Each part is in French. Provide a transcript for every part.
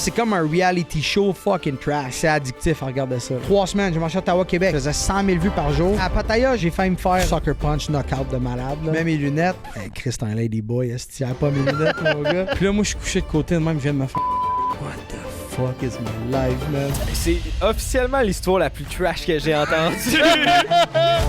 C'est comme un reality show fucking trash. C'est addictif à regarder ça. 3 semaines, j'ai marché à Ottawa, Québec. Je faisais 100 000 vues par jour. À Pattaya, j'ai failli me faire Sucker Punch knockout de malade. Là. Même mes lunettes. Hey, Chris, t'es un ladyboy. Est-ce que tu as pas mes lunettes, mon gars? Puis là, moi, je suis couché de côté de même. Je viens de me faire. What the fuck is my life, man? C'est officiellement l'histoire la plus trash que j'ai entendue.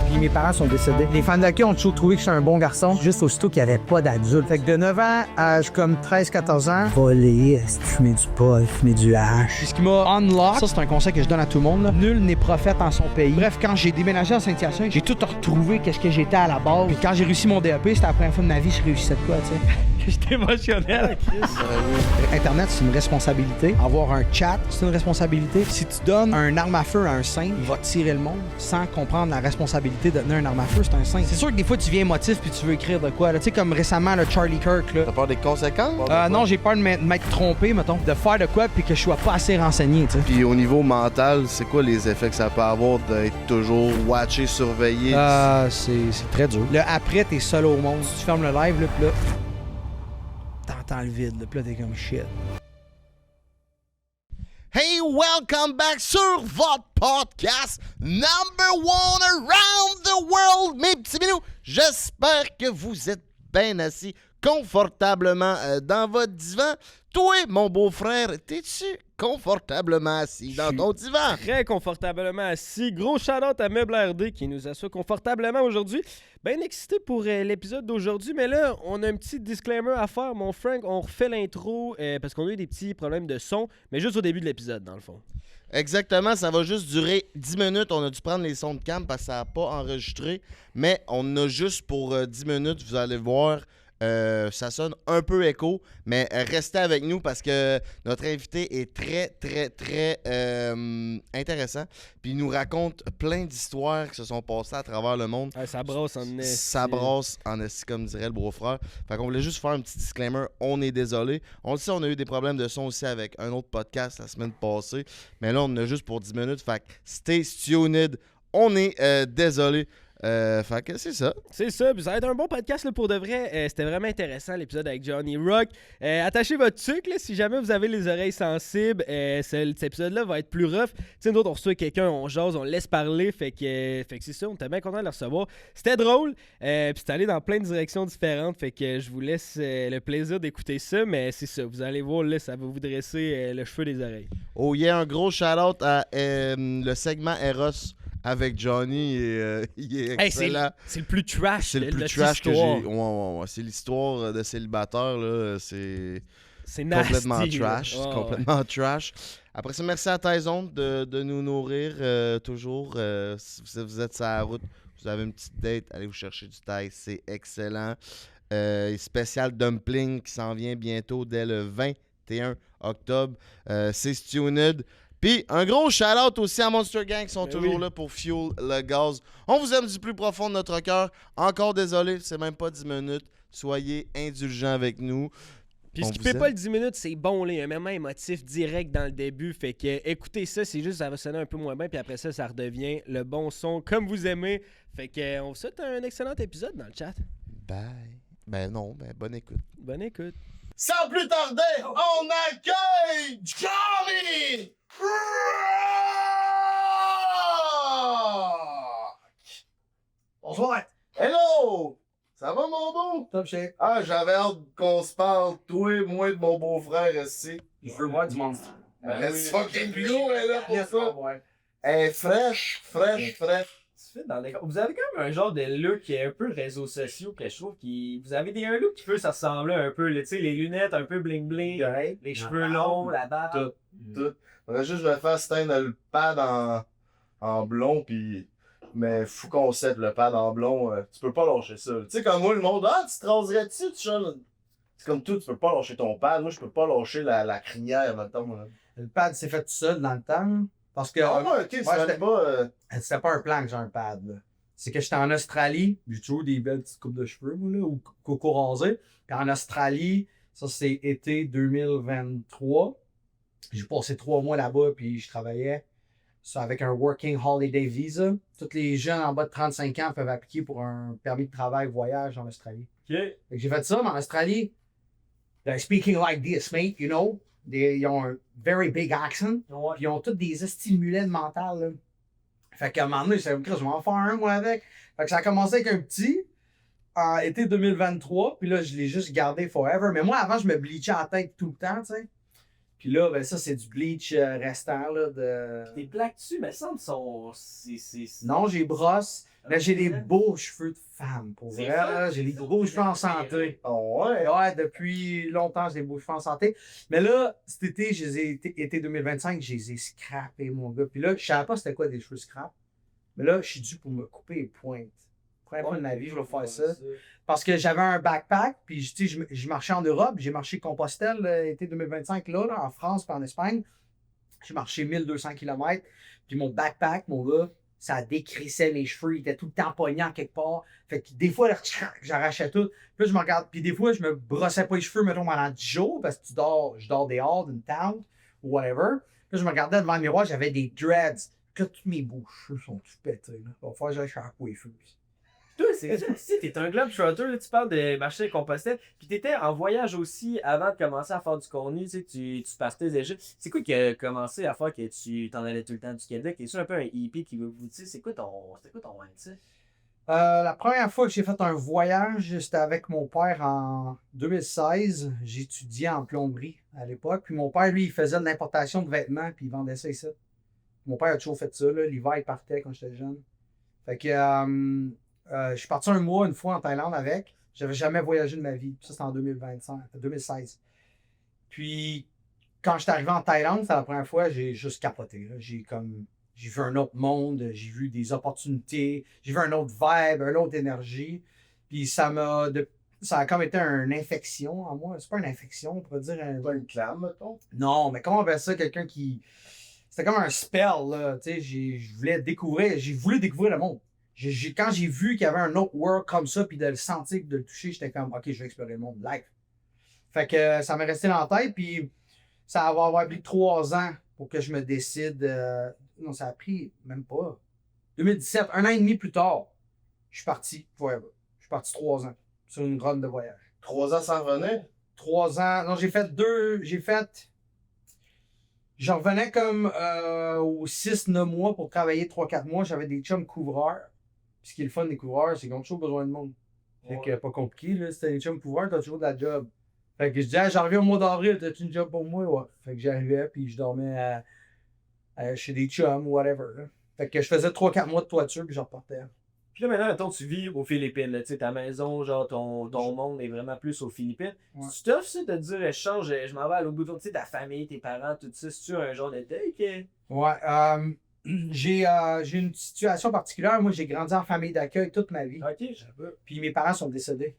Puis mes parents sont décédés. Les fans de hockey ont toujours trouvé que j'étais un bon garçon, juste aussitôt qu'il n'y avait pas d'adultes. Fait que de 9 ans à comme 13-14 ans, voler, fumer du pot, fumer du hash. Puis ce qui m'a unlock, ça c'est un conseil que je donne à tout le monde, là. Nul n'est prophète en son pays. Bref, quand j'ai déménagé à Saint-Hyacinthe, j'ai tout retrouvé qu'est-ce que j'étais à la base. Puis quand j'ai réussi mon DAP, c'était la première fois de ma vie que je réussissais de quoi, tu sais. J'étais émotionnel, Chris. Internet, c'est une responsabilité. Avoir un chat, c'est une responsabilité. Si tu donnes un arme à feu à un singe, il va tirer le monde sans comprendre la responsabilité de donner un arme à feu, c'est un singe. C'est sûr que des fois, tu viens émotif puis tu veux écrire de quoi. Tu sais, comme récemment, le Charlie Kirk. Là. T'as peur des conséquences? Non, j'ai peur de m'être trompé, mettons. De faire de quoi puis que je sois pas assez renseigné, tu sais. Puis au niveau mental, c'est quoi les effets que ça peut avoir d'être toujours watché, surveillé? C'est très dur. Là, après, t'es seul au monde. Tu fermes le live, là, pis là, t'entends le vide, là, pis là, t'es comme shit. Hey, welcome back sur votre podcast number one around the world, mes petits minous. J'espère que vous êtes bien assis confortablement dans votre divan. Toi, mon beau-frère, t'es-tu confortablement assis dans ton divan? Très confortablement assis. Gros shout-out à Meuble RD qui nous assoit confortablement aujourd'hui. Bien excité pour l'épisode d'aujourd'hui, mais là, on a un petit disclaimer à faire. Mon Frank, on refait l'intro parce qu'on a eu des petits problèmes de son, mais juste au début de l'épisode, dans le fond. Exactement, ça va juste durer 10 minutes. On a dû prendre les sons de cam parce que ça n'a pas enregistré, mais on a juste pour 10 minutes, vous allez voir. Ça sonne un peu écho, mais restez avec nous parce que notre invité est très, très, très intéressant. Puis il nous raconte plein d'histoires qui se sont passées à travers le monde. Ouais, ça brasse en esti. Ça brasse en esti, comme dirait le beau-frère. Fait qu'on voulait juste faire un petit disclaimer. On est désolé. On le sait, on a eu des problèmes de son aussi avec un autre podcast la semaine passée. Mais là, on en a juste pour 10 minutes. Fait que stay tuned. On est désolé. Fait que c'est ça. C'est ça, puis ça va être un bon podcast là, pour de vrai. C'était vraiment intéressant l'épisode avec Johnny Rock. Attachez votre sucre là, si jamais vous avez les oreilles sensibles. Cet épisode-là va être plus rough. Tu sais, nous autres, on reçoit quelqu'un, on jase, on le laisse parler. Fait que c'est ça, on était bien content de le recevoir. C'était drôle, puis c'est allé dans plein de directions différentes. Fait que je vous laisse le plaisir d'écouter ça. Mais c'est ça, vous allez voir, là, ça va vous dresser le cheveu des oreilles. Oh, il y a un gros shout-out à le segment Eros. Avec Johnny, il est excellent. C'est le plus trash. C'est le plus trash que j'ai. Ouais. C'est l'histoire de célibataire, là. C'est complètement nasty, trash. C'est complètement trash. Après ça, merci à Tyson de nous nourrir toujours. Si vous êtes sur la route, vous avez une petite date, allez vous chercher du Thai. C'est excellent. Spécial dumpling qui s'en vient bientôt dès le 21 octobre. C'est Stuned. Puis, un gros shout-out aussi à Monster Gang qui sont toujours là pour fuel le gaz. On vous aime du plus profond de notre cœur. Encore désolé, c'est même pas 10 minutes. Soyez indulgents avec nous. Puis, skippez pas le 10 minutes, c'est bon, là. Il y a un moment émotif direct dans le début. Fait que écoutez ça, c'est juste ça va sonner un peu moins bien. Puis après ça, ça redevient le bon son comme vous aimez. Fait que on vous souhaite un excellent épisode dans le chat. Bye. Bonne écoute. Bonne écoute. Sans plus tarder, on accueille Johnny Rock! Bonsoir. Hello! Ça va, mon beau? Top shape. Ah, j'avais hâte qu'on se parle, toi et moi, de mon beau-frère ici. Je veux voir du monstre. Reste fucking gros, elle est là pour ça. Elle est fraîche. Vous avez quand même un genre de look un peu réseaux sociaux que je trouve vous avez un look qui peut se ressembler un peu, tu sais, les lunettes un peu bling bling, les cheveux longs, la barbe. Tout. Faudrait juste que je vais faire steindre le pad en blond, puis... Mais fou concept, le pad en blond, tu peux pas lâcher ça. Tu sais, comme moi, le monde, tu te raserais-tu? C'est comme tout, tu peux pas lâcher ton pad. Moi, je peux pas lâcher la crinière, maintenant. Le pad s'est fait tout seul dans le temps. Parce que. C'était pas un plan que j'ai un pad, là. C'est que j'étais en Australie, j'ai toujours des belles petites coupes de cheveux, moi, là, ou coco rasé. Puis en Australie, ça c'est été 2023. J'ai passé 3 mois là-bas, puis je travaillais avec un Working Holiday Visa. Tous les jeunes en bas de 35 ans peuvent appliquer pour un permis de travail voyage en Australie. OK. Fait que j'ai fait ça, mais en Australie, they're speaking like this, mate, you know? Ils ont un very big accent. Ouais. Puis ils ont tous des estimulés de mental. Là. Fait qu'à un moment donné, je vais en faire un, moi, avec. Fait que ça a commencé avec un petit, en été 2023. Puis là, je l'ai juste gardé forever. Mais moi, avant, je me bleachais la tête tout le temps, tu sais. Puis là, ben ça, c'est du bleach restant, là, de... Tes plaques dessus, mais ça me sont. Non, j'ai brosse. Là, j'ai des beaux cheveux de femme, pour C'est vrai. vrai? Là, j'ai des beaux cheveux en santé. Oh, ouais. Ouais, depuis longtemps, j'ai des beaux cheveux en santé. Mais là, cet été, été 2025, je les ai scrappés, mon gars. Puis là, je savais pas c'était quoi des cheveux scrap. Mais là, je suis dû pour me couper les pointes. Première fois de ma vie, je vais faire ça. Parce que j'avais un backpack, puis je marchais en Europe. J'ai marché Compostelle été 2025, là, en France, puis en Espagne. J'ai marché 1200 km. Puis mon backpack, mon gars, ça décrissait mes cheveux. Il était tout le temps poignant quelque part. Fait que des fois, là, j'arrachais tout. Puis là, je me regarde. Puis des fois, je me brossais pas les cheveux, mettons, pendant 10 jours, parce que je dors dehors d'une tente, ou whatever. Puis là, je me regardais devant le miroir, j'avais des dreads. Puis là, tous mes beaux cheveux sont tous pétés. Là. Il va falloir que j'aille sharper les cheveux. Toi, c'est ça. Si t'es un globetrotter, là, tu parles de marcher à Compostelle, puis t'étais en voyage aussi avant de commencer à faire du contenu, tu sais, tu partais déjà. C'est quoi qui a commencé à faire que tu t'en allais tout le temps du Québec? T'es-tu un peu un hippie qui veut vous dire, c'était quoi ton mindset? La première fois que j'ai fait un voyage, c'était avec mon père en 2016. J'étudiais en plomberie à l'époque. Puis mon père, lui, il faisait de l'importation de vêtements, puis il vendait ça ici. Mon père a toujours fait ça. Là. L'hiver, il partait quand j'étais jeune. Fait que je suis parti un mois, une fois en Thaïlande avec. J'avais jamais voyagé de ma vie. Ça, c'était en 2016. Puis, quand je suis arrivé en Thaïlande, c'était la première fois, j'ai juste capoté. Là. J'ai vu un autre monde, j'ai vu des opportunités, j'ai vu un autre vibe, une autre énergie. Puis ça a comme été une infection en moi. C'est pas une infection, on pourrait dire Pas une clame, mettons. Non, mais comment on appelle ça, quelqu'un qui... C'était comme un spell, là. Tu sais, j'ai voulu découvrir le monde. Quand j'ai vu qu'il y avait un autre world comme ça, puis de le sentir, puis de le toucher, j'étais comme, OK, je vais explorer le monde live. Fait que ça m'est resté dans la tête, puis ça va avoir pris 3 ans pour que je me décide. Non, ça a pris même pas. 2017, 1 an et demi plus tard, je suis parti forever. Je suis parti 3 ans sur une run de voyage. 3 ans sans revenir? 3 ans. Non, j'ai fait. Je revenais comme aux 6-9 mois pour travailler 3-4 mois. J'avais des chums couvreurs. Puis ce qui est le fun des couvreurs, c'est qu'ils ont toujours besoin de monde. Fait que pas compliqué, là. C'était des chums couvreurs, t'as toujours de la job. Fait que je disais, j'en reviens au mois d'avril, t'as-tu une job pour moi? Ouais. Fait que j'arrivais, puis je dormais chez des chums, whatever. Là. Fait que je faisais 3-4 mois de toiture, puis je repartais. Puis là, maintenant, mettons, tu vis aux Philippines, là, tu sais, ta maison, genre, ton monde est vraiment plus aux Philippines. Ouais. Tu t'offres ça de te dire, je m'en vais à l'autre bout de tu sais, ta famille, tes parents, tout ça, c'est-tu un genre de deuil que... Ouais, j'ai une situation particulière. Moi, j'ai grandi en famille d'accueil toute ma vie. Ok, j'avoue. Puis mes parents sont décédés.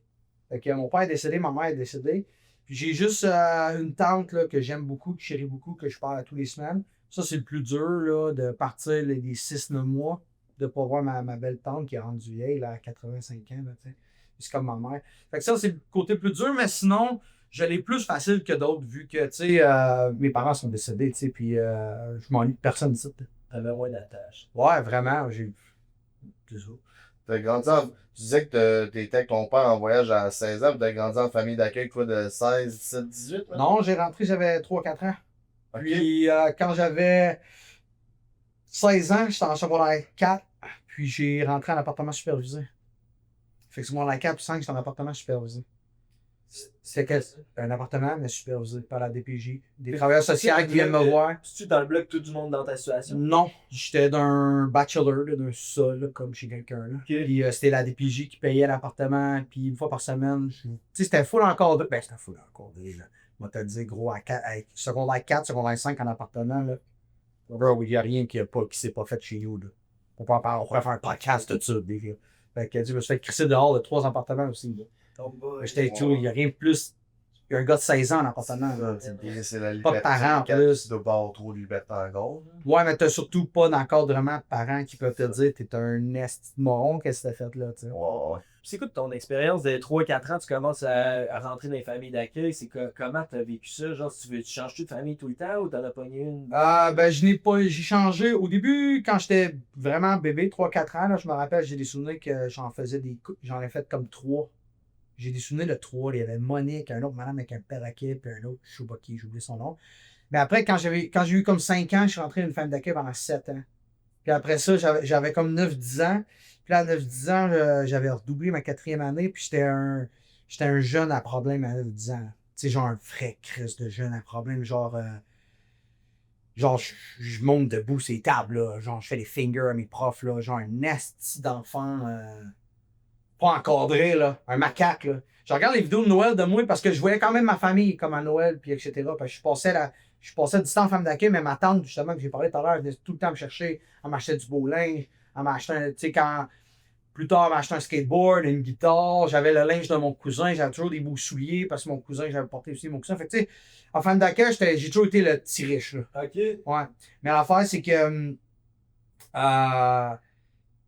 Fait que mon père est décédé, ma mère est décédée. Puis j'ai juste une tante là, que j'aime beaucoup, que je chéris beaucoup, que je parle à tous les semaines. Ça, c'est le plus dur là, de partir les 6-9 mois, de ne pas voir ma belle tante qui est rendue vieille là, à 85 ans. Là, c'est comme ma mère. Fait que ça, c'est le côté plus dur, mais sinon, je l'ai plus facile que d'autres vu que mes parents sont décédés, puis je m'ennuie de personne ici. T'avais moins d'attache. Ouais, vraiment, c'est ça. T'as grandi Tu disais que t'étais avec ton père en voyage à 16 ans, puis t'as grandi en famille d'accueil quoi, de 16, 17, 18? Là? Non, j'ai rentré, j'avais 3-4 ans. Ok. Puis quand j'avais 16 ans, j'étais en secondaire 4, puis j'ai rentré en appartement supervisé. Fait que secondaire 4 puis 5, j'étais en appartement supervisé. C'était un appartement, mais supervisé par la DPJ. Des travailleurs sociaux qui viennent me voir. Tu dans le bloc tout du monde dans ta situation? Non, j'étais d'un bachelor, là, d'un sol, là, comme chez quelqu'un. Là. Puis c'était la DPJ qui payait l'appartement, puis une fois par semaine. Tu sais, c'était full encadré. Ben, c'était full encadré, là. Moi, te le dire, gros, à secondaire 4, secondaire 5 en appartement, là. Bro, il n'y a rien qui s'est pas fait chez nous, là. On pourrait faire un podcast de ça, des gars. Fait que, je me suis fait crisser dehors de 3 appartements aussi, là. J'étais tout, il n'y a rien de plus. Il y a un gars de 16 ans en appartement. Là. C'est la Pas de liberté. parents en plus. Tu dois pas avoir trop de liberté encore. Là. Ouais, mais t'as surtout pas d'encadrement de parents qui peuvent te dire t'es un esti de moron, qu'est-ce que t'as fait là, tu sais. Ouais. C'est quoi ton expérience de 3-4 ans, tu commences à rentrer dans les familles d'accueil, comment t'as vécu ça? Genre, tu changes-tu de famille tout le temps ou t'en as pogné une? Ben, j'ai changé. Au début, quand j'étais vraiment bébé, 3-4 ans, là, je me rappelle, j'ai des souvenirs que j'en ai fait comme 3. J'ai des souvenirs de 3. Il y avait Monique, un autre madame avec un perroquet, puis un autre, je sais pas qui, j'ai oublié son nom. Mais après, quand j'ai eu comme 5 ans, je suis rentré dans une famille d'accueil pendant 7 ans. Puis après ça, j'avais comme 9-10 ans. Puis là, à 9-10 ans, j'avais redoublé ma 4e année, puis j'étais un jeune à problème à 9-10 ans. Tu sais, genre un vrai crise de jeune à problème, genre je monte debout ces tables, là. Genre, je fais des fingers à mes profs, là. Genre, un esti d'enfant pas encadré, là. Un macaque, là. Je regarde les vidéos de Noël de moi parce que je voyais quand même ma famille, comme à Noël, puis etc. Parce que je passais du temps en femme d'accueil, mais ma tante, justement, que j'ai parlé tout à l'heure, elle venait tout le temps me chercher. Elle m'achetait du beau linge. Elle m'achetait, tu sais, plus tard, elle m'a acheté un skateboard, une guitare. J'avais le linge de mon cousin. J'avais toujours des beaux souliers parce que mon cousin, j'avais porté aussi mon cousin. Fait que, tu sais, en femme d'accueil, j'ai toujours été le petit riche, là. OK. Ouais. Mais l'affaire, c'est que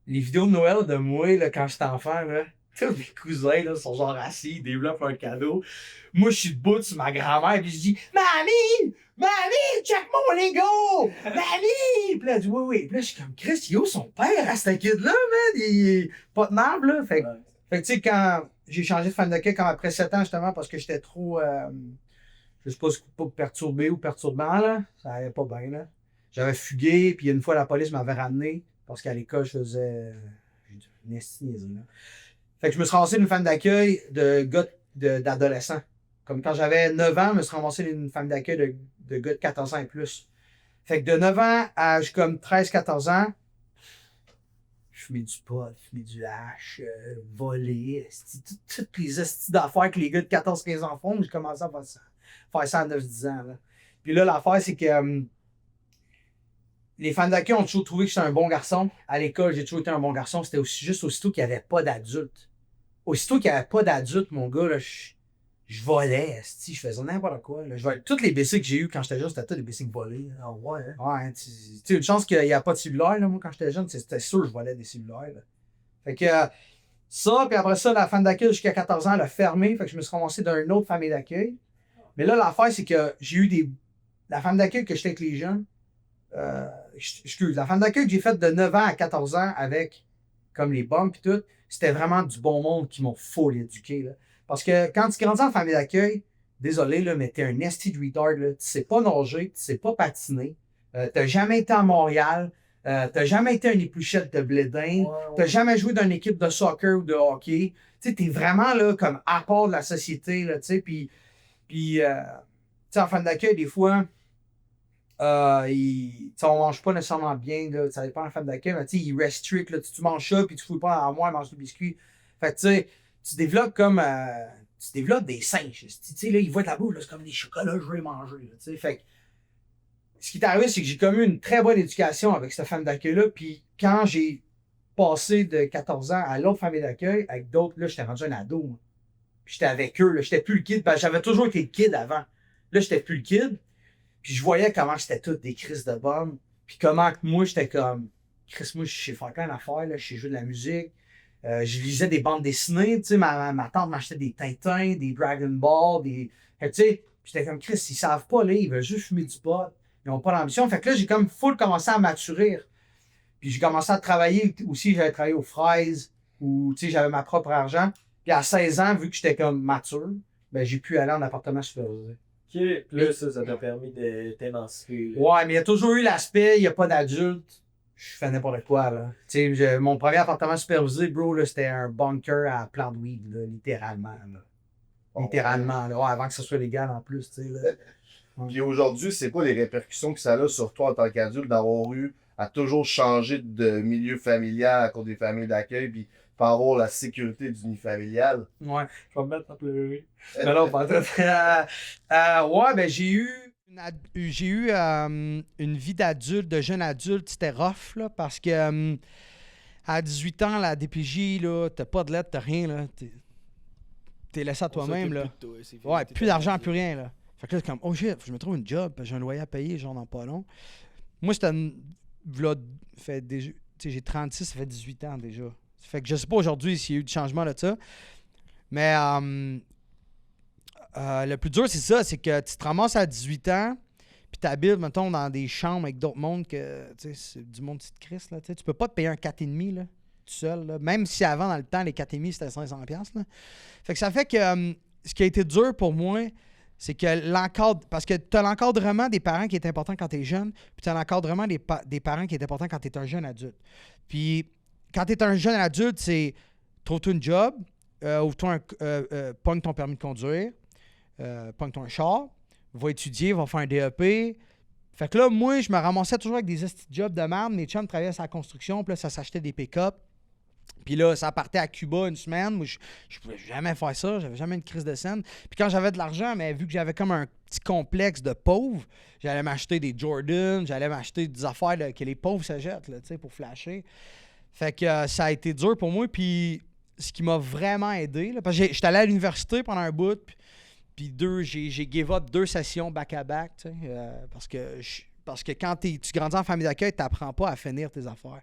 les vidéos de Noël de moi, là, quand j'étais enfant, là, tous mes cousins là, sont genre assis, ils développent un cadeau. Moi, je suis debout sur ma grand-mère, puis je dis Mamie! Mamie! Check mon Lego! Mamie! Puis là, elle dit oui. Puis là, je suis comme Chris, yo, son père, à ce kid-là, man, il est pas tenable, là. Fait que tu sais, quand j'ai changé de fan de quand après 7 ans, justement, parce que j'étais trop, je sais pas perturbé ou perturbant, là. Ça allait pas bien, là. J'avais fugué, puis une fois, la police m'avait ramené, parce qu'à l'école, je faisais une estinise, là. Fait que je me suis ramassé une femme d'accueil de gars d'adolescents. Comme quand j'avais 9 ans, je me suis ramassé une femme d'accueil de gars de 14 ans et plus. Fait que de 9 ans à comme 13-14 ans, je fumais du pot, je fumais du hash, volé, toutes les estis d'affaires que les gars de 14-15 ans font, j'ai commencé à faire ça à 9-10 ans. Là. Puis là, l'affaire, c'est que les fans d'accueil ont toujours trouvé que j'étais un bon garçon. À l'école, j'ai toujours été un bon garçon. C'était juste aussitôt qu'il n'y avait pas d'adultes. Aussitôt qu'il n'y avait pas d'adultes, mon gars, là, je volais, je faisais n'importe quoi. Là. Toutes les BC que j'ai eues quand j'étais jeune, c'était tous des BC volés. Ah ouais, hein? Ouais, tu sais, une chance qu'il n'y a pas de cellulaire, là, moi, quand j'étais jeune, c'était sûr que je volais des cellulaires. Là. Fait que ça, puis après ça, la fan d'accueil jusqu'à 14 ans, elle a fermé. Fait que je me suis ramassé dans une autre famille d'accueil. Mais là, l'affaire, c'est que j'ai eu la femme d'accueil que j'étais avec les jeunes. La femme d'accueil que j'ai faite de 9 ans à 14 ans avec comme les bombes et tout, c'était vraiment du bon monde qui m'ont full éduqué. Là. Parce que quand tu grandis en famille d'accueil, désolé, là, mais t'es un esti de retard. Là. Tu sais pas nager, tu sais pas patiner. T'as jamais été à Montréal. T'as jamais été un épluchette de blédin. T'as jamais joué dans une équipe de soccer ou de hockey. Tu sais, t'es vraiment là, comme à part de la société. Là, tu sais, puis en famille d'accueil, des fois, on mange pas nécessairement bien, là, ça dépend de la femme d'accueil, mais ils restrict, là, tu manges ça, puis tu fous pas à moi, mange du biscuit. Fait que tu sais, tu développes comme. Tu développes des singes. Tu sais, là, ils voient de la bouffe, là, c'est comme des chocolats, je vais manger. Là, tu sais, fait que. Ce qui est arrivé, c'est que j'ai comme eu une très bonne éducation avec cette femme d'accueil-là, puis quand j'ai passé de 14 ans à l'autre famille d'accueil, avec d'autres, là, j'étais rendu un ado. Moi. Puis j'étais avec eux, là, j'étais plus le kid, parce que j'avais toujours été le kid avant. Là, j'étais plus le kid. Puis je voyais comment c'était toutes des crises de bombes. Puis comment que moi, j'étais comme... Chris, moi, je sais faire plein d'affaires, là. Je sais jouer de la musique. Je lisais des bandes dessinées. Tu sais, ma tante m'achetait des Tintins, des Dragon Ball, des... Tu sais, j'étais comme, Chris, ils savent pas, là. Ils veulent juste fumer du pot. Ils ont pas d'ambition. Fait que là, j'ai comme full commencé à maturer. Puis j'ai commencé à travailler aussi. J'avais travaillé aux fraises, où, tu sais, j'avais ma propre argent. Puis à 16 ans, vu que j'étais comme mature, ben j'ai pu aller en appartement supervisé. OK, plus ça t'a permis de t'émanciper. Ouais, mais il y a toujours eu l'aspect, il n'y a pas d'adultes. Je fais n'importe quoi, là. Tu sais, mon premier appartement supervisé, bro, là, c'était un bunker à plant de weed, là, littéralement, là. Littéralement, là. Ouais, avant que ce soit légal, en plus, tu sais, là. Puis aujourd'hui, c'est quoi les répercussions que ça a sur toi en tant qu'adulte d'avoir eu à toujours changer de milieu familial à cause des familles d'accueil, puis par avoir la sécurité du nid familial? Ouais, je vais me mettre à pleurer. Mais non, pas tout. Ouais, ben j'ai eu une vie d'adulte, de jeune adulte, c'était rough, là, parce que à 18 ans, la DPJ, là, t'as pas de lettre, t'as rien, là. T'es laissé à toi-même, là. Ouais, plus d'argent, plus rien, là. Fait que là, c'est comme, oh shit, je me trouve une job, j'ai un loyer à payer, genre dans pas long. Moi, c'était j'ai 36, ça fait 18 ans déjà. Fait que je sais pas aujourd'hui s'il y a eu du changement de ça. Mais le plus dur, c'est ça, c'est que tu te ramasses à 18 ans, puis tu habites, mettons, dans des chambres avec d'autres mondes que, tu sais, c'est du monde petite crisse, là, tu sais. Tu peux pas te payer un 4,5, là. seul. Là. Même si avant, dans le temps, les 4,5 c'était 500$. Là. Fait que ça fait que ce qui a été dur pour moi, c'est que parce que tu as l'encadrement des parents qui est important quand tu es jeune, puis tu as l'encadrement des parents qui est important quand tu es un jeune adulte. Puis quand tu es un jeune adulte, c'est trouve-toi une job, ouvre-toi pogne ton permis de conduire, pogne ton char, va étudier, va faire un DEP. Fait que là, moi, je me ramassais toujours avec des jobs de merde. Mes chums travaillaient sur la construction, puis là, ça s'achetait des pick-up. Puis là, ça partait à Cuba une semaine. Moi, je pouvais jamais faire ça. J'avais jamais une crise de scène. Puis quand j'avais de l'argent, mais vu que j'avais comme un petit complexe de pauvre, j'allais m'acheter des Jordan, j'allais m'acheter des affaires là, que les pauvres s'achètent là, pour flasher. Fait que ça a été dur pour moi. Puis ce qui m'a vraiment aidé, là, parce que j'étais allé à l'université pendant un bout, puis j'ai give up 2 sessions back-à-back, parce que quand tu grandis en famille d'accueil, tu n'apprends pas à finir tes affaires.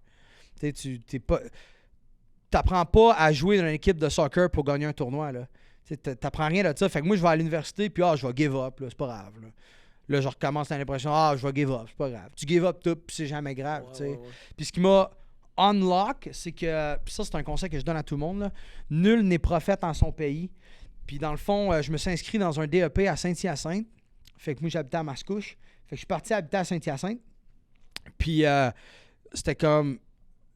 Tu n'apprends pas à jouer dans une équipe de soccer pour gagner un tournoi. Tu n'apprends rien de ça. Fait que moi, je vais à l'université, puis je vais give up, c'est pas grave. Là, je recommence l'année prochaine, je vais give up, c'est pas grave. Tu give up tout, puis c'est jamais grave. Ouais. Puis ce qui m'a unlock, c'est que, puis ça, c'est un conseil que je donne à tout le monde, là, nul n'est prophète en son pays. Puis dans le fond, je me suis inscrit dans un DEP à Saint-Hyacinthe. Fait que moi, j'habitais à Mascouche. Fait que je suis parti habiter à Saint-Hyacinthe. Puis c'était comme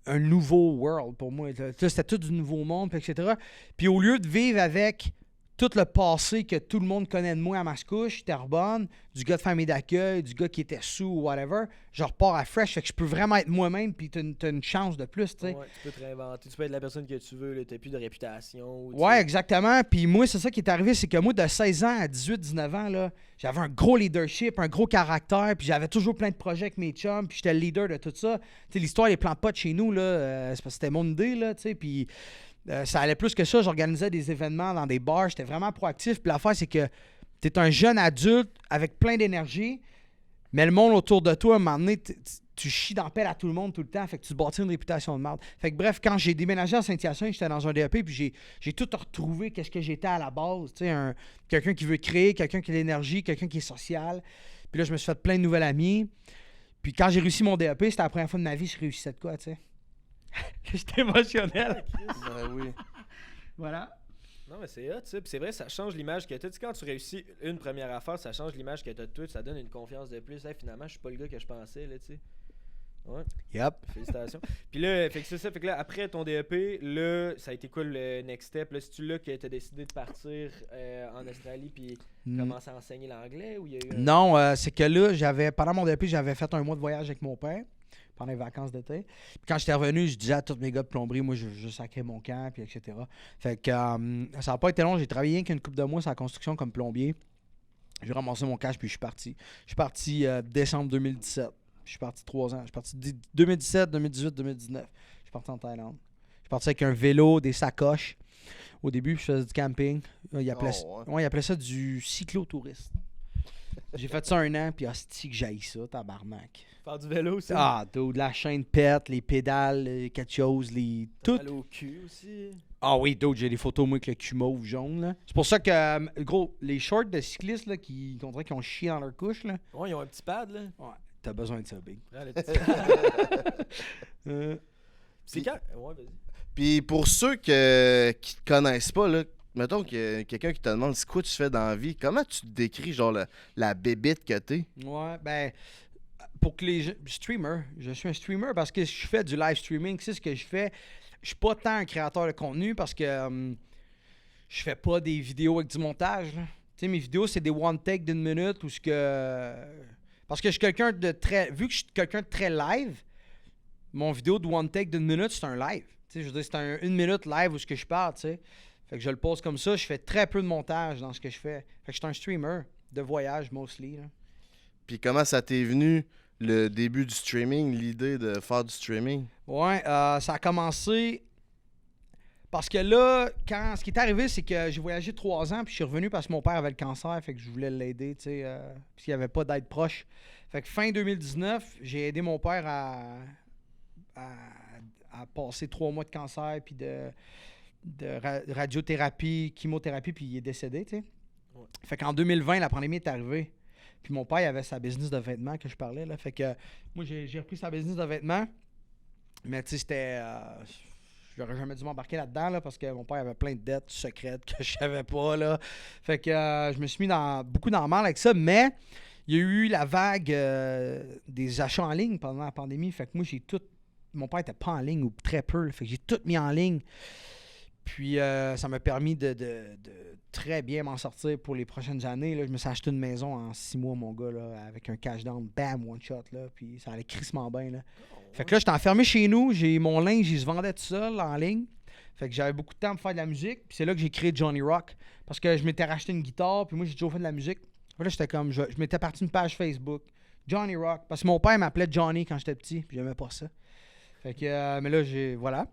un nouveau world pour moi. C'était tout du nouveau monde, etc. Puis au lieu de vivre avec tout le passé que tout le monde connaît de moi à Mascouche, Terrebonne, du gars de famille d'accueil, du gars qui était sous ou whatever, je repars à fresh. Fait que je peux vraiment être moi-même, puis t'as une chance de plus, tu sais. Ouais, tu peux te réinventer. Tu peux être la personne que tu veux, t'as plus de réputation. Ouais, exactement. Puis moi, c'est ça qui est arrivé, c'est que moi, de 16 ans à 18-19 ans, là, j'avais un gros leadership, un gros caractère, puis j'avais toujours plein de projets avec mes chums, puis j'étais le leader de tout ça. Tu sais, l'histoire des plans de potes chez nous, là, c'est parce que c'était mon idée, là, tu sais, puis... ça allait plus que ça. J'organisais des événements dans des bars. J'étais vraiment proactif. Puis l'affaire, c'est que tu es un jeune adulte avec plein d'énergie, mais le monde autour de toi, à un moment donné, tu chies dans la pelle à tout le monde tout le temps. Fait que tu te bâtis une réputation de merde. Fait que bref, quand j'ai déménagé à Saint-Hyacinthe, j'étais dans un DEP, puis j'ai tout retrouvé qu'est-ce que j'étais à la base. Tu sais, quelqu'un qui veut créer, quelqu'un qui a de l'énergie, quelqu'un qui est social. Puis là, je me suis fait plein de nouvelles amies. Puis quand j'ai réussi mon DEP, c'était la première fois de ma vie que je réussissais de quoi, tu sais. J'étais émotionnel. Ben oui. Voilà. Non, mais c'est hot, ça. Puis c'est vrai, ça change l'image que tu as. Tu sais, quand tu réussis une première affaire, ça change l'image que tu as de toi. Ça donne une confiance de plus. Hey, finalement, je suis pas le gars que je pensais, là, tu sais. Ouais. Yep. Félicitations. Puis là, fait que c'est ça. Fait que là, après ton DEP, là, ça a été quoi le next step? Là, c'est-tu là que tu as décidé de partir en Australie puis commencer à enseigner l'anglais? Ou il y a eu Non, c'est que là, pendant mon DEP, j'avais fait un mois de voyage avec mon père. Pendant les vacances d'été. Puis quand j'étais revenu, je disais à tous mes gars de plomberie, moi, je sacrais mon camp, puis etc. Fait que ça n'a pas été long. J'ai travaillé rien qu'une couple de mois sur la construction comme plombier. J'ai ramassé mon cash, puis je suis parti. Je suis parti décembre 2017. Je suis parti 3 ans. Je suis parti 2017, 2018, 2019. Je suis parti en Thaïlande. Je suis parti avec un vélo, des sacoches. Au début, je faisais du camping. Ils appelaient ça du cyclotourisme. J'ai fait ça 1 an, puis hostie que j'haïs ça, tabarnak. Faire du vélo aussi? Ah, de la chaîne pète, les pédales, quelque chose, tout. Mal au cul aussi. Ah oui, d'autres, j'ai des photos, moi, avec le cul mauve jaune, là. C'est pour ça que, gros, les shorts de cyclistes, là, qui ont chié dans leur couche, là. Ouais, ils ont un petit pad, là. Ouais, t'as besoin de ça, big. Ouais, le petit c'est quand? Ouais, vas-y. Puis pour ceux qui te connaissent pas, là, mettons qu'il y a quelqu'un qui te demande c'est quoi tu fais dans la vie, comment tu te décris genre la bébite que t'es? Ouais, ben, pour que je suis un streamer parce que je fais du live streaming, c'est ce que je fais. Je suis pas tant un créateur de contenu parce que je fais pas des vidéos avec du montage. Tu sais, mes vidéos, c'est des one take d'1 minute ou ce que... Parce que je suis quelqu'un de très... Vu que je suis quelqu'un de très live, mon vidéo de one take d'1 minute, c'est un live. Tu sais, je veux dire, c'est un 1 minute live où ce que je parle, tu sais. Fait que je le pose comme ça. Je fais très peu de montage dans ce que je fais. Fait que je suis un streamer de voyage, mostly. Là. Puis comment ça t'est venu, le début du streaming, l'idée de faire du streaming? Ouais, ça a commencé parce que là, ce qui est arrivé, c'est que j'ai voyagé 3 ans, puis je suis revenu parce que mon père avait le cancer, fait que je voulais l'aider, tu sais, parce qu'il n'y avait pas d'aide proche. Fait que fin 2019, j'ai aidé mon père à passer 3 mois de cancer, puis de radiothérapie, chimiothérapie, puis il est décédé, tu sais. Ouais. Fait qu'en 2020, la pandémie est arrivée. Puis mon père, il avait sa business de vêtements que je parlais, là. Fait que moi, j'ai repris sa business de vêtements. Mais tu sais, c'était... j'aurais jamais dû m'embarquer là-dedans là, parce que mon père avait plein de dettes secrètes que je savais pas. Là. Fait que je me suis mis beaucoup dans le mal avec ça, mais il y a eu la vague des achats en ligne pendant la pandémie. Fait que moi, mon père était pas en ligne ou très peu. Là, fait que j'ai tout mis en ligne. Puis ça m'a permis de très bien m'en sortir pour les prochaines années. Là. Je me suis acheté une maison en 6 mois, mon gars, là, avec un cash down, bam, one shot. Là, puis ça allait crissement bien. Là. Fait que là, j'étais enfermé chez nous. J'ai mon linge, il se vendait tout seul en ligne. Fait que j'avais beaucoup de temps pour faire de la musique. Puis c'est là que j'ai créé Johnny Rock. Parce que je m'étais racheté une guitare. Puis moi, j'ai toujours fait de la musique. Puis là, j'étais comme, je m'étais parti une page Facebook. Johnny Rock. Parce que mon père m'appelait Johnny quand j'étais petit. Puis j'aimais pas ça. Fait que, mais là, voilà.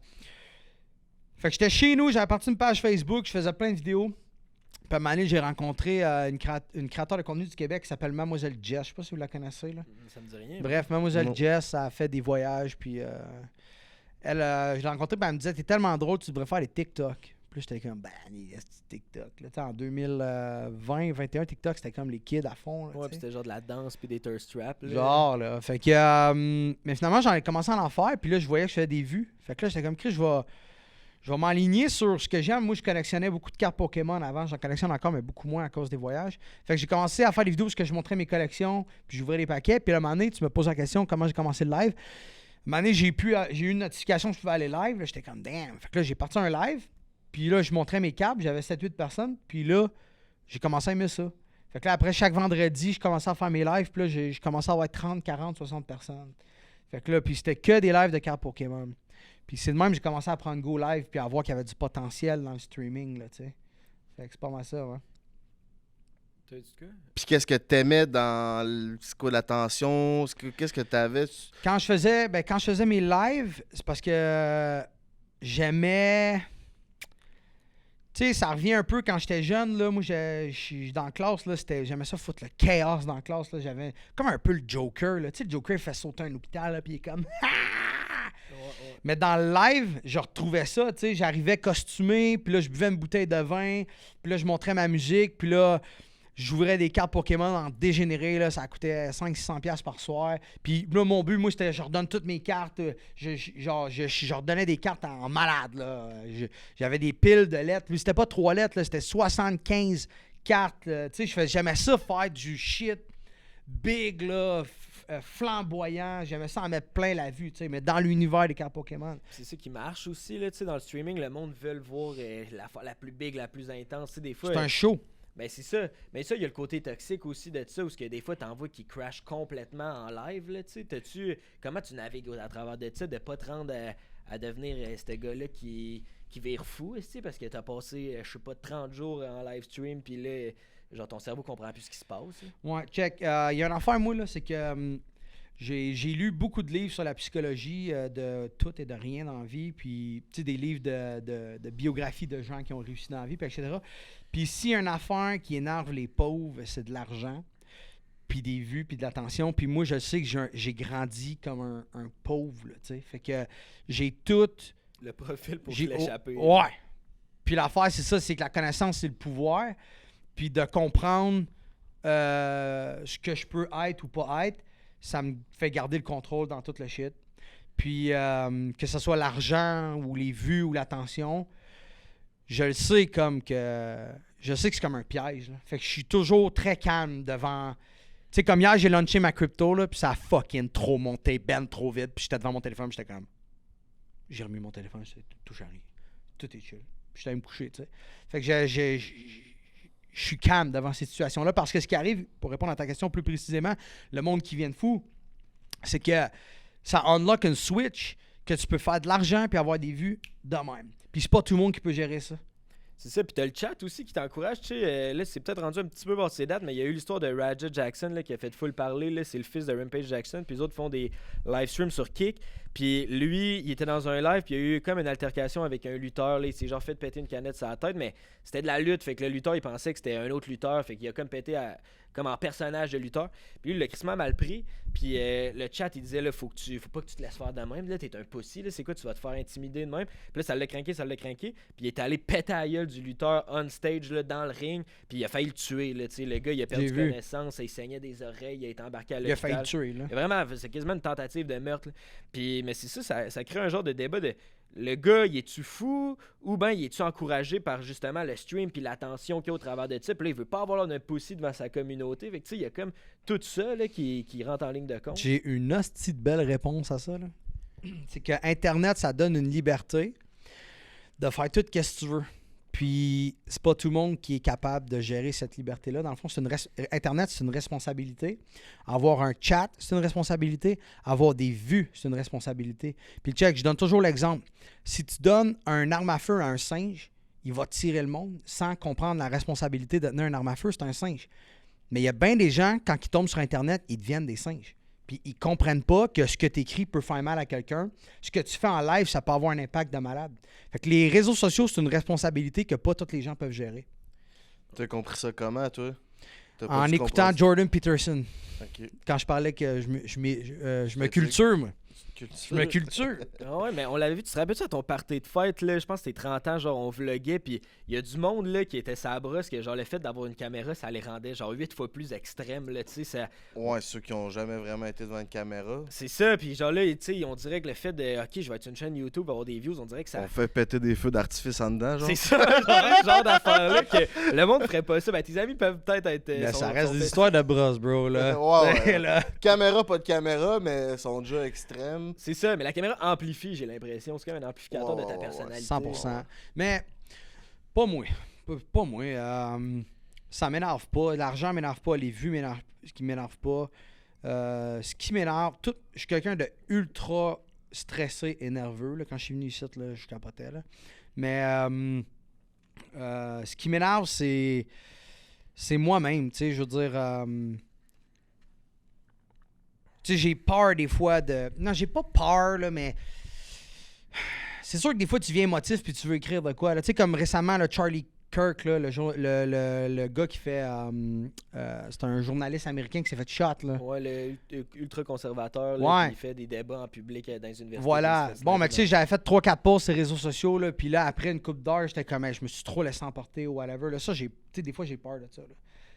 Fait que j'étais chez nous, j'avais parti une page Facebook, je faisais plein de vidéos. Puis à un moment donné, j'ai rencontré une créateur de contenu du Québec qui s'appelle Mademoiselle Jess. Je sais pas si vous la connaissez. Là. Ça me dit rien. Bref, Mademoiselle Jess, a fait des voyages. Puis je l'ai rencontrée, puis elle me disait, t'es tellement drôle, tu devrais faire des TikTok. Puis j'étais comme, TikTok. Là, en 2020-2021, TikTok, c'était comme les kids à fond. Là, ouais, puis c'était genre de la danse puis des thirst traps. Là. Genre, là. Fait que, mais finalement, j'en ai commencé à en faire. Puis là, je voyais que je faisais des vues. Fait que là, j'étais comme, Chris, je vais m'aligner sur ce que j'aime. Moi, je collectionnais beaucoup de cartes Pokémon avant. J'en collectionne encore, mais beaucoup moins à cause des voyages. Fait que j'ai commencé à faire des vidéos parce que je montrais mes collections, puis j'ouvrais les paquets. Puis à un moment donné, tu me poses la question comment j'ai commencé le live. À un moment donné, j'ai eu une notification que je pouvais aller live. Là, j'étais comme, damn. Fait que là, j'ai parti un live. Puis là, je montrais mes cartes. J'avais 7-8 personnes. Puis là, j'ai commencé à aimer ça. Fait que là, après, chaque vendredi, je commençais à faire mes lives. Puis là, je commençais à avoir 30, 40, 60 personnes. Fait que là, puis c'était que des lives de cartes Pokémon. Puis c'est de même que j'ai commencé à prendre Go Live puis à voir qu'il y avait du potentiel dans le streaming, là, tu sais. Fait que c'est pas mal ça, ouais. T'as dit quoi? Puis qu'est-ce que t'aimais dans c'est quoi l'attention? Qu'est-ce que t'avais? Quand je faisais mes lives, c'est parce que j'aimais... Tu sais, ça revient un peu quand j'étais jeune, là. Moi, je suis dans la classe, là, j'aimais ça foutre le chaos dans la classe, là. J'avais comme un peu le Joker, là. Tu sais, le Joker, il fait sauter un hôpital, là, puis il est comme... Ouais. Mais dans le live, je retrouvais ça, tu sais, j'arrivais costumé, puis là, je buvais une bouteille de vin, puis là, je montrais ma musique, puis là, j'ouvrais des cartes Pokémon en dégénéré, là, ça coûtait 500-600$ par soir. Puis là, mon but, moi, c'était je redonne toutes mes cartes, je redonnais des cartes en malade, là. J'avais des piles de lettres, lui, c'était pas 3 lettres, là, c'était 75 cartes, tu sais, j'aimais ça faire du shit big, là, flamboyant, j'aimais ça en mettre plein la vue, tu sais, mais dans l'univers des cartes Pokémon. C'est ça qui marche aussi, là, tu sais, dans le streaming, le monde veut voir la plus big, la plus intense, tu sais, des fois... C'est un show. Ben c'est ça. Mais ça, il y a le côté toxique aussi de ça, où que des fois, t'en vois qui crash complètement en live, là, tu sais. Comment tu navigues à travers de ça, de pas te rendre à devenir ce gars-là qui vire fou, tu sais, parce que t'as passé, je sais pas, 30 jours en live stream, puis là... Genre, ton cerveau comprend plus ce qui se passe. Ouais, check. Il y a une affaire, moi, là, c'est que j'ai lu beaucoup de livres sur la psychologie de tout et de rien dans la vie. Puis, tu sais, des livres de biographies de gens qui ont réussi dans la vie, puis etc. Puis, s'il y a une affaire qui énerve les pauvres, c'est de l'argent, puis des vues, puis de l'attention. Puis, moi, je sais que j'ai grandi comme un pauvre, tu sais. Fait que j'ai tout... Le profil pour l'échapper. Ouais. Puis, l'affaire, c'est ça, c'est que la connaissance, c'est le pouvoir. Puis de comprendre ce que je peux être ou pas être, ça me fait garder le contrôle dans tout le shit. Puis que ce soit l'argent ou les vues ou l'attention, je le sais je sais que c'est comme un piège. Là. Fait que je suis toujours très calme devant... Tu sais, comme hier, j'ai launché ma crypto, là, puis ça a fucking trop monté, trop vite. Puis j'étais devant mon téléphone, puis j'étais comme... J'ai remis mon téléphone, c'est tout à rien. Tout est chill. Puis j'étais allé me coucher, tu sais. Fait que je suis calme devant ces situations-là parce que ce qui arrive, pour répondre à ta question plus précisément, le monde qui vient de fou, c'est que ça unlock une switch que tu peux faire de l'argent puis avoir des vues de même. Puis c'est pas tout le monde qui peut gérer ça. C'est ça, puis t'as le chat aussi qui t'encourage, tu sais, là c'est peut-être rendu un petit peu passé ses dates, mais il y a eu l'histoire de Raja Jackson là, qui a fait full parler, là, c'est le fils de Rampage Jackson, puis les autres font des live streams sur Kick, puis lui, il était dans un live, puis il y a eu comme une altercation avec un lutteur, là, il s'est genre fait péter une canette sur la tête, mais c'était de la lutte, fait que le lutteur, il pensait que c'était un autre lutteur, fait qu'il a comme pété comme en personnage de lutteur, puis lui, il l'a crissement mal pris, puis le chat, il disait, là, faut pas que tu te laisses faire de même, là, t'es un pussy, là, c'est quoi, tu vas te faire intimider de même, puis là, ça l'a craqué, puis il est allé péter à la gueule du lutteur on stage, là, dans le ring, puis il a failli le tuer, là, tu sais, le gars, il a perdu connaissance, il saignait des oreilles, il a été embarqué à l'hôpital. Il a failli le tuer, là. Vraiment, c'est quasiment une tentative de meurtre, là. Puis mais c'est ça crée un genre de débat de le gars, il est-tu fou ou ben il est-tu encouragé par justement le stream puis l'attention qu'il y a au travers de ça. Puis là, il veut pas avoir l'air d'un pussy devant sa communauté. Fait que tu sais, il y a comme tout ça là, qui rentre en ligne de compte. J'ai une hostie de belle réponse à ça. Là. C'est que Internet, ça donne une liberté de faire tout ce que tu veux. Puis, c'est pas tout le monde qui est capable de gérer cette liberté-là. Dans le fond, Internet, c'est une responsabilité. Avoir un chat, c'est une responsabilité. Avoir des vues, c'est une responsabilité. Puis, check, je donne toujours l'exemple. Si tu donnes un arme à feu à un singe, il va tirer le monde sans comprendre la responsabilité de tenir un arme à feu, c'est un singe. Mais il y a bien des gens, quand ils tombent sur Internet, ils deviennent des singes. Puis ils comprennent pas que ce que tu écris peut faire mal à quelqu'un. Ce que tu fais en live, ça peut avoir un impact de malade. Fait que les réseaux sociaux, c'est une responsabilité que pas tous les gens peuvent gérer. T'as compris ça comment, toi? En écoutant Jordan Peterson. Ok. Quand je parlais que je me culture, moi. Je me culture. Ah ouais, mais on l'avait vu, tu te rappelles à ton party de fête, là, je pense que c'était 30 ans, genre on vloguait, puis il y a du monde là qui était sa brosse, que genre le fait d'avoir une caméra, ça les rendait genre 8 fois plus extrêmes, là, tu sais, ça... Ouais, ceux qui ont jamais vraiment été devant une caméra. C'est ça, puis genre là, tu sais, on dirait que le fait de, ok, je vais être une chaîne YouTube, avoir des views, on dirait que ça... On fait péter des feux d'artifice en dedans, genre. C'est ça, genre d'affaire-là, que le monde ferait pas ça. Ben, tes amis peuvent peut-être être... Mais ça reste des histoires de brosse, bro, là. Ouais. Là. Caméra, pas de caméra, mais sont déjà extrêmes. C'est ça, mais la caméra amplifie, j'ai l'impression. C'est comme un amplificateur de ta personnalité. 100%. Mais pas moi. Pas moi. Ça m'énerve pas. L'argent m'énerve pas. Les vues m'énervent. Ce qui m'énerve pas. Ce qui m'énerve. Je suis quelqu'un de ultra stressé et nerveux. Là. Quand je suis venu ici, là, je capotais. Là. Mais ce qui m'énerve, c'est moi-même. Tu sais, je veux dire. Tu sais, j'ai peur des fois de... Non, j'ai pas peur, là, mais... C'est sûr que des fois, tu viens émotif puis tu veux écrire de quoi. Tu sais, comme récemment, là, Charlie Kirk, là, le gars qui fait... c'est un journaliste américain qui s'est fait shot, là. Ouais, le ultra-conservateur, Ouais. qui fait des débats en public dans les universités. Voilà. Bon, mais tu sais, j'avais fait 3-4 posts sur les réseaux sociaux, là, puis là, après une couple d'heures, j'étais comme... Je me suis trop laissé emporter ou whatever. Là, ça, tu sais, des fois, j'ai peur de ça, là.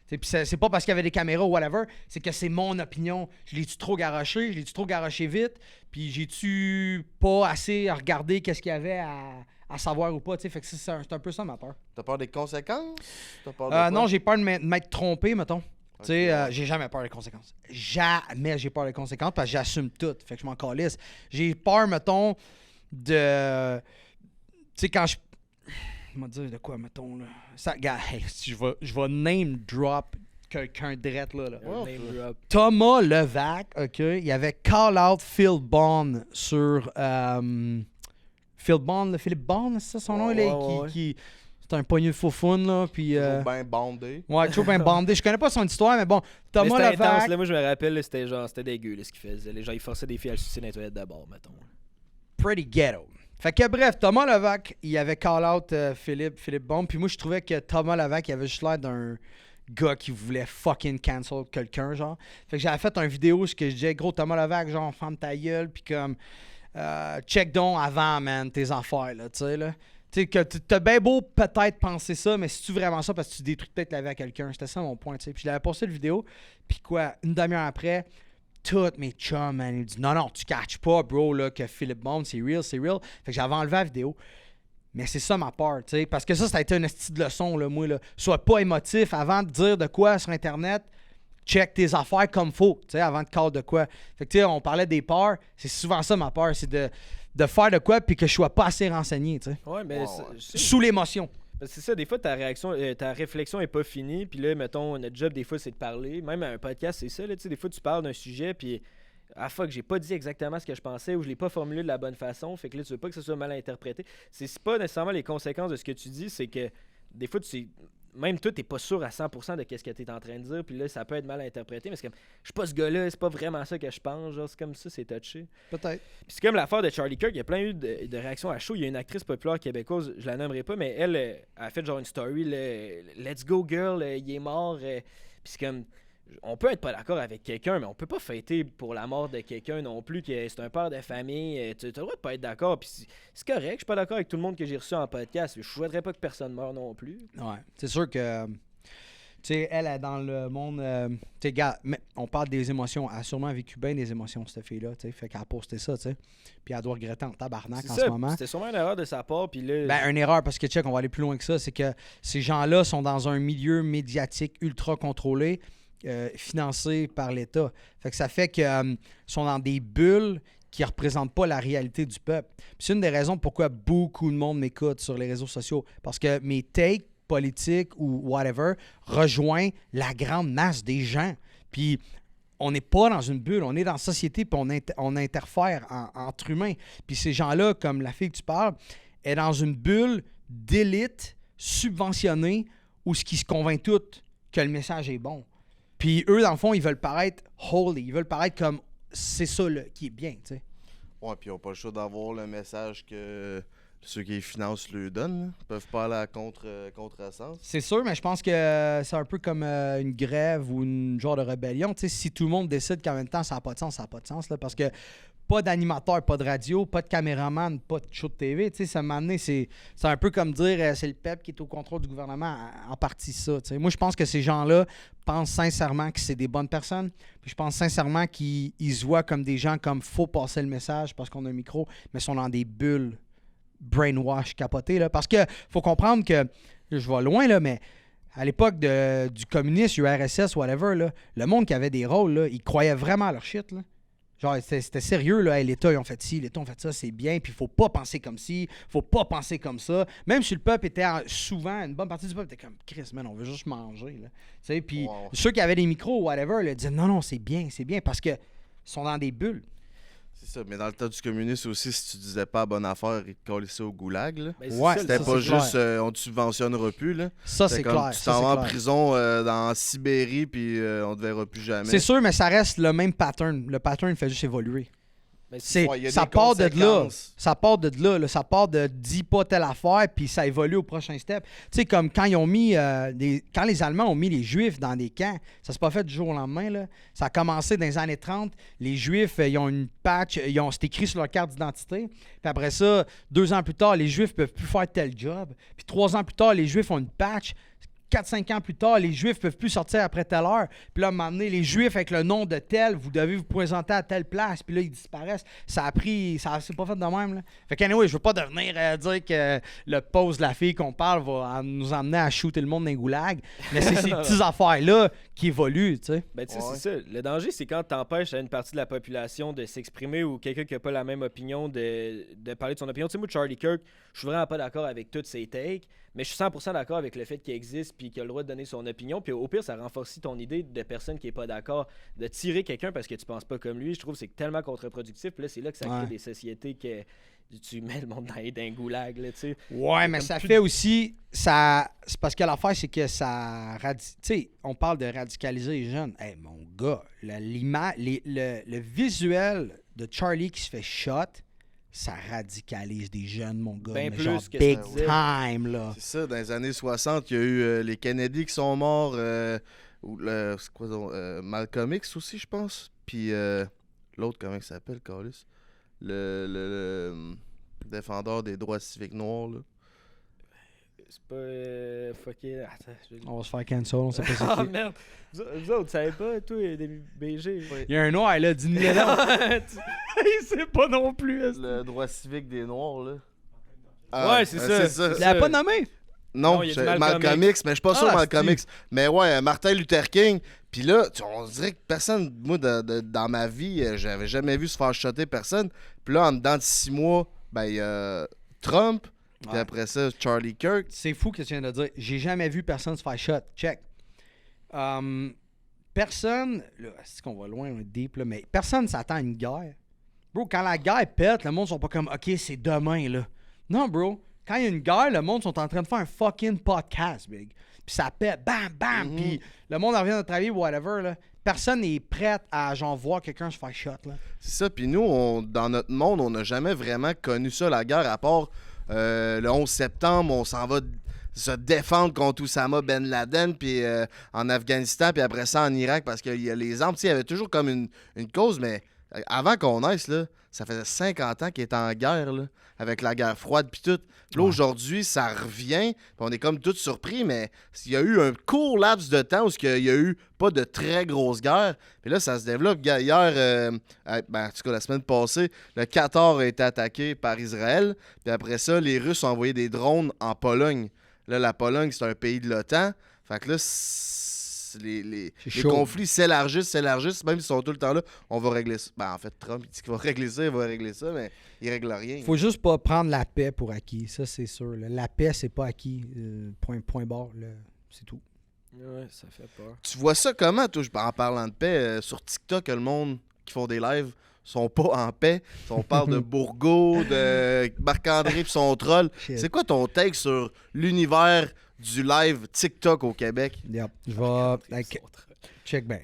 Puis c'est pas parce qu'il y avait des caméras ou whatever, c'est que c'est mon opinion. Je l'ai-tu trop garoché? Je l'ai-tu trop garoché vite? Puis j'ai-tu pas assez regardé qu'est-ce qu'il y avait à savoir ou pas? T'sais? Fait que c'est un peu ça ma peur. T'as peur des conséquences? T'as peur de quoi? Non, j'ai peur de m'être trompé, mettons. Okay. J'ai jamais peur des conséquences. Jamais j'ai peur des conséquences parce que j'assume tout. Fait que je m'en calisse. J'ai peur, mettons, de... Tu sais, quand je... Je vais dire de quoi, mettons, là. Ça, gars, hey, je vais name drop quelqu'un drette, là. Thomas Levac, OK, il avait call out Phil Bond sur... Phil Bond, Philippe Bond, c'est ça son nom? Ouais. Qui c'est un poignet de faufoune, là, puis... Toujours bien bandé. Ouais, toujours bien bandé. Je connais pas son histoire, mais bon, Thomas C'était Levac... intense, là, moi je me rappelle, là, c'était dégueu là, ce qu'il faisait. Les gens ils forçaient des filles à le sucer dans les toilettes d'abord, mettons. Pretty ghetto. Fait que bref, Thomas Levac, il avait call out Philippe Bond, puis moi je trouvais que Thomas Levac, il avait juste l'air d'un gars qui voulait fucking cancel quelqu'un, genre. Fait que j'avais fait une vidéo où je disais, gros Thomas Levac, genre, ferme ta gueule, puis comme, check donc avant, man, tes affaires, là, tu sais, là. Tu sais, que t'as bien beau peut-être penser ça, mais c'est-tu vraiment ça parce que tu détruis peut-être la vie à quelqu'un? C'était ça mon point, tu sais. Puis je l'avais posté la vidéo, puis quoi, une demi-heure après, tous mes chums, man, ils disent non, tu catches pas, bro, là, que Philippe Bond, c'est real. Fait que j'avais enlevé la vidéo. Mais c'est ça ma peur, tu sais. Parce que ça a été une petite leçon, là, moi, là. Sois pas émotif avant de dire de quoi sur Internet. Check tes affaires comme faut, tu sais, avant de call de quoi. Fait que, tu sais, on parlait des peurs. C'est souvent ça ma peur, c'est de faire de quoi puis que je sois pas assez renseigné, tu sais. Ouais, mais Sous l'émotion. c'est ça, des fois ta réflexion est pas finie, puis là, mettons, notre job, des fois, c'est de parler. Même à un podcast, c'est ça, là, tu sais, des fois, tu parles d'un sujet, puis fuck, j'ai pas dit exactement ce que je pensais ou je l'ai pas formulé de la bonne façon, fait que là, tu veux pas que ça soit mal interprété. C'est pas nécessairement les conséquences de ce que tu dis, c'est que des fois, même toi, t'es pas sûr à 100% de qu'est-ce que t'es en train de dire, puis là, ça peut être mal interprété, mais c'est comme, je suis pas ce gars-là, c'est pas vraiment ça que je pense, genre, c'est comme ça, c'est touché. Peut-être. Puis c'est comme l'affaire de Charlie Kirk, il y a plein eu de réactions à chaud. Il y a une actrice populaire québécoise, je la nommerai pas, mais elle a fait genre une story, Let's go girl, il est mort. Puis c'est comme, on peut être pas d'accord avec quelqu'un, mais on peut pas fêter pour la mort de quelqu'un non plus, que c'est un père de famille. Tu as le droit de pas être d'accord, puis c'est correct, je suis pas d'accord avec tout le monde que j'ai reçu en podcast. Je souhaiterais pas que personne meure non plus. Ouais, c'est sûr que... Tu Tu sais, elle est dans le monde. Tu sais, gars, on parle des émotions. Elle a sûrement vécu bien des émotions, cette fille-là. Tu sais, fait qu'elle a posté ça, tu sais. Puis elle doit regretter en tabarnak C'est en ça, ce moment. c'était sûrement une erreur de sa part, puis là... Ben, une erreur, parce que, check, on va aller plus loin que ça. C'est que ces gens-là sont dans un milieu médiatique ultra contrôlé, financé par l'État. Fait que ça fait qu'ils sont dans des bulles qui ne représentent pas la réalité du peuple. Puis c'est une des raisons pourquoi beaucoup de monde m'écoute sur les réseaux sociaux. Parce que mes takes politiques ou whatever rejoignent la grande masse des gens. Puis on n'est pas dans une bulle, on est dans la société, puis on interfère entre humains. Puis ces gens-là, comme la fille que tu parles, est dans une bulle d'élite subventionnée où ce qui se convainc toutes que le message est bon. Puis eux, dans le fond, ils veulent paraître holy, ils veulent paraître comme c'est ça là, qui est bien, tu sais. Ouais, puis ils n'ont pas le choix d'avoir le message que ceux qui les financent le donnent. Là. Ils peuvent pas aller à contre-sens. C'est sûr, mais je pense que c'est un peu comme une grève ou une genre de rébellion. Tu sais, si tout le monde décide qu'en même temps, ça n'a pas de sens, ça n'a pas de sens. Là, parce que pas d'animateur, pas de radio, pas de caméraman, pas de show de TV. Tu sais, ça m'a amené, c'est un peu comme dire c'est le peuple qui est au contrôle du gouvernement. En partie ça. Tu sais. Moi, je pense que ces gens-là pensent sincèrement que c'est des bonnes personnes. Puis je pense sincèrement qu'ils se voient comme des gens comme faut passer le message parce qu'on a un micro, mais sont dans des bulles brainwash capoté. Là. Parce que faut comprendre que, je vais loin, là, mais à l'époque du communisme, URSS, whatever, là, le monde qui avait des rôles, là, ils croyaient vraiment à leur shit. Là. Genre, c'était sérieux, là. Hey, l'État, ils ont fait ci, l'État, ils ont fait ça, c'est bien, puis il faut pas penser comme ci, faut pas penser comme ça. Même si le peuple était souvent, une bonne partie du peuple était comme, Chris, man, on veut juste manger, là. Tu sais, puis ceux qui avaient des micros, whatever, là, disaient, non, c'est bien, parce que ils sont dans des bulles. C'est ça, mais dans le temps du communisme aussi, si tu disais pas bonne affaire, ils te collaient ça au goulag. Là. Ben, Ouais, C'était ça, pas c'est juste clair. on te subventionnera plus. Là. Ça, c'est C'était comme, clair. Tu ça, t'en c'est vas en clair. prison dans Sibérie, puis on te verra plus jamais. C'est sûr, mais ça reste le même pattern. Le pattern fait juste évoluer. Ben, Ouais, il y a Ça des part de là. conséquences. Ça part de là. Ça part de dis pas telle affaire, puis ça évolue au prochain step. Tu sais, comme quand ils ont mis quand les Allemands ont mis les Juifs dans des camps, ça s'est pas fait du jour au lendemain. Là. Ça a commencé dans les années 30. Les Juifs, ils ont une patch, c'est écrit sur leur carte d'identité. Puis après ça, 2 ans plus tard, les Juifs peuvent plus faire tel job. Puis 3 ans plus tard, les Juifs ont une patch. 4-5 ans plus tard, les Juifs peuvent plus sortir après telle heure. Puis là, à un moment donné, les Juifs avec le nom de tel, vous devez vous présenter à telle place. Puis là, ils disparaissent. Ça c'est pas fait de même. Là. Fait qu'anyway, je veux pas devenir dire que le pose de la fille qu'on parle va nous emmener à shooter le monde dans les goulags. Mais c'est ces petites affaires-là qui évoluent, tu sais. Ben, tu sais, Ouais. c'est ça. Le danger, c'est quand t'empêches à une partie de la population de s'exprimer ou quelqu'un qui a pas la même opinion de parler de son opinion. Tu sais, moi, Charlie Kirk, je suis vraiment pas d'accord avec toutes ses takes, mais je suis 100% d'accord avec le fait qu'il existe puis qu'il a le droit de donner son opinion. Puis au pire, ça renforce ton idée de personne qui est pas d'accord, de tirer quelqu'un parce que tu penses pas comme lui. Je trouve que c'est tellement contre-productif. Puis là, c'est là que ça crée Ouais. des sociétés que tu mets le monde dans un goulag, là, tu sais. Ouais, mais comme ça plus fait aussi. C'est parce que l'affaire, c'est que ça. Tu sais, on parle de radicaliser les jeunes. Hey, mon gars, le visuel de Charlie qui se fait shot, ça radicalise des jeunes, mon gars. Ben mais plus genre que big ça disait. time, là. C'est ça, dans les années 60, il y a eu les Kennedy qui sont morts, ou c'est quoi donc, Malcolm X aussi, je pense. Puis l'autre, comment il s'appelle, Carlis? Le défendeur des droits civiques noirs, là. C'est pas fucké. Attends, On va se faire cancel, on sait pas Ah c'est qui. merde! Vous autres, vous savez pas, toi, des BG? Il y a un noir, là, dis-nous le nom. Il sait pas non plus. Le droit civique des noirs, là. Ouais, c'est ça. Il l'a pas nommé. Non, Non, il y a c'est du Malcolm Malcolm X, mais je suis pas sûr Ah, Malcolm c'est-tu? X. Mais ouais, Martin Luther King. Puis là, on dirait que personne, moi, dans ma vie, j'avais jamais vu se faire shotter personne. Puis là, en dedans de 6 mois, ben, il y a Trump. Puis Ouais. après ça, Charlie Kirk. C'est fou que tu viens de dire. J'ai jamais vu personne se faire shot. Check. Personne. Là, c'est qu'on va loin, on est deep, là, mais personne s'attend à une guerre. Bro, quand la guerre pète, le monde sont pas comme OK, c'est demain, là. Non, bro. Quand il y a une guerre, le monde sont en train de faire un fucking podcast, big. Puis ça pète, bam, bam. Puis le monde revient de travailler, whatever, là. Personne n'est prêt à, genre, voir quelqu'un se faire shot, là. C'est ça. Puis nous, dans notre monde, on n'a jamais vraiment connu ça, la guerre, à part le 11 septembre, on s'en va se défendre contre Oussama Ben Laden, puis en Afghanistan, puis après ça en Irak, parce qu'il y a les armes. Tu sais, il y avait toujours comme une cause, mais Avant qu'on naisse, là, ça faisait 50 ans qu'il était en guerre, là, avec la guerre froide puis tout. Puis là, aujourd'hui, ça revient, puis on est comme tous surpris, mais il y a eu un court laps de temps où il y a eu pas de très grosses guerres. Puis là, ça se développe. Hier, en tout cas, la semaine passée, le Qatar a été attaqué par Israël. Puis après ça, les Russes ont envoyé des drones en Pologne. Là, la Pologne, c'est un pays de l'OTAN. Fait que là, les conflits s'élargissent, même s'ils sont tout le temps là, on va régler ça. Ben, en fait, Trump, il dit qu'il va régler ça, mais il règle rien. Faut juste pas prendre la paix pour acquis, ça c'est sûr. Là. La paix, c'est pas acquis. Point barre, là. C'est tout. Ouais, ça fait peur. Tu vois ça comment, toi, en parlant de paix, sur TikTok, le monde qui font des lives sont pas en paix. On parle de Bourgault, de Marc-André pis son troll. Shit. C'est quoi ton take sur l'univers du live TikTok au Québec? Yep. Je vais... Check bien.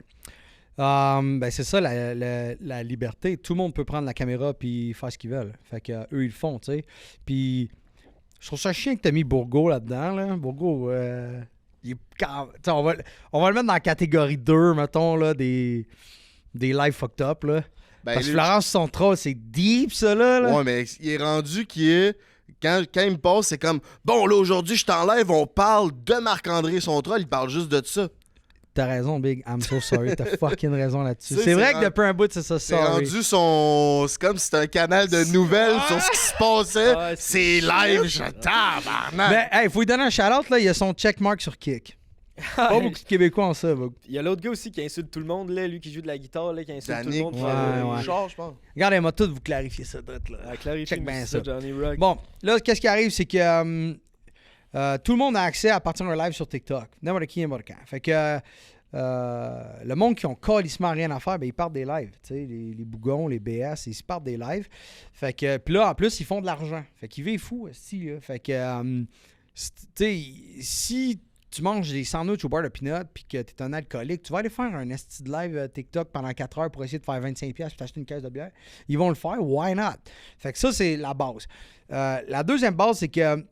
Ben c'est ça, la liberté. Tout le monde peut prendre la caméra puis faire ce qu'ils veulent. Fait que eux, ils le font, tu sais. Puis je trouve ça chiant que t'as mis Bourgault là-dedans, là. Bourgault, il est on va le mettre dans la catégorie 2, mettons, là, des lives fucked up, là. Ben, Parce que Florence, son troll, c'est deep, ça, là. Ouais, mais il est rendu qui est... Quand il me passe, c'est comme... Bon, là, aujourd'hui, je t'enlève, on parle de Marc-André son troll, il parle juste de ça. T'as raison, Big. I'm so sorry. T'as fucking raison là-dessus. C'est C'est vrai rendu- que depuis un bout, c'est ça, C'est sorry. rendu son... C'est comme si c'était un canal de nouvelles sur ce qui se passait. Ouais, c'est live, je tabarnak. Mais, hey, faut lui donner un shout-out, là. Il y a son checkmark sur Kick. Pas beaucoup de Québécois ont ça, Bug. Il y a l'autre gars aussi qui insulte tout le monde, là, lui qui joue de la guitare, là, qui insulte tout le Danick, monde. Ouais. Bouchard, je pense. Regardez, moi, tout vous clarifier ça, drette, là. Clarifie Check bien ça, ça. Johnny Rock. Bon, là, qu'est-ce qui arrive, c'est que tout le monde a accès à partir d'un live sur TikTok. N'importe qui, n'importe quand. Fait que le monde qui ont calissement rien à faire, ben, ils partent des lives. Tu sais, les bougons, les BS, ils se partent des lives. Fait que, puis là, en plus, ils font de l'argent. Fait qu'ils vivent fou, aussi. Fait que, tu sais, si tu manges des sandwichs au beurre de peanut puis que tu es un alcoolique, tu vas aller faire un esti de live TikTok pendant 4 heures pour essayer de faire 25$ puis t'acheter une caisse de bière. Ils vont le faire, why not? Fait que ça, c'est la base. La deuxième base, c'est que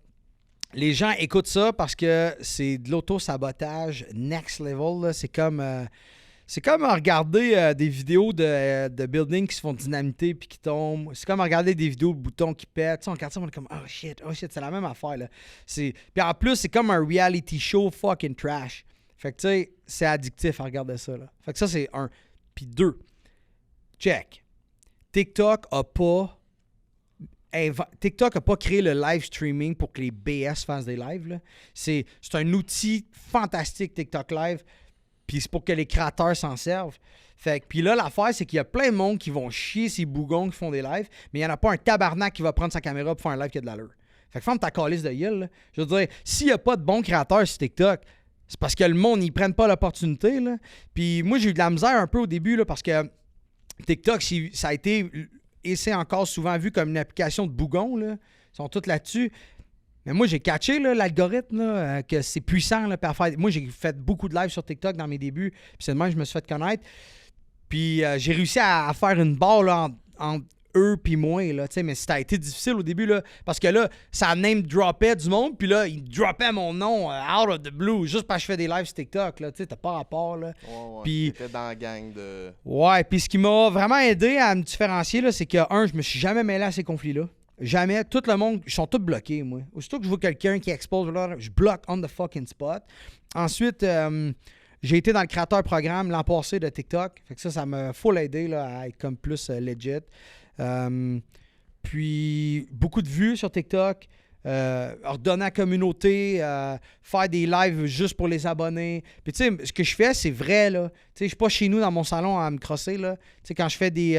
les gens écoutent ça parce que c'est de l'auto-sabotage next level. Là. C'est comme regarder des vidéos de buildings qui se font dynamiter puis qui tombent. C'est comme regarder des vidéos de boutons qui pètent. Tu sais, on regarde ça, on est comme oh shit, c'est la même affaire. Là. Puis en plus, c'est comme un reality show fucking trash. Fait que tu sais, c'est addictif à regarder ça. Là. Fait que ça, c'est un. Puis deux, check. TikTok a pas créé le live streaming pour que les BS fassent des lives. Là. C'est un outil fantastique, TikTok Live. Puis c'est pour que les créateurs s'en servent. Fait que, puis là, l'affaire, c'est qu'il y a plein de monde qui vont chier ces bougons qui font des lives, mais il n'y en a pas un tabarnak qui va prendre sa caméra pour faire un live qui a de l'allure. Fait que ferme ta calice de gueule. Là. Je veux dire, s'il n'y a pas de bons créateurs sur TikTok, c'est parce que le monde, ils prennent pas l'opportunité. Là. Puis moi, j'ai eu de la misère un peu au début là, parce que TikTok, ça a été, et c'est encore souvent vu comme une application de bougons. Là. Ils sont tous là-dessus. Mais moi, j'ai catché là, l'algorithme, là, que c'est puissant. Là, moi, j'ai fait beaucoup de live sur TikTok dans mes débuts. Puis c'est de même que je me suis fait connaître. Puis j'ai réussi à faire une barre là, entre eux puis moi. Là, mais ça a été difficile au début. Là, parce que là, ça name droppait du monde. Puis là, ils droppaient mon nom out of the blue. Juste parce que je fais des lives sur TikTok. Là, t'as pas rapport. Là. Ouais, puis, t'étais dans la gang de... Ouais, puis ce qui m'a vraiment aidé à me différencier, là, c'est que, je me suis jamais mêlé à ces conflits-là. Jamais. Tout le monde, ils sont tous bloqués, moi. Aussitôt que je vois quelqu'un qui expose, là, je bloque on the fucking spot. Ensuite, j'ai été dans le créateur programme l'an passé de TikTok. Fait que ça m'a full aidé là, à être comme plus legit. Puis, beaucoup de vues sur TikTok. Ordonner à la communauté, faire des lives juste pour les abonnés. Puis tu sais, ce que je fais, c'est vrai, là. Tu sais, je suis pas chez nous dans mon salon à me crosser, là. Tu sais, quand je fais des...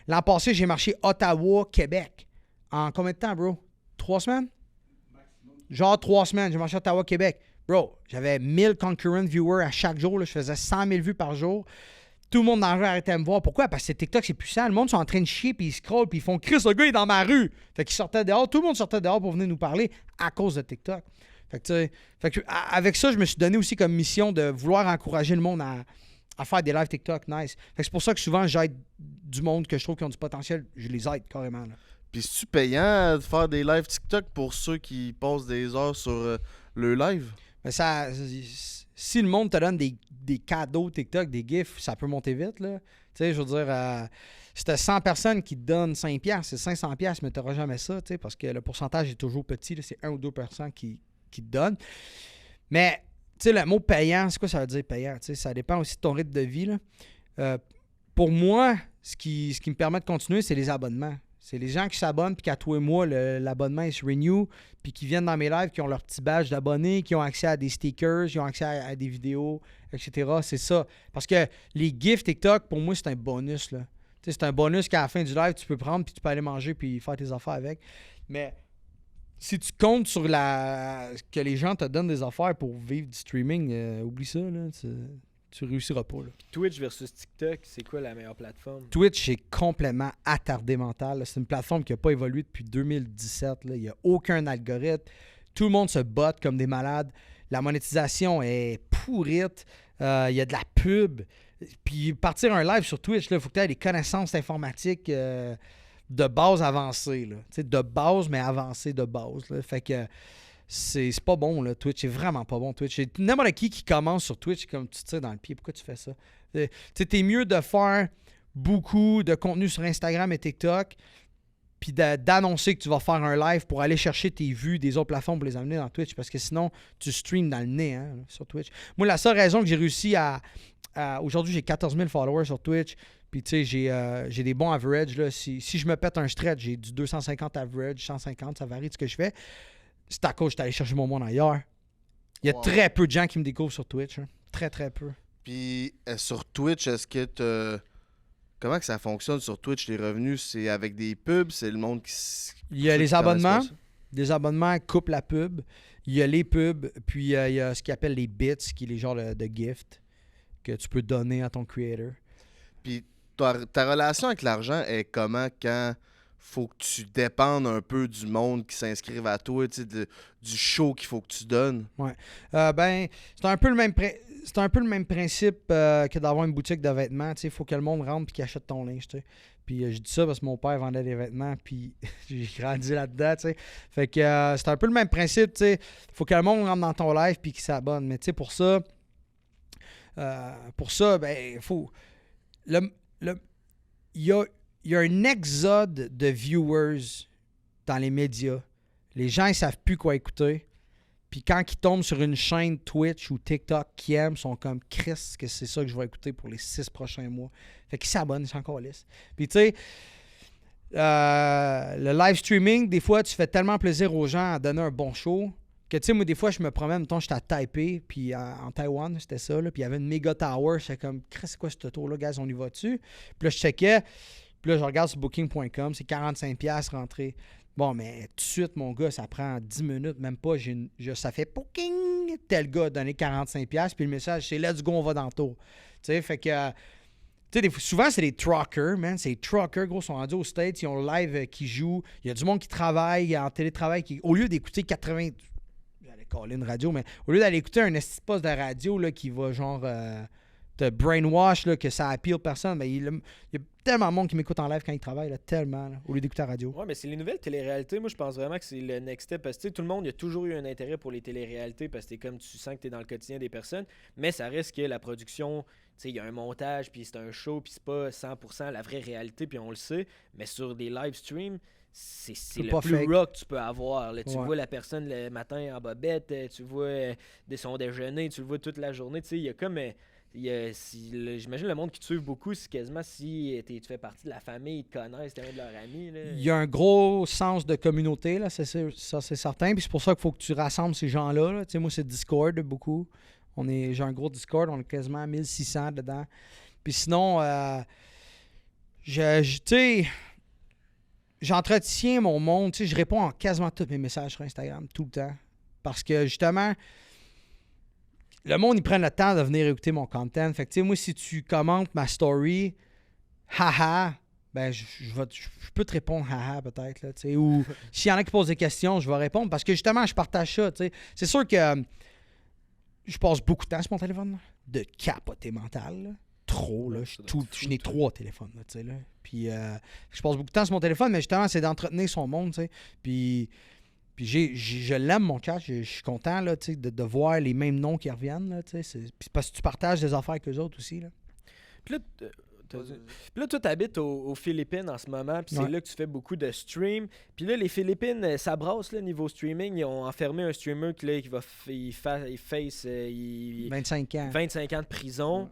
l'an passé, j'ai marché Ottawa, Québec. En combien de temps, bro? 3 semaines? Genre 3 semaines. J'ai marché Ottawa, Québec. Bro, j'avais 1000 concurrent viewers à chaque jour. Là. Je faisais 100 000 vues par jour. Tout le monde dans la rue arrêtait de me voir. Pourquoi? Parce que TikTok, c'est puissant. Le monde sont en train de chier, puis ils scrollent, puis ils font « Chris, le gars est dans ma rue! » Fait qu'ils sortaient dehors. Tout le monde sortait dehors pour venir nous parler à cause de TikTok. Fait que, tu sais, avec ça, je me suis donné aussi comme mission de vouloir encourager le monde à faire des lives TikTok. Nice. Fait que c'est pour ça que souvent, j'aide du monde que je trouve qui ont du potentiel. Je les aide carrément, là. Puis c'est-tu payant de faire des lives TikTok pour ceux qui passent des heures sur le live? Mais si le monde te donne des cadeaux TikTok, des gifs, ça peut monter vite, là. Tu sais, je veux dire, si t'as 100 personnes qui te donnent 5$, c'est 500$, mais t'auras jamais ça, tu sais, parce que le pourcentage est toujours petit, là, c'est 1 ou 2% qui te donnent. Mais, tu sais, le mot payant, c'est quoi ça veut dire payant? Tu sais, ça dépend aussi de ton rythme de vie, là. Pour moi, ce qui me permet de continuer, c'est les abonnements. C'est les gens qui s'abonnent puis qu'à tous les mois, l'abonnement il se renew puis qui viennent dans mes lives, qui ont leur petit badge d'abonné, qui ont accès à des stickers, qui ont accès à des vidéos, etc. C'est ça. Parce que les GIFs TikTok, pour moi, c'est un bonus, là. Tu sais, c'est un bonus qu'à la fin du live, tu peux prendre puis tu peux aller manger puis faire tes affaires avec. Mais si tu comptes sur que les gens te donnent des affaires pour vivre du streaming, oublie ça, là. Tu réussiras pas, là. Twitch versus TikTok, c'est quoi la meilleure plateforme? Twitch est complètement attardé mental, là. C'est une plateforme qui n'a pas évolué depuis 2017. Là. Il n'y a aucun algorithme. Tout le monde se botte comme des malades. La monétisation est pourrite. Il y a de la pub. Puis partir un live sur Twitch, il faut que tu aies des connaissances informatiques de base avancées. Là. De base, mais avancées de base. Là. Fait que c'est pas bon, là. Twitch. C'est vraiment pas bon, Twitch. N'importe qui commence sur Twitch, comme tu te tires dans le pied. Pourquoi tu fais ça? T'es mieux de faire beaucoup de contenu sur Instagram et TikTok, puis d'annoncer que tu vas faire un live pour aller chercher tes vues des autres plateformes pour les amener dans Twitch, parce que sinon, tu streams dans le nez, hein, sur Twitch. Moi, la seule raison que j'ai réussi aujourd'hui, j'ai 14 000 followers sur Twitch, puis tu sais, j'ai des bons averages. Là. Si je me pète un stretch, j'ai du 250 average, 150, ça varie de ce que je fais. C'est à cause que je suis allé chercher mon monde ailleurs. Il y a très peu de gens qui me découvrent sur Twitch. Hein. Très, très peu. Puis sur Twitch, est-ce que comment que ça fonctionne sur Twitch, les revenus? C'est avec des pubs? C'est le monde qui... Il y a les abonnements. Des abonnements coupent la pub. Il y a les pubs. Puis il y a ce qu'ils appellent les bits, qui est les genres de gift que tu peux donner à ton creator. Puis ta relation avec l'argent est comment quand faut que tu dépendes un peu du monde qui s'inscrivent à toi, tu sais, du show qu'il faut que tu donnes? Ouais. C'est un peu le même principe que d'avoir une boutique de vêtements. Il faut que le monde rentre et qu'il achète ton linge. T'sais. Puis je dis ça parce que mon père vendait des vêtements puis j'ai grandi là-dedans. T'sais. Fait que c'est un peu le même principe. Il faut que le monde rentre dans ton live puis qu'il s'abonne. Mais pour ça, ben, il faut. Il y a un exode de viewers dans les médias. Les gens, ils savent plus quoi écouter. Puis quand ils tombent sur une chaîne Twitch ou TikTok qu'ils aiment, ils sont comme « Christ, que c'est ça que je vais écouter pour les 6 prochains mois. » Fait qu'ils s'abonnent, ils sont encore lisses. Puis tu sais, le live streaming, des fois, tu fais tellement plaisir aux gens à donner un bon show que tu sais, moi, des fois, je me promène, mettons, j'étais à Taipei, puis en Taïwan, c'était ça, là, puis il y avait une méga tower. J'étais comme « Christ, c'est quoi ce tour-là, guys, on y va-tu? » Puis là, je checkais. Puis là, je regarde sur booking.com, c'est 45$ rentré. Bon, mais tout de suite, mon gars, ça prend 10 minutes, même pas. Ça fait booking. Tel gars a donné 45$, puis le message, c'est let's go, on va dans le tour. Tu sais, fait que. Tu sais, souvent, c'est des truckers, man. C'est des truckers, gros, sont rendus aux States, ils ont le live qui joue. Il y a du monde qui travaille en télétravail. Au lieu d'écouter 80. J'allais caller une radio, mais au lieu d'aller écouter un poste de radio là, qui va genre. Te brainwash, là, que ça appeal personne, mais il y a tellement de monde qui m'écoute en live quand il travaille, là, tellement, là, au lieu d'écouter la radio. Ouais, mais c'est les nouvelles téléréalités. Moi, je pense vraiment que c'est le next step. Parce que tout le monde, il y a toujours eu un intérêt pour les téléréalités parce que t'es comme tu sens que tu es dans le quotidien des personnes. Mais ça reste que la production, il y a un montage, puis c'est un show, puis c'est pas 100% la vraie réalité, puis on le sait. Mais sur des live streams, c'est le plus fake. raw que tu peux avoir. Là. Tu Ouais. vois la personne le matin en bobette, tu vois son déjeuner, tu le vois toute la journée. Il y a comme. J'imagine le monde qui te suit beaucoup, c'est quasiment si tu fais partie de la famille, ils te connaissent, t'es un de leurs amis. Là. Il y a un gros sens de communauté, là, ça c'est certain. Puis c'est pour ça qu'il faut que tu rassembles ces gens-là. Là. Tu sais, moi, c'est Discord beaucoup. J'ai un gros Discord, on est quasiment 1600 dedans. Puis sinon, tu sais, j'entretiens mon monde. Tu sais, je réponds à quasiment tous mes messages sur Instagram, tout le temps. Parce que justement, le monde, ils prennent le temps de venir écouter mon content. Fait que, tu sais, moi, si tu commentes ma story, haha, ben, je peux te répondre haha peut-être, là, tu sais. Ou s'il y en a qui posent des questions, je vais répondre parce que justement, je partage ça, tu sais. C'est sûr que je passe beaucoup de temps sur mon téléphone, là, de capoter mental, là. Trop, là. Je n'ai 3 téléphones, là, tu sais, là. Puis, je passe beaucoup de temps sur mon téléphone, mais justement, c'est d'entretenir son monde, tu sais. Puis je l'aime, mon chat. Je suis content là, de voir les mêmes noms qui reviennent. Là, puis parce que tu partages des affaires avec eux autres aussi. Là. Puis là, Puis là, toi, t'habites aux Philippines en ce moment, puis c'est là que tu fais beaucoup de streams. Puis là, les Philippines, ça brasse, là, niveau streaming. Ils ont enfermé un streamer qui va il face 25 ans. 25 ans de prison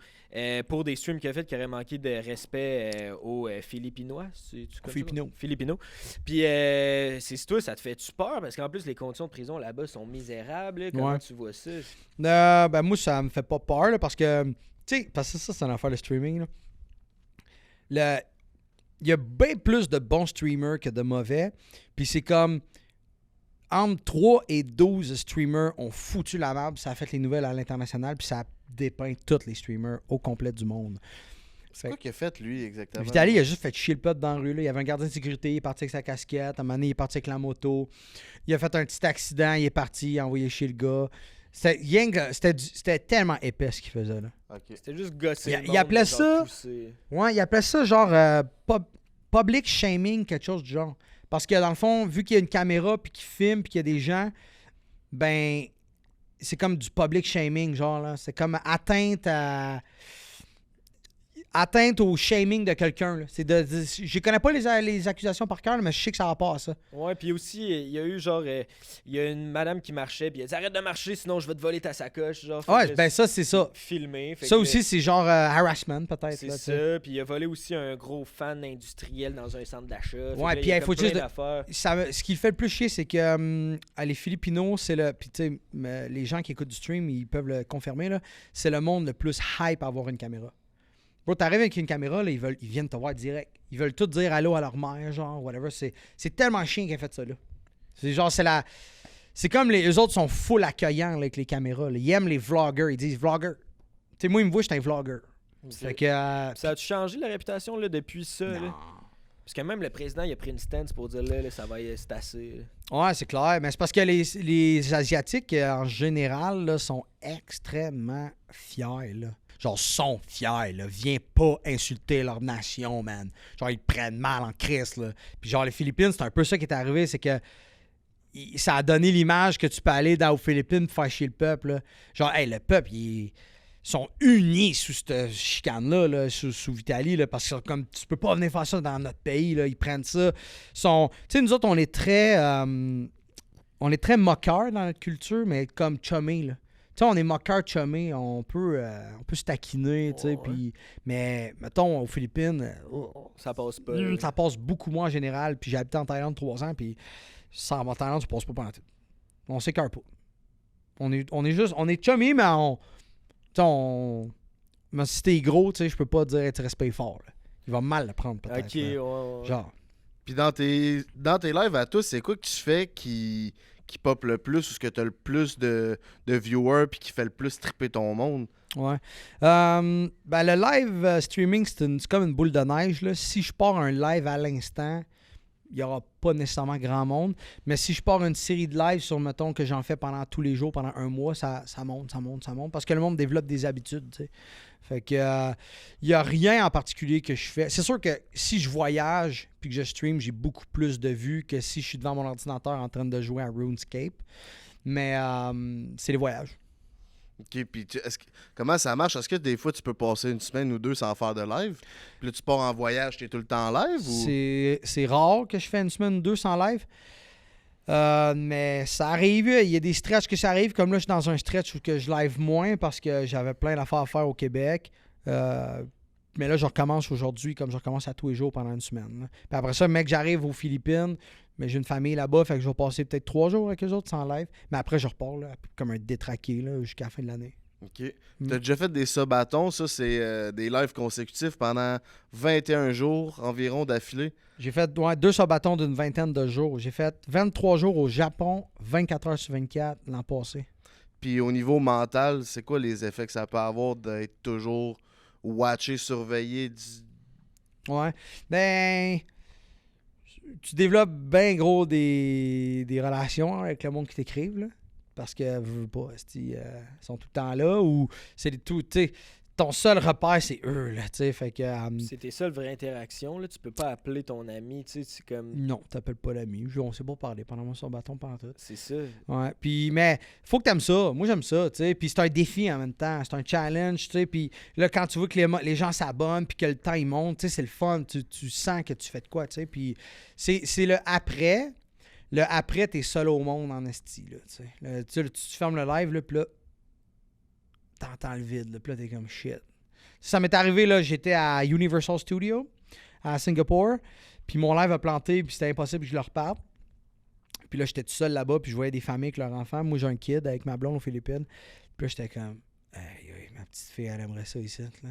pour des streams qu'il a fait qui auraient manqué de respect aux Philippinois. Philippino. Puis c'est toi, ça te fait-tu peur? Parce qu'en plus, les conditions de prison là-bas sont misérables. Là. Comment tu vois ça? Ben moi, ça me fait pas peur là, parce que, tu sais, parce que ça, c'est une affaire de streaming. Là. Il y a bien plus de bons streamers que de mauvais. Puis c'est comme entre 3 et 12 streamers ont foutu la merde, ça a fait les nouvelles à l'international, puis ça a dépeint tous les streamers au complet du monde. C'est quoi qu'il a fait, lui, exactement? Vitaly, il a juste fait chier le pote dans la rue. Là. Il y avait un gardien de sécurité, il est parti avec sa casquette. À un moment donné, il est parti avec la moto. Il a fait un petit accident, il est parti, il a envoyé chier le gars. C'était tellement épais ce qu'il faisait. Là. Okay. C'était juste gosser. Il appelait ça... Ouais, il appelait ça genre public shaming, quelque chose du genre. Parce que dans le fond, vu qu'il y a une caméra, puis qu'il filme, puis qu'il y a des gens, ben... C'est comme du public shaming, genre, là. C'est comme atteinte au shaming de quelqu'un, là. Je connais pas les accusations par cœur, mais je sais que ça va pas à ça. Ouais, puis aussi, il y a eu, genre, il y a une madame qui marchait, puis elle dit « Arrête de marcher, sinon je vais te voler ta sacoche. » Genre, ouais, ben ça, c'est ça. Filmé. Ça aussi, c'est genre harassment, peut-être. C'est ça, puis il a volé aussi un gros fan industriel dans un centre d'achat. Ouais, puis il faut juste... Ce qui le fait le plus chier, c'est que les Philippinos, c'est le... Puis tu sais, les gens qui écoutent du stream, ils peuvent le confirmer, là. C'est le monde le plus hype à avoir une caméra. Bro, t'arrives avec une caméra, là, ils viennent te voir direct. Ils veulent tout dire allô à leur mère, genre, whatever. C'est tellement chien qu'il a fait ça, là. C'est genre, c'est comme eux autres sont full accueillants là, avec les caméras. Là. Ils aiment les vloggers. Ils disent vlogger. Tu sais, moi, ils me voient, je suis un vlogger. Fait que, ça a-tu changé la réputation là, depuis ça? Non. Là? Parce que même le président, il a pris une stance pour dire là ça va c'est assez. Ouais, c'est clair. Mais c'est parce que les Asiatiques, en général, là, sont extrêmement fiers, là. Genre, sont fiers, là. Viens pas insulter leur nation, man. Genre, ils prennent mal en crise, là. Puis genre, les Philippines, c'est un peu ça qui est arrivé, c'est que ça a donné l'image que tu peux aller aux Philippines pour faire chier le peuple, là. Genre, hey, le peuple, ils sont unis sous cette chicane-là, là, sous Vitaly, là, parce que comme tu peux pas venir faire ça dans notre pays, là. Ils prennent ça. Tu sais, nous autres, on est très moqueurs dans notre culture, mais comme chummés, là. Tu sais, on est moqueur chummé, on peut se taquiner, tu sais, puis... Mais, mettons, aux Philippines... ça passe pas. Ça passe beaucoup moins en général, puis j'ai habité en Thaïlande 3 ans, puis sans en Thaïlande, tu passes pas pendant tout. On s'écœure pas. On est chummé, mais mais si t'es gros, tu sais, je peux pas dire tu respectes fort, là. Il va mal le prendre, peut-être. OK, ouais. Genre. Puis dans tes lives à tous, c'est quoi que tu fais qui pop le plus ou ce que tu as le plus de viewers puis qui fait le plus tripper ton monde? Ouais. Ben, le live streaming, c'est comme une boule de neige, là. Si je pars un live à l'instant, il n'y aura pas nécessairement grand monde. Mais si je pars une série de lives sur, mettons, que j'en fais pendant tous les jours, pendant un mois, ça monte. Parce que le monde développe des habitudes, tu sais. Fait que il n'y a rien en particulier que je fais. C'est sûr que si je voyage puis que je stream, j'ai beaucoup plus de vues que si je suis devant mon ordinateur en train de jouer à RuneScape. Mais c'est les voyages. OK, puis comment ça marche? Est-ce que des fois, tu peux passer une semaine ou deux sans faire de live? Puis là, tu pars en voyage, tu es tout le temps en live? Ou... C'est rare que je fais une semaine ou deux sans live. Mais ça arrive. Il y a des stretches que ça arrive. Comme là, je suis dans un stretch où que je live moins parce que j'avais plein d'affaires à faire au Québec. Mais là, je recommence aujourd'hui comme je recommence à tous les jours pendant une semaine. Là. Puis après ça, mec, j'arrive aux Philippines. Mais j'ai une famille là-bas, fait que je vais passer peut-être 3 jours avec eux autres sans live. Mais après, je repars là, comme un détraqué là, jusqu'à la fin de l'année. OK. T'as déjà fait des subatons, ça, c'est des lives consécutifs pendant 21 jours environ d'affilée? J'ai fait 2 subatons d'une vingtaine de jours. J'ai fait 23 jours au Japon, 24 heures sur 24 l'an passé. Puis au niveau mental, c'est quoi les effets que ça peut avoir d'être toujours watché, surveillé? Ouais. Ben... Tu développes bien gros des relations avec le monde qui t'écrivent, là. Parce que, veux pas, ils sont tout le temps là. Ou c'est tout, tu sais, ton seul repère, c'est eux, là, tu sais. Fait que. C'est tes seules vraies interactions, là. Tu peux pas appeler ton ami, tu sais. C'est comme. Non, t'appelles pas l'ami. On sait pas parler pendant moi sur bâton pendant tout. C'est ça. Ouais. Puis, mais, faut que t'aimes ça. Moi, j'aime ça, tu sais. Puis, c'est un défi en même temps. C'est un challenge, tu sais. Puis, là, quand tu vois que les gens s'abonnent, puis que le temps, il monte, tu sais, c'est le fun. Tu sens que tu fais de quoi, tu sais. Puis, c'est le après. Le après, t'es seul au monde en esti, là, tu sais. Tu fermes le live, là, puis là, t'entends le vide, là, puis là, t'es comme shit. Ça m'est arrivé, là, j'étais à Universal Studios, à Singapour, puis mon live a planté, puis c'était impossible que je leur parle. Puis là, j'étais tout seul là-bas, puis je voyais des familles avec leurs enfants. Moi, j'ai un kid avec ma blonde aux Philippines. Puis là, j'étais comme, hey, ma petite fille, elle aimerait ça ici, là.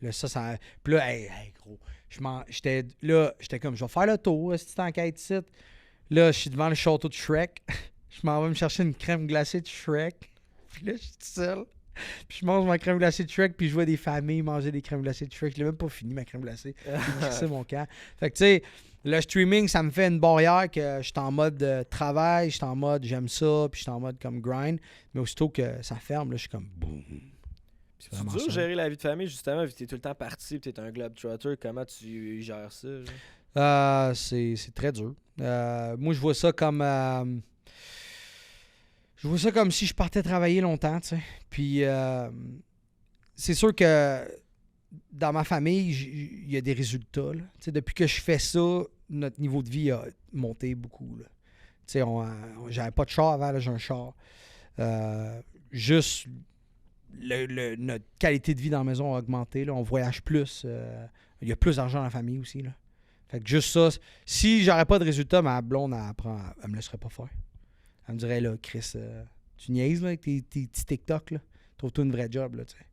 Là, ça... Puis là, hey, gros, j'étais comme, je vais faire le tour, si tu enquêtes ici. Là, je suis devant le château de Shrek. Je m'en vais me chercher une crème glacée de Shrek. Puis là, je suis tout seul. Puis je mange ma crème glacée de Shrek, puis je vois des familles manger des crèmes glacées de Shrek. Je l'ai même pas fini, ma crème glacée. C'est mon camp. Fait que tu sais, le streaming, ça me fait une barrière que je suis en mode travail, je suis en mode j'aime ça, puis je suis en mode comme grind. Mais aussitôt que ça ferme, là, je suis comme boum. C'est dur de gérer la vie de famille, justement, vu que t'es tout le temps parti, puis t'es un globetrotter. Comment tu gères ça? C'est très dur. Moi, je vois ça comme... je vois ça comme si je partais travailler longtemps, tu sais. Puis, c'est sûr que dans ma famille, il y a des résultats, là. Tu sais, depuis que je fais ça, notre niveau de vie a monté beaucoup, là. Tu sais, j'avais pas de char avant, là, j'ai un char. Juste, notre qualité de vie dans la maison a augmenté, là. On voyage plus. Il y a plus d'argent dans la famille aussi, là. Fait que juste ça, si j'aurais pas de résultats, ma blonde, elle me laisserait pas faire. Elle me dirait, là, Chris, tu niaises, là, avec tes petits TikTok, là. Trouve-toi une vraie job, là, tu sais.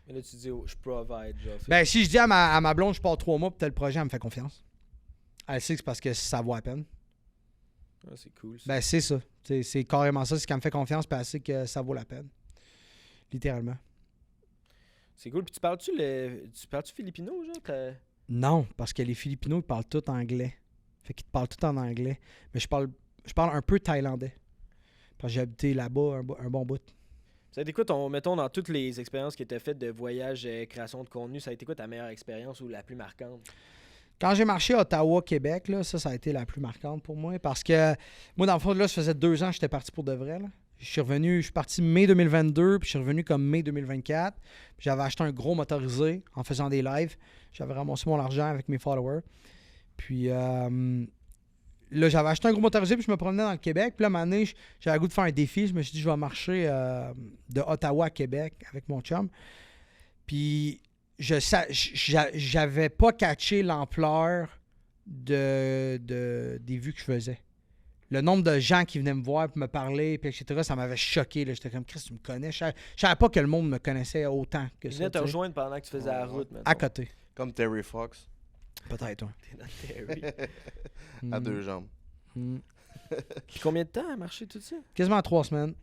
Mais là, tu dis, je provide, genre. Ben, si je dis à ma blonde, je pars 3 mois pour tel projet, elle me fait confiance. Elle sait que c'est parce que ça vaut la peine. Ah, c'est cool, ça. Ben, c'est ça. C'est carrément ça. C'est qu'elle me fait confiance, puis elle sait que ça vaut la peine. Littéralement. C'est cool. Puis tu parles-tu filipino, genre? Non, parce que les Philippinos, ils parlent tout anglais. Fait qu'ils te parlent tout en anglais. Mais je parle un peu thaïlandais. Parce que j'ai habité là-bas un bon bout. Ça a été quoi, mettons, dans toutes les expériences que tu as faites de voyage, création de contenu, ça a été quoi ta meilleure expérience ou la plus marquante? Quand j'ai marché à Ottawa, Québec, là, ça a été la plus marquante pour moi. Parce que moi, dans le fond, là, ça faisait 2 ans que j'étais parti pour de vrai, là. Je suis parti mai 2022, puis je suis revenu comme mai 2024. Puis j'avais acheté un gros motorisé en faisant des lives. J'avais ramassé mon argent avec mes followers. Puis là, j'avais acheté un gros motorisé, puis je me promenais dans le Québec. Puis là, à un moment donné, j'avais le goût de faire un défi. Je me suis dit, je vais marcher de Ottawa à Québec avec mon chum. Puis j'avais pas catché l'ampleur des vues que je faisais. Le nombre de gens qui venaient me voir pour me parler, puis etc., ça m'avait choqué. Là. J'étais comme, Chris, tu me connais. Je savais pas que le monde me connaissait autant que Ils ça. venaient te rejoindre pendant que tu faisais la route, maintenant. À côté. Comme Terry Fox, Peut-être, ouais. T'es dans Terry. à 2 jambes. Puis combien de temps à marcher tout ça? Quasiment 3 semaines.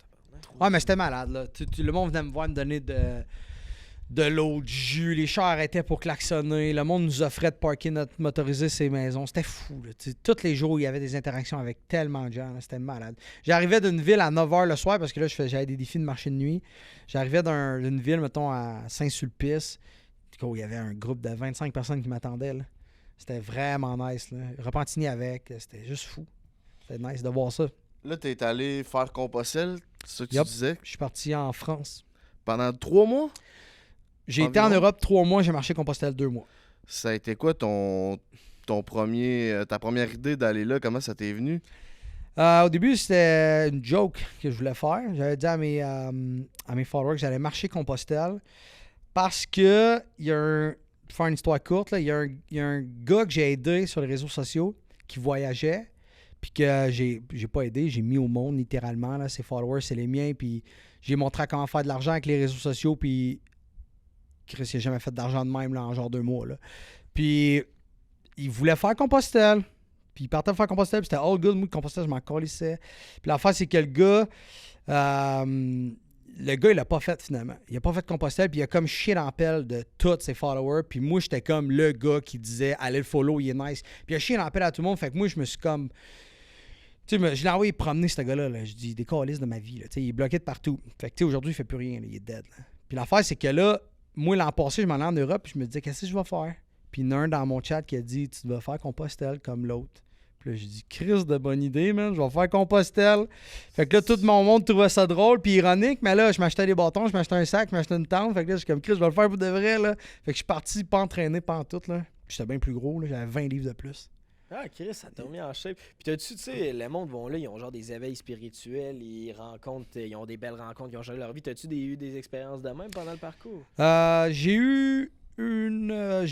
Ouais, mais c'était malade, là. Le monde venait me voir me donner de l'eau, du jus. Les chars arrêtaient pour klaxonner. Le monde nous offrait de parker notre motorisé ses maisons. C'était fou, là. Tous les jours, il y avait des interactions avec tellement de gens. Là. C'était malade. J'arrivais d'une ville à 9h le soir parce que là, j'avais des défis de marché de nuit. J'arrivais d'une ville, mettons, à Saint-Sulpice. Il y avait un groupe de 25 personnes qui m'attendaient, là. C'était vraiment nice, là. Repentigny avec. C'était juste fou. C'était nice de voir ça. Là, t'es allé faire Compostelle, c'est ça que tu disais, Je suis parti en France. pendant 3 mois. J'ai été en Europe 3 mois, j'ai marché Compostelle 2 mois. Ça a été quoi ta première idée d'aller là? Comment ça t'est venu? Au début, c'était une joke que je voulais faire. J'avais dit à mes followers que j'allais marcher Compostelle parce que pour faire une histoire courte, il y a un gars que j'ai aidé sur les réseaux sociaux qui voyageait, puis que j'ai pas aidé, j'ai mis au monde littéralement. Là, ses followers, c'est les miens, puis j'ai montré comment faire de l'argent avec les réseaux sociaux, puis Chris, il n'a jamais fait d'argent de même là, en genre 2 mois. Là. Puis il voulait faire Compostelle. Puis il partait faire Compostelle, puis c'était all good. Moi, Compostelle, je m'en colissais. Puis l'affaire, c'est que le gars, il l'a pas fait finalement. Il a pas fait Compostelle, puis il a comme chié dans la pelle de tous ses followers. Puis moi, j'étais comme le gars qui disait « Allez le follow, il est nice ». Puis il a chié dans la pelle à tout le monde. Fait que moi, je me suis comme... Tu sais, je l'ai envoyé promener, ce gars-là. Là. Je dis « Des câlisses de ma vie. » Il est bloqué de partout. Fait que tu sais, aujourd'hui, il fait plus rien. Là. Il est dead. Là. Puis l'affaire, c'est que là, moi, l'an passé, je m'en allais en Europe, puis je me disais, qu'est-ce que je vais faire? Puis il y en a un dans mon chat qui a dit, tu vas faire Compostelle comme l'autre. Puis là, j'ai dit, Chris, de bonne idée, man, je vais faire Compostelle. Fait que là, tout mon monde trouvait ça drôle, puis ironique, mais là, je m'achetais des bâtons, je m'achetais un sac, je m'achetais une tente. Fait que là, je suis comme, Chris, je vais le faire pour de vrai, là. Fait que je suis parti pas entraîné, pas en tout, là. Puis j'étais bien plus gros, là, j'avais 20 livres de plus. Ah, Chris, ça t'a remis en shape. Puis t'as-tu, tu sais, le monde vont là, ils ont genre des éveils spirituels, ils rencontrent, ils ont des belles rencontres, ils ont changé leur vie. T'as-tu eu des expériences de même pendant le parcours? J'ai eu une...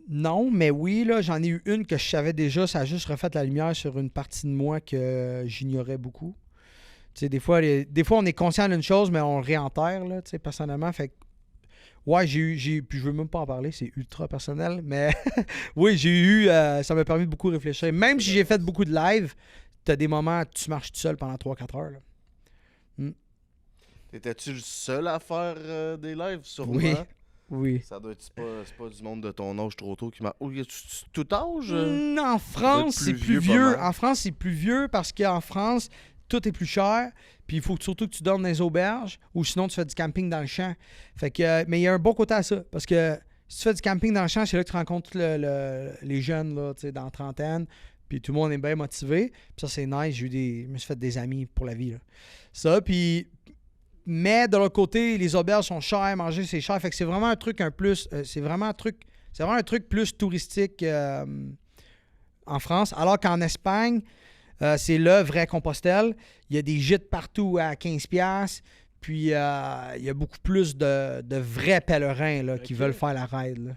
Non, mais oui, là, j'en ai eu une que je savais déjà. Ça a juste refait la lumière sur une partie de moi que j'ignorais beaucoup. Tu sais, des fois, on est conscient d'une chose, mais on le réenterre, là, tu sais, personnellement. Fait que, ouais, puis je veux même pas en parler, c'est ultra personnel, mais oui, j'ai eu, ça m'a permis de beaucoup réfléchir. Même si j'ai fait beaucoup de live, t'as des moments où tu marches tout seul pendant 3-4 heures, là. Étais-tu le seul à faire des lives, sûrement? Oui. Ça doit être, c'est pas du monde de ton âge trop tôt qui m'a... Oh, tout âge? En France, c'est plus vieux. En France, c'est plus vieux parce qu'en France, tout est plus cher. Puis il faut surtout que tu dormes dans les auberges ou sinon tu fais du camping dans le champ. Fait que, mais il y a un bon côté à ça. Parce que si tu fais du camping dans le champ, c'est là que tu rencontres les jeunes là, dans la trentaine. Puis tout le monde est bien motivé. Puis ça, c'est nice. Je me suis fait des amis pour la vie. Là. Ça, puis... Mais de l'autre côté, les auberges sont chères, manger c'est cher. Fait que c'est vraiment un truc c'est vraiment un truc plus touristique en France. Alors qu'en Espagne, c'est le vrai Compostelle. Il y a des gîtes partout à 15$. Puis il y a beaucoup plus de vrais pèlerins là, qui veulent faire la ride. Là.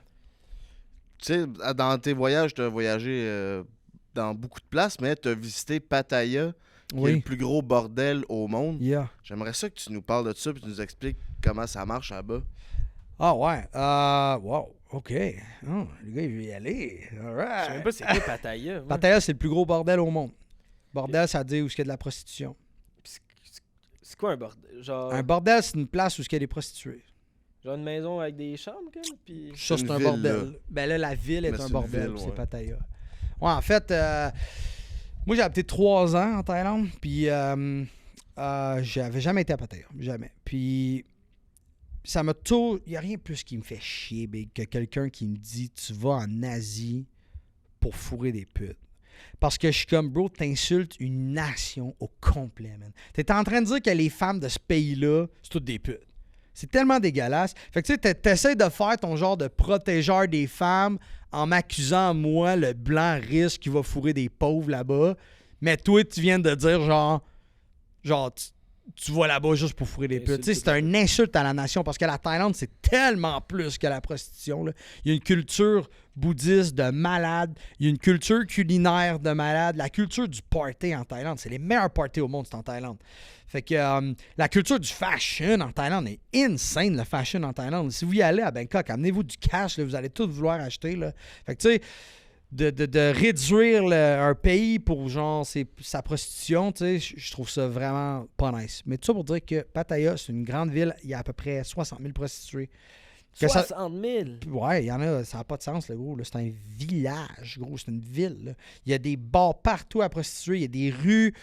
Tu sais, dans tes voyages, tu as voyagé dans beaucoup de places, mais tu as visité Pattaya. Qui est le plus gros bordel au monde. Yeah. J'aimerais ça que tu nous parles de ça et que tu nous expliques comment ça marche là-bas. Ah ouais. Wow. OK. Oh, le gars, il veut y aller. All right. Je sais même pas c'est quoi Pattaya. Ouais. Pattaya, c'est le plus gros bordel au monde. Bordel, ça veut dire où il y a de la prostitution. C'est quoi un bordel? Genre... Un bordel, c'est une place où il y a des prostituées. Genre une maison avec des chambres, comme? Puis... Ça, c'est un ville, bordel. là. Ben là, la ville est un bordel, ville, c'est ouais. Pattaya. Ouais, en fait... moi, j'ai habité 3 ans en Thaïlande, puis j'avais jamais été à Pattaya, jamais. Puis ça m'a tout... Il n'y a rien de plus qui me fait chier, big, que quelqu'un qui me dit « Tu vas en Asie pour fourrer des putes. » Parce que je suis comme, bro, t'insultes une nation au complet, man. T'es en train de dire que les femmes de ce pays-là, c'est toutes des putes. C'est tellement dégueulasse. Fait que tu sais, t'essaies de faire ton genre de protégeur des femmes en m'accusant, moi, le blanc riche qui va fourrer des pauvres là-bas. Mais toi, tu viens de dire genre tu vas là-bas juste pour fourrer des putes. Tu sais, c'est une insulte à la nation parce que la Thaïlande, c'est tellement plus que la prostitution. Là. Il y a une culture bouddhiste de malade. Il y a une culture culinaire de malade. La culture du party en Thaïlande, c'est les meilleurs parties au monde, c'est en Thaïlande. Fait que la culture du fashion en Thaïlande est insane, le fashion en Thaïlande. Si vous y allez à Bangkok, amenez-vous du cash, là, vous allez tout vouloir acheter. Là. Fait que tu sais, de réduire un pays pour genre sa prostitution, tu sais, je trouve ça vraiment pas nice. Mais tout ça pour dire que Pattaya, c'est une grande ville, il y a à peu près 60 000 prostituées. 60 000? Ouais, il y en a, ça n'a pas de sens, le gros. Là. C'est un village, gros, c'est une ville. Là. Il y a des bars partout à prostituer, il y a des rues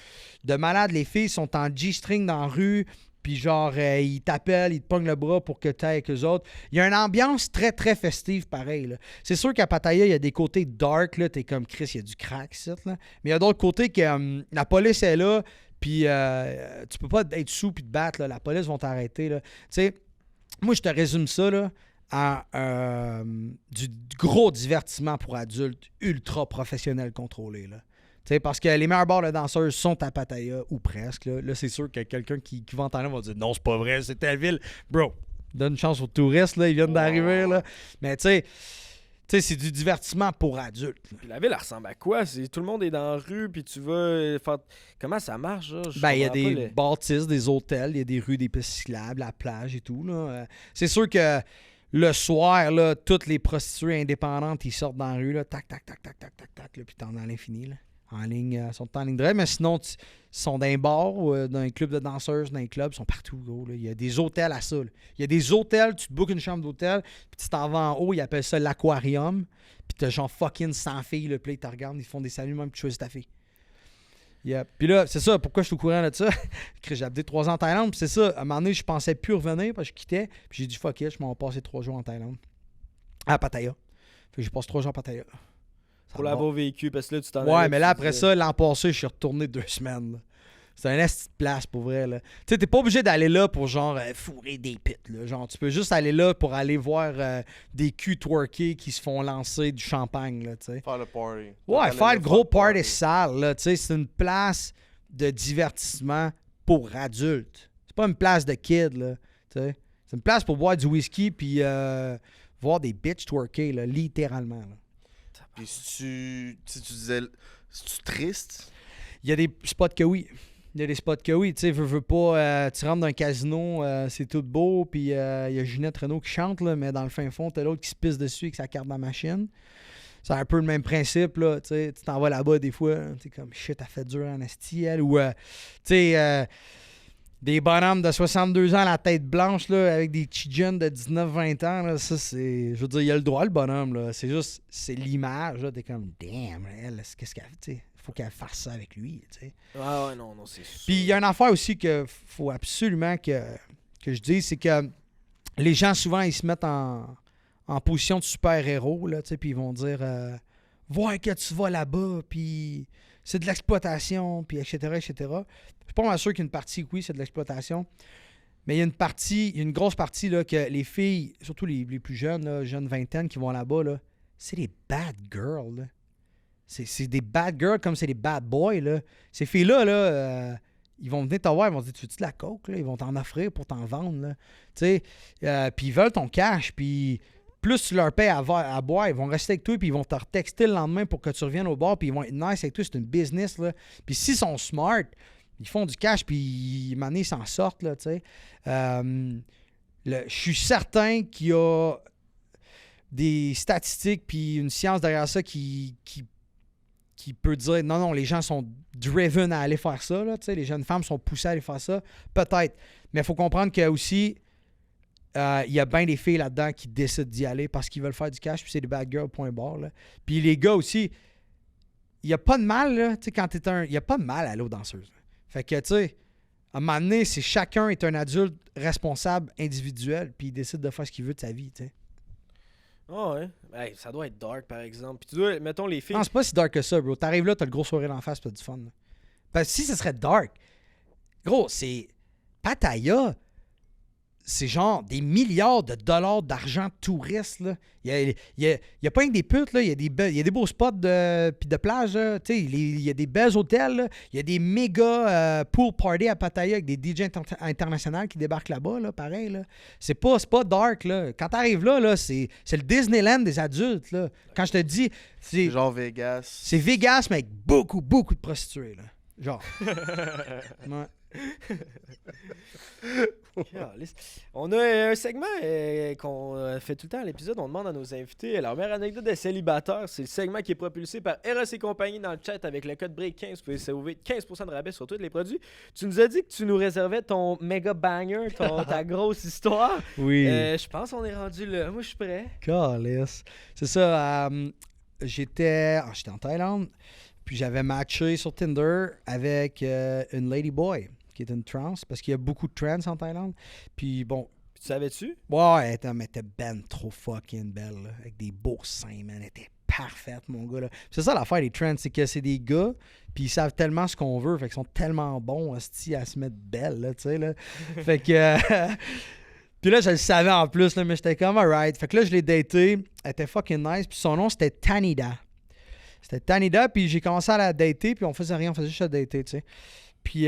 de malades. Les filles sont en G-string dans la rue, puis genre, ils t'appellent, ils te pognent le bras pour que tu ailles avec eux autres. Il y a une ambiance très, très festive, pareil. Là. C'est sûr qu'à Pattaya, il y a des côtés dark, là, t'es comme Chris, il y a du crack, ici, là. Mais il y a d'autres côtés que la police est là, puis tu peux pas être sous puis te battre, là. La police vont t'arrêter, là. Tu sais, moi, je te résume ça, là, à du gros divertissement pour adultes ultra professionnel contrôlé, là. T'sais, parce que les meilleurs bars de danseuses sont à Pattaya, ou presque. Là c'est sûr que quelqu'un qui va entendre va dire « Non, c'est pas vrai, c'est telle ville. » Bro, donne une chance aux touristes, là, ils viennent d'arriver. Là. Mais tu sais, c'est du divertissement pour adultes. Puis la ville, elle ressemble à quoi? Tout le monde est dans la rue, puis tu vas faire... Comment ça marche, là? Il y a des bâtisses, des hôtels, il y a des rues, des pistes cyclables, la plage et tout. Là. C'est sûr que le soir, là, toutes les prostituées indépendantes, ils sortent dans la rue, là, tac, tac, tac, tac, tac, tac, tac, là, puis t'en as à l'infini, là. En ligne, sont en ligne droite, mais sinon, ils sont dans un bar, dans un club de danseuses, dans un club, ils sont partout, gros. Là. Il y a des hôtels à ça. Là. Il y a des hôtels, tu te bookes une chambre d'hôtel, puis tu t'en vas en haut, ils appellent ça l'aquarium, puis t'as genre fucking 100 filles, là, puis là, ils te regardent, ils font des saluts, même, puis tu choisis ta fille. Yeah. Puis là, c'est ça, pourquoi je suis au courant de ça? J'ai habité 3 ans en Thaïlande, puis c'est ça, à un moment donné, je pensais plus revenir, parce que je quittais, puis j'ai dit fuck it, je m'en vais passer 3 jours en Thaïlande. À Pattaya. Fait que j'ai passé 3 jours à Pattaya. Ça Pour va. l'avoir vécu, parce que là, tu t'en Ouais, allais, mais puis là, tu après disais- ça, l'an passé, je suis retourné 2 semaines. Là. C'est un esti de place pour vrai. Là. Tu sais, t'es pas obligé d'aller là pour genre fourrer des pits. Là. Genre, tu peux juste aller là pour aller voir des culs twerkés qui se font lancer du champagne. Là, tu sais. Faire le party. Ouais, faire le gros party sale. Là, tu sais, c'est une place de divertissement pour adultes. C'est pas une place de kids. Là, tu sais. C'est une place pour boire du whisky puis voir des bitches twerker, là, littéralement. Là. Puis si tu disais, c'est-tu triste? Il y a des spots que oui. Il y a des spots que oui. Tu sais, veux pas, tu rentres dans un casino, c'est tout beau, puis il y a Ginette Renault qui chante, là, mais dans le fin fond, t'as l'autre qui se pisse dessus avec sa carte dans la machine. C'est un peu le même principe, là. Tu sais, tu t'en vas là-bas des fois, tu comme shit, elle fait dur en esti, elle. Ou, tu sais, des bonhommes de 62 ans, la tête blanche, là, avec des petits jeunes de 19-20 ans, là, ça, c'est. Je veux dire, il a le droit, le bonhomme, là. C'est juste, c'est l'image, là. T'es comme, damn, elle, qu'est-ce qu'elle fait, tu sais. Faut qu'elle fasse ça avec lui, tu sais. Ouais, non, c'est sûr. Puis il y a une affaire aussi que faut absolument que je dise, c'est que les gens, souvent, ils se mettent en position de super-héros, là, tu sais, puis ils vont dire voir que tu vas là-bas, puis c'est de l'exploitation, puis etc., etc. Je suis pas mal sûr qu'il y a une partie, oui, c'est de l'exploitation, mais il y a une grosse partie, là, que les filles, surtout les plus jeunes, là, jeunes vingtaines qui vont là-bas, là, c'est des bad girls, là. C'est des bad girls comme c'est des bad boys, là. Ces filles-là, là, ils vont venir te voir, ils vont te dire, tu veux-tu de la coke, là? Ils vont t'en offrir pour t'en vendre, là. Tu sais, puis ils veulent ton cash, puis plus tu leur payes à boire, ils vont rester avec toi, puis ils vont te retexter le lendemain pour que tu reviennes au bar, puis ils vont être nice avec toi, c'est une business, là. Puis s'ils sont smart, ils font du cash, puis maintenant, ils s'en sortent, là, tu sais. Je suis certain qu'il y a des statistiques, puis une science derrière ça qui peut dire non, les gens sont driven à aller faire ça. Là, les jeunes femmes sont poussées à aller faire ça. Peut-être. Mais il faut comprendre qu'il y a aussi il y a bien des filles là-dedans qui décident d'y aller parce qu'ils veulent faire du cash, puis c'est des bad girls, point barre. Là. Puis les gars aussi, il n'y a pas de mal, là, quand t'es il n'y a pas de mal à aller aux danseuses. Là. Fait que, tu sais, à un moment donné, c'est chacun est un adulte responsable, individuel, puis il décide de faire ce qu'il veut de sa vie, tu sais. Ah ouais. Hey, ça doit être dark, par exemple. Puis tu dois, mettons, les filles. Non, c'est pas si dark que ça, bro. T'arrives là, t'as le gros sourire d'en face, t'as du fun. Là. Parce que si ce serait dark, gros, c'est. Pattaya, c'est genre des milliards de dollars d'argent touristes, là. Il y a pas que des putes, là. Il y a des beaux spots puis de plage, là. Tu sais, il y a des belles hôtels, là. Il y a des méga pool party à Pattaya avec des DJ internationaux qui débarquent là-bas, là. Pareil, là. C'est pas dark, là. Quand t'arrives là, c'est le Disneyland des adultes, là. Quand je te dis, c'est Genre Vegas. c'est Vegas, mais avec beaucoup, beaucoup de prostituées, là. Genre. Ouais. On a un segment qu'on fait tout le temps à l'épisode. On demande à nos invités leur meilleure anecdote de célibataire. C'est le segment qui est propulsé par Eros et compagnie dans le chat avec le code BREAK15. Vous pouvez sauver 15% de rabais sur tous les produits. Tu nous as dit que tu nous réservais ton méga banger, ta grosse histoire. Oui. Je pense qu'on est rendu là. Moi, je suis prêt. Calisse. C'est ça. J'étais en Thaïlande. Puis j'avais matché sur Tinder avec une ladyboy qui est une trans, parce qu'il y a beaucoup de trans en Thaïlande. Puis bon. Puis tu savais-tu? Ouais, elle était ben trop fucking belle, là, avec des beaux seins, man. Elle était parfaite, mon gars. Là. C'est ça l'affaire des trans, c'est que c'est des gars, puis ils savent tellement ce qu'on veut, fait qu'ils sont tellement bons hostie, à se mettre belle, là, tu sais, là. Fait que. Puis là, je le savais en plus, là, mais j'étais comme alright. Fait que là, je l'ai daté. Elle était fucking nice. Puis son nom, c'était Tanida. C'était Tanida, puis j'ai commencé à la dater, puis on faisait rien, on faisait juste la dater, tu sais. Puis,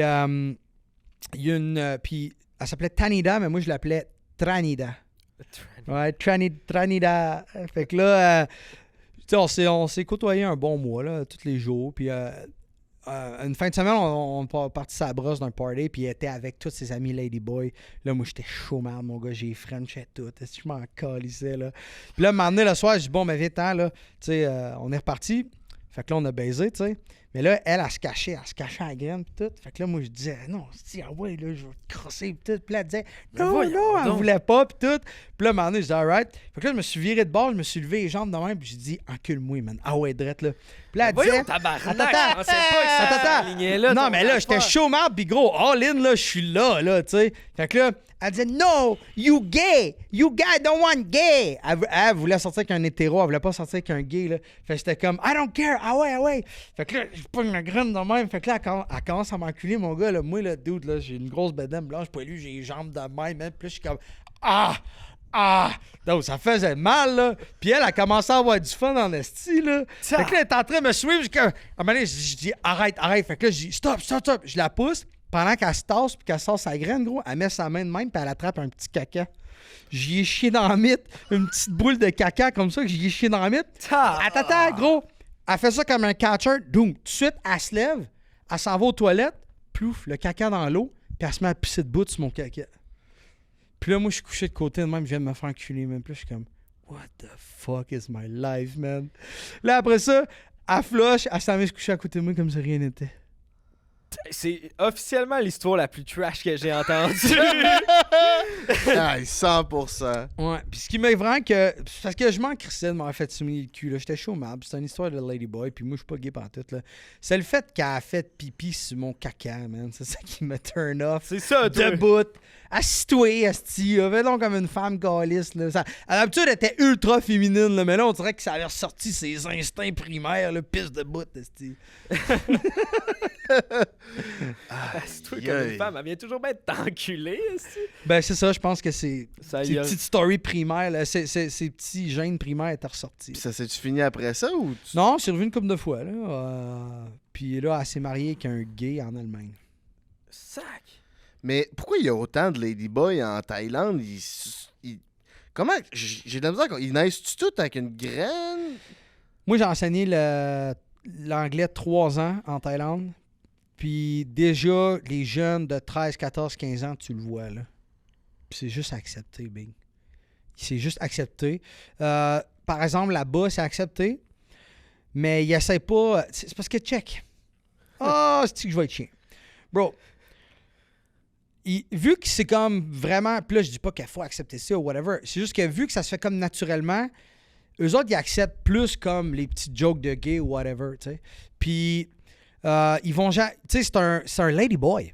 il y a une... puis, elle s'appelait Tanida, mais moi, je l'appelais Tranida. Ouais, Tranida. Fait que là, tu sais, on s'est côtoyé un bon mois, là, tous les jours, puis... une fin de semaine, on est parti sa brosse d'un party, puis il était avec tous ses amis Ladyboy. Là, moi, j'étais chaud, merde, mon gars, j'ai Frenché tout. Est-ce que je m'en calissais, là? Puis là, un moment donné, le soir, je dis, bon, mais viens-t'en, là. Tu sais, on est reparti. Fait que là, on a baisé, tu sais. Mais là, elle se cachait à la graine, pis tout. Fait que là, moi, je disais, non, ah ouais, là, je vais te crosser, pis tout. Puis là, elle disait, non, elle voulait pas, pis tout. Puis là, à un moment donné, je dis, alright. Fait que là, je me suis viré de bord, je me suis levé les jambes de même, pis j'ai dit, encule-moi, man. Ah ouais, drette, là. Puis là, elle disait, attends. Non, mais là, j'étais chaud, marre, pis gros, all in, là, je suis là, tu sais. Fait que là, elle disait, no, you gay don't want gay. Elle voulait sortir avec un hétéro, elle voulait pas sortir avec un gay, là. Fait que j'étais comme, I don't care, ah ouais. Fait que là, je pogne la graine de même. Fait que là, elle commence à m'enculer, mon gars, là. Moi, là, dude, là, j'ai une grosse bedaine blanche poilue, j'ai les jambes de même, hein. Puis là, je suis comme, donc, ça faisait mal, là. Puis elle a commencé à avoir du fun en esti, là. Fait que là, elle est en train de me suivre. À un moment donné, je dis, arrête. Fait que là, je dis, stop. Je la pousse. Pendant qu'elle se tasse puis qu'elle sort sa graine, gros, elle met sa main de même puis elle attrape un petit caca. J'y ai chié dans la mythe. Une petite boule de caca comme ça que j'y ai chié dans la mythe. Attends, gros. Elle fait ça comme un catcher. Donc, tout de suite, elle se lève. Elle s'en va aux toilettes. Plouf, le caca dans l'eau. Puis elle se met à pisser debout sur mon caca. Puis là, moi, je suis couché de côté de même. Je viens de me faire enculer. Même plus, je suis comme, what the fuck is my life, man? Là, après ça, elle flush. Elle s'en vient se coucher à côté de moi comme si rien n'était. C'est officiellement l'histoire la plus trash que j'ai entendue. 100%. Ouais, puis ce qui m'a vraiment que... Parce que je m'en crissais de m'avoir fait soumis le cul, là. J'étais chaud mal, c'est une histoire de Ladyboy, puis moi, je suis pas gay pantoute, là. C'est le fait qu'elle a fait pipi sur mon caca, man. C'est ça qui me turn off. C'est ça, toi. Debout. Assis-toi, asti. Fais donc comme une femme gaulliste, là. À l'habitude, elle était ultra féminine, là, mais là, on dirait que ça avait ressorti ses instincts primaires, là. Pisse debout, asti. C'est toi comme une femme, elle vient toujours bien t'enculer, asti. Ben, c'est ça, je pense que c'est... Ça Ces petites stories primaires, là, ces petits gènes primaires étaient ressortis. Puis ça s'est-tu fini après ça ou tu... Non, c'est revenu une couple de fois. Là. Puis là, elle s'est mariée avec un gay en Allemagne. Sac! Mais pourquoi il y a autant de ladyboys en Thaïlande? Comment... J'ai de la misère. Ils naissent-tu tout avec une graine? Moi, j'ai enseigné l'anglais 3 ans en Thaïlande. Puis déjà, les jeunes de 13, 14, 15 ans, tu le vois, là. Puis c'est juste accepté, Big. C'est juste accepté. Par exemple, là-bas, c'est accepté. Mais ils essaient pas... C'est parce que, check. C'est que je vais être chien. Bro, vu que c'est comme vraiment... Puis là, je dis pas qu'il faut accepter ça ou whatever. C'est juste que vu que ça se fait comme naturellement, eux autres, ils acceptent plus comme les petits jokes de gay ou whatever, tu sais. Puis, ils vont... Tu sais, c'est un ladyboy.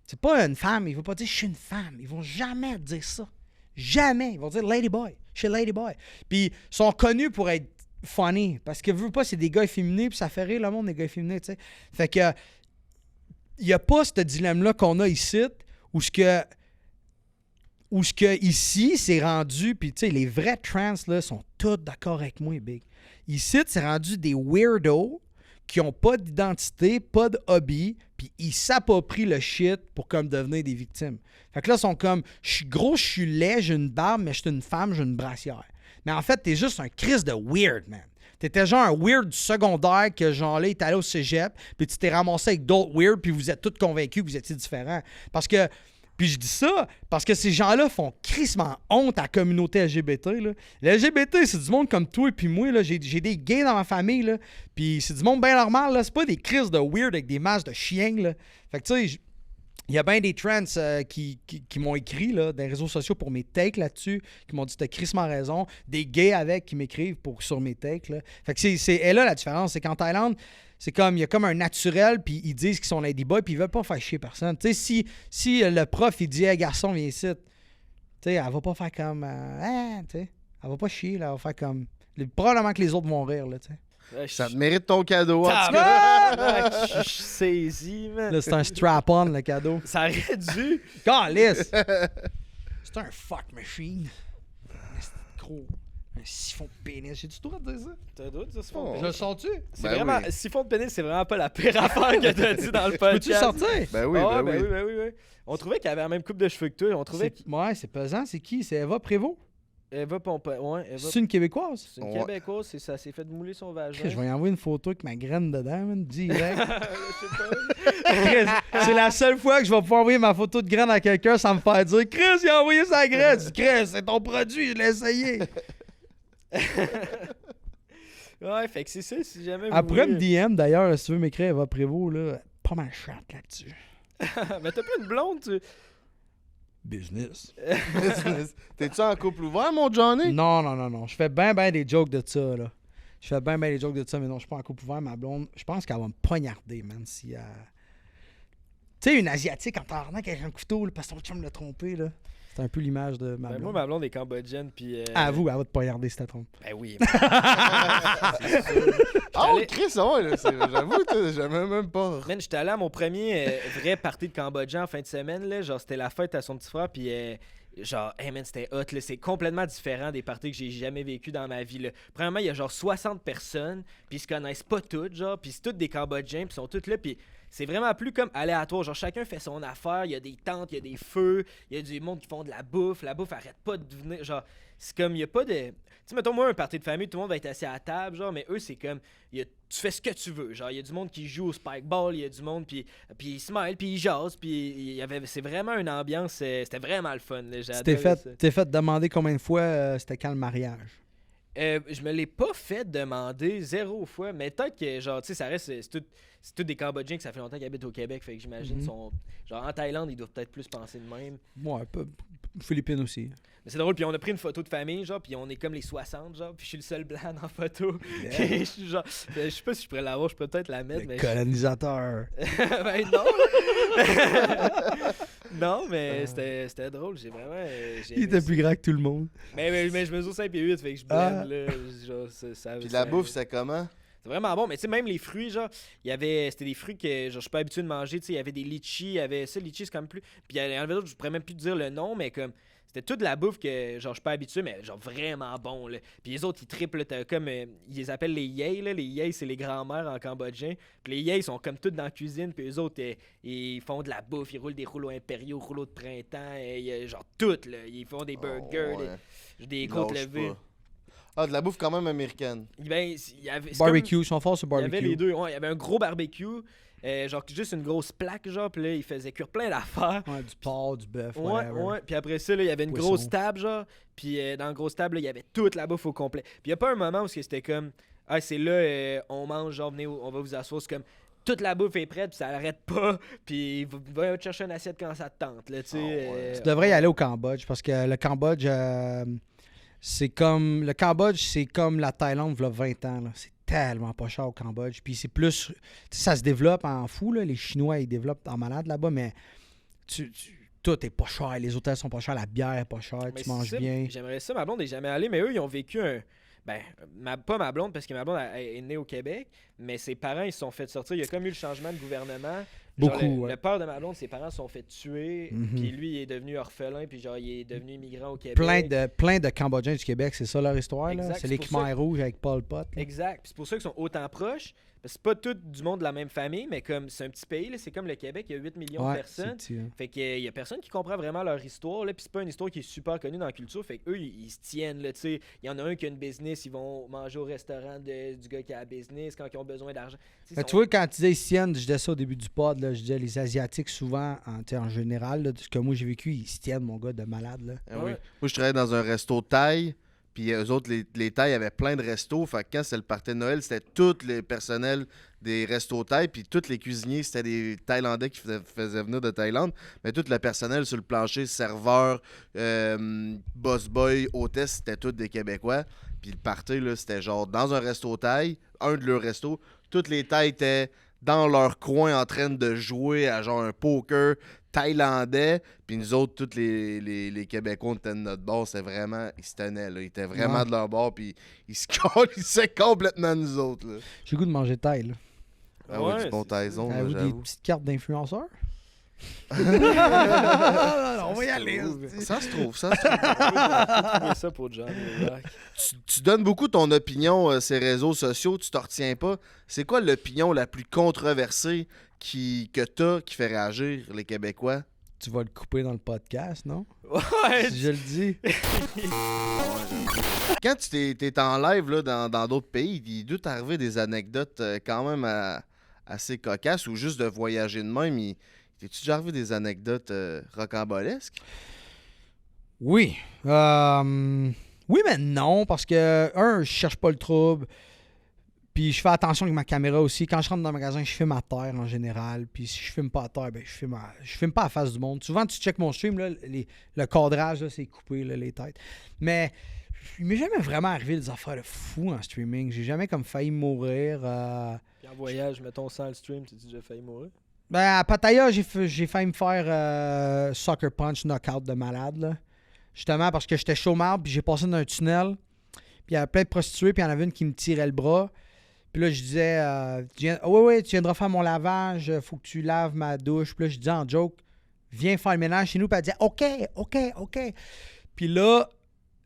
C'est pas une femme. Ils vont pas dire « je suis une femme ». Ils vont jamais dire ça. Jamais. Ils vont dire « ladyboy ». « Je suis ladyboy ». Puis, ils sont connus pour être funny. Parce que, veux pas, c'est des gars efféminés, puis ça fait rire le monde des gars efféminés, tu sais. Fait que... Il n'y a pas ce dilemme-là qu'on a ici, où ce que ici, c'est rendu, puis tu sais, les vrais trans, là, sont tous d'accord avec moi, Big. Ici, c'est rendu des weirdos qui ont pas d'identité, pas de hobby, puis ils s'approprient le shit pour comme devenir des victimes. Fait que là, ils sont comme, je suis gros, je suis laid, j'ai une barbe, mais je suis une femme, j'ai une brassière. Mais en fait, t'es juste un Christ de weird, man. T'étais genre un weird du secondaire que genre là, il est allé au cégep, puis tu t'es ramassé avec d'autres weird, puis vous êtes tous convaincus que vous étiez différents. Parce que, puis je dis ça, parce que ces gens-là font crissement honte à la communauté LGBT, là. L'LGBT, c'est du monde comme toi et puis moi, là. J'ai des gays dans ma famille, là, puis c'est du monde bien normal, là. C'est pas des crises de weird avec des masques de chiens, là. Fait que tu sais, il y a bien des trans qui m'ont écrit là, dans les réseaux sociaux pour mes takes là-dessus, qui m'ont dit t'as crissement raison. Des gays avec qui m'écrivent sur mes takes. Là. Fait que c'est là la différence. C'est qu'en Thaïlande, c'est comme il y a comme un naturel, puis ils disent qu'ils sont ladyboys, puis ils veulent pas faire chier personne. Tu sais, si le prof il dit hey, garçon, viens ici, tu sais, elle va pas faire comme tu sais, elle va pas chier, là, elle va faire comme. Probablement que les autres vont rire, là, tu sais. Ça te mérite ton cadeau, en tout cas. Je suis saisi, man. Là, c'est un strap-on, le cadeau. Ça aurait dû. Calice! C'est un fuck machine. C'est gros. Un siphon de pénis. J'ai-tu le droit de dire ça? T'as le droit de dire siphon de pénis? Je le sens-tu? C'est vraiment... Oui. Siphon de pénis, c'est vraiment pas la pire affaire que t'as dit dans le podcast. Peux-tu sortir? Ben oui, oui. On trouvait qu'elle avait la même coupe de cheveux que toi. On trouvait Ouais, c'est pesant. C'est qui? C'est Eva Prévost? Eva Pompon. Ouais, Eva... C'est une Québécoise? C'est une Québécoise, ça s'est fait mouler son vagin. Je vais y envoyer une photo avec ma graine dedans, man, direct. Chris, c'est la seule fois que je vais pouvoir envoyer ma photo de graine à quelqu'un sans me faire dire « Chris, il a envoyé sa graine! » Chris, c'est ton produit, je l'ai essayé! Ouais, fait que c'est ça, si jamais vous Après me voulez- DM d'ailleurs, si tu veux m'écrire Eva Prévost, là, pas mal chat là-dessus. Mais t'as pas une blonde, tu... Business. T'es-tu en couple ouvert, mon Johnny? Non. Je fais ben des jokes de ça, là. Je fais ben des jokes de ça, mais non, je suis pas en couple ouvert. Ma blonde, je pense qu'elle va me poignarder, man, si elle... Tu sais, une Asiatique en tabarnak avec un couteau, là, parce que ton chum l'a trompé, là. C'est un peu l'image de ma Ben, blonde. moi, ma blonde est cambodgienne, puis... Avoue, elle va te poignarder si t'as trompé. Ben oui. Oh, Chris, ouais, là, j'avoue, t'as jamais même pas. Man, j'étais allé à mon premier vrai party de Cambodgien en fin de semaine, là. Genre, c'était la fête à son petit frère, puis... genre, hey man, c'était hot, là. C'est complètement différent des parties que j'ai jamais vécues dans ma vie, là. Premièrement, il y a genre 60 personnes, puis ils se connaissent pas toutes, genre, puis c'est toutes des Cambodgiens, puis ils sont toutes là, puis c'est vraiment plus comme aléatoire. Genre, chacun fait son affaire, il y a des tentes, il y a des feux, il y a du monde qui font de la bouffe arrête pas de venir, genre, c'est comme, il y a pas de... Tu sais, mettons, moi, un party de famille, tout le monde va être assis à la table, genre, mais eux, c'est comme, tu fais ce que tu veux, genre, il y a du monde qui joue au spikeball, il y a du monde, puis ils se mêlent, puis ils jasent, puis c'est vraiment une ambiance, c'était vraiment le fun, là, j'ai Tu adoré ça. t'es fait demander combien de fois c'était quand le mariage? Je me l'ai pas fait demander 0 fois, mais peut-être que, genre, tu sais, ça reste, c'est tout des Cambodgiens que ça fait longtemps qu'ils habitent au Québec, fait que j'imagine, sont, genre, en Thaïlande, ils doivent peut-être plus penser de même. Ouais, pas... Philippines aussi. Mais c'est drôle, puis on a pris une photo de famille, genre, puis on est comme les 60, genre, puis je suis le seul blanc dans la photo. Puis je suis genre, je sais pas si je pourrais l'avoir, je peux peut-être la mettre, Le mais... colonisateur. Ben non! Non, mais c'était drôle, j'ai vraiment... j'ai Il aimé était ça. plus grand que tout le monde. Mais je mesure 5 pieds 8, fait que je blende, là, genre, ça... Puis la bouffe, c'est comment? C'est vraiment bon, mais tu sais, même les fruits, genre, c'était des fruits que genre, je suis pas habitué de manger, tu sais, il y avait des litchis, il y avait ça, litchi, c'est comme plus. Puis il y en avait d'autres, je pourrais même plus te dire le nom, mais comme, c'était toute la bouffe que, genre, je suis pas habitué, mais genre, vraiment bon, là. Puis les autres, ils triplent, t'as comme, ils les appellent les yay, là. Les yay, c'est les grands-mères en cambodgien. Puis les yay sont comme toutes dans la cuisine, puis eux autres, ils font de la bouffe, ils roulent des rouleaux impériaux, rouleaux de printemps, et, genre, tout, là. Ils font des burgers, Oh, ouais. des côtes Lâche levées. pas. Ah, de la bouffe quand même américaine. Ben, il y avait, c'est comme- Barbecue, ils sont forts sur Il y avait barbecue. les deux. Ouais, il y avait un gros barbecue, genre juste une grosse plaque, genre, puis là, il faisait cuire plein d'affaires. Ouais, du porc, du bœuf, Ouais, whatever. ouais. Puis après ça, là, il y avait une Poisson. grosse table, genre. Puis dans la grosse table, là, il y avait toute la bouffe au complet. Puis il n'y a pas un moment où c'était comme, ah, c'est là, on mange, genre, venez, on va vous asseoir. C'est comme, toute la bouffe est prête, puis ça l'arrête pas. Puis va te chercher une assiette quand ça te tente, là, tu sais. ouais. Tu devrais y aller au Cambodge parce que le Cambodge, c'est comme. Le Cambodge, c'est comme la Thaïlande, il y a 20 ans. Là. C'est tellement pas cher au Cambodge. Puis c'est plus. Tu sais, ça se développe en fou, là. Les Chinois, ils développent en malade là-bas, mais tout est pas cher. Les hôtels sont pas chers, la bière est pas chère, Mais tu manges ça, bien. J'aimerais ça, ma blonde n'est jamais allée, mais eux, ils ont vécu un. Ben, pas ma blonde, parce que ma blonde est née au Québec, mais ses parents, ils se sont fait sortir. Il y a comme eu le changement de gouvernement. Genre, Beaucoup, ouais. le père de ma blonde, ses parents se sont fait tuer, Mhm. puis lui, il est devenu orphelin, puis genre, il est devenu immigrant au Québec. Plein de Cambodgiens du Québec, c'est ça leur histoire. Là. Exact, C'est c'est les pour ça Khmer rouges avec Pol Pot. là. Exact. Puis c'est pour ça qu'ils sont autant proches. Parce que c'est pas tout du monde de la même famille, mais comme c'est un petit pays, là, c'est comme le Québec, il y a 8 millions de Ouais, personnes. c'est petit, hein. Fait qu'il y a personne qui comprend vraiment leur histoire, là, puis c'est pas une histoire qui est super connue dans la culture, fait qu'eux, ils se tiennent, là, tu sais. Il y en a un qui a une business, ils vont manger au restaurant du gars qui a la business quand ils ont besoin d'argent. Tu sais, Mais ils tu sont- vois, quand tu disais Sienne, je disais ça au début du pod, là, je disais les Asiatiques, souvent, en général, là, de ce que moi j'ai vécu, ils se tiennent, mon gars, de malade. Là. Ah Ouais. oui. Moi, je travaillais dans un resto thaï, puis eux autres, les Thaïs avaient plein de restos. Fait que quand c'était le party de Noël, c'était tout le personnel des restos thaïs, puis tous les cuisiniers, c'était des Thaïlandais qui faisaient venir de Thaïlande. Mais tout le personnel sur le plancher, serveur, boss boy, hôtesse, c'était tous des Québécois. Puis le party, là, c'était genre dans un resto thaï, un de leurs restos. Tous les Thaïs étaient dans leur coin en train de jouer à genre un poker thaïlandais. Puis nous autres, tous les Québécois, on était de notre bord. C'était vraiment... Ils se tenaient, là. Ils étaient vraiment Ouais. de leur bord. Puis ils se calissaient complètement nous autres, là. J'ai le goût de manger taille. Là. Ah ouais, Ouais, du bon c'est Taizon, là, Avez-vous des j'avoue. petites cartes d'influenceurs? On va y aller. Ça se trouve, ça se trouve. trouver ça pour John. Tu donnes beaucoup ton opinion ces réseaux sociaux, tu t'en retiens pas. C'est quoi l'opinion la plus controversée que t'as qui fait réagir les Québécois? Tu vas le couper dans le podcast, non? Ouais, Si je le dis. Quand tu t'es en live là, dans d'autres pays, il doit t'arriver des anecdotes quand même assez cocasses ou juste de voyager de même. T'es-tu déjà arrivé des anecdotes rocambolesques? Oui. Oui, mais non, parce que, je cherche pas le trouble. Puis je fais attention avec ma caméra aussi. Quand je rentre dans le magasin, je filme à terre en général. Puis si je filme pas à terre, ben je filme pas à la face du monde. Souvent, tu checkes mon stream, là, le cadrage, là, c'est coupé, là, les têtes. Mais il m'est jamais vraiment arrivé des affaires de fou en streaming. J'ai jamais comme failli mourir. Puis en voyage, mettons sans le stream, t'as-tu déjà failli mourir? Ben, à Pattaya, j'ai failli me faire Sucker Punch knockout de malade, là. Justement parce que j'étais chaud marde, puis j'ai passé dans un tunnel. Puis il y avait plein de prostituées, puis il y en avait une qui me tirait le bras. Puis là, je disais, oui, tu viendras faire mon lavage, faut que tu laves ma douche. Puis là, je disais en joke, viens faire le ménage chez nous. Puis elle disait, OK. Puis là,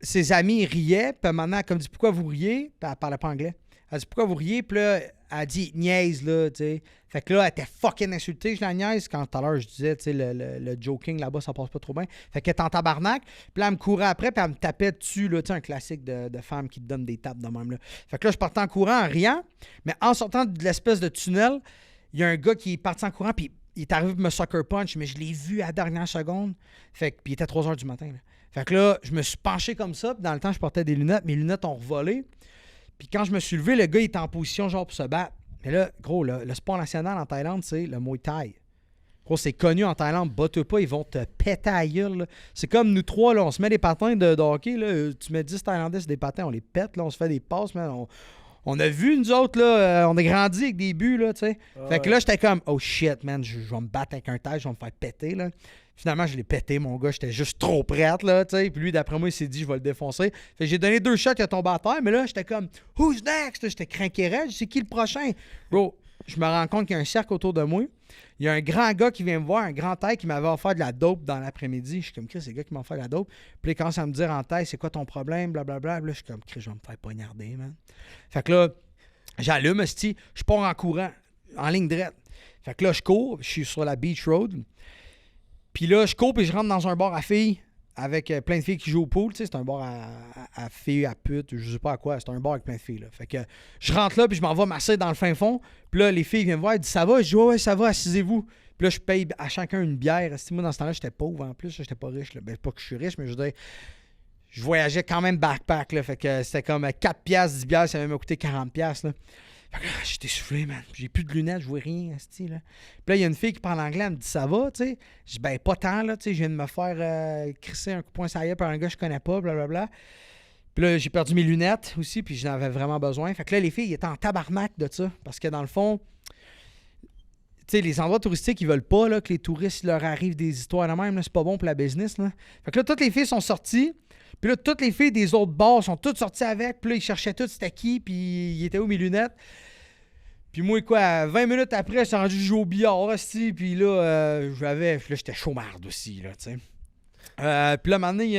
ses amis riaient. Puis maintenant, elle a dit, pourquoi vous riez? Puis elle parlait pas anglais. Elle dit, pourquoi vous riez? Puis là, elle dit, niaise, là, tu sais. Fait que là, elle était fucking insultée, je la niaise. Quand tout à l'heure, je disais, tu sais, le joking là-bas, ça passe pas trop bien. Fait qu'elle était en tabarnak. Puis là, elle me courait après, puis elle me tapait dessus, là, tu sais, un classique de femme qui te donne des tapes de même, là. Fait que là, je partais en courant en riant. Mais en sortant de l'espèce de tunnel, il y a un gars qui est parti en courant, puis il est arrivé pour me sucker punch, mais je l'ai vu à la dernière seconde. Fait que, puis il était 3 h du matin, là. Fait que là, je me suis penché comme ça, puis dans le temps, je portais des lunettes. Mes lunettes ont revolé. Puis quand je me suis levé, le gars, il était en position, genre, pour se battre. Mais là, gros, le sport national en Thaïlande, c'est le Muay Thai. Gros, c'est connu en Thaïlande. Batte pas, ils vont te péter à la gueule, là. C'est comme nous trois, là, on se met des patins de hockey. Là. Tu mets 10 Thaïlandais sur des patins, on les pète, là, on se fait des passes. Man. On a vu, nous autres, là, on a grandi avec des buts, là, tu sais. Fait que là, j'étais comme, oh shit, man, je vais me battre avec un Thaï, je vais me faire péter, là. Finalement, je l'ai pété, mon gars. J'étais juste trop prête, là, tu sais. Puis lui, d'après moi, il s'est dit, je vais le défoncer. Fait que j'ai donné 2 shots, il a tombé à terre. Mais là, j'étais comme, who's next? J'étais craqué raide. C'est qui le prochain? Bro, je me rends compte qu'il y a un cercle autour de moi. Il y a un grand gars qui vient me voir, un grand taille qui m'avait offert de la dope dans l'après-midi. Je suis comme, Chris, c'est le gars qui m'a offert de la dope. Puis il commence à me dire en taille, c'est quoi ton problème? Blablabla. Là, je suis comme, Chris, je vais me faire poignarder, man. Fait que là, j'allume, esti, je pars en courant, en ligne droite. Fait que là, je cours, je suis sur la Beach Road. Puis là, je cours et je rentre dans un bar à filles avec plein de filles qui jouent au pool. Tu sais, c'est un bar à filles, à putes, je sais pas à quoi. C'est un bar avec plein de filles. Là. Fait que je rentre là puis je m'en vais masser dans le fin fond. Puis là, les filles viennent me voir, elles disent ça va? Je dis ouais, ça va, assisez-vous. Puis là, je paye à chacun une bière. Moi, dans ce temps-là, j'étais pauvre en plus. J'étais pas riche. Là. Ben, pas que je suis riche, mais je veux dire, je voyageais quand même backpack. Là. Fait que c'était comme 4$, 10 bières, ça m'a coûté 40$. Là. Fait que là, j'étais soufflé, man. J'ai plus de lunettes, je vois rien, esti, là. Puis là, il y a une fille qui parle anglais, elle me dit ça va, tu sais. Je dis ben pas tant, là, tu sais, je viens de me faire crisser un coup de poing ça y est par un gars que je connais pas, blablabla. Puis là, j'ai perdu mes lunettes aussi, puis j'en avais vraiment besoin. Fait que là, les filles, ils étaient en tabarnak de ça. Parce que dans le fond, tu sais, les endroits touristiques, ils veulent pas là, que les touristes leur arrivent des histoires de même, là. C'est pas bon pour la business, là. Fait que là, toutes les filles sont sorties. Puis là, toutes les filles des autres bars sont toutes sorties avec. Puis là, ils cherchaient toutes c'était qui. Puis il était où mes lunettes. Puis moi, quoi, 20 minutes après, je suis rendu jouer au billard aussi. Puis là, j'étais chaumarde aussi, là, tu sais. Puis là, maintenant, il y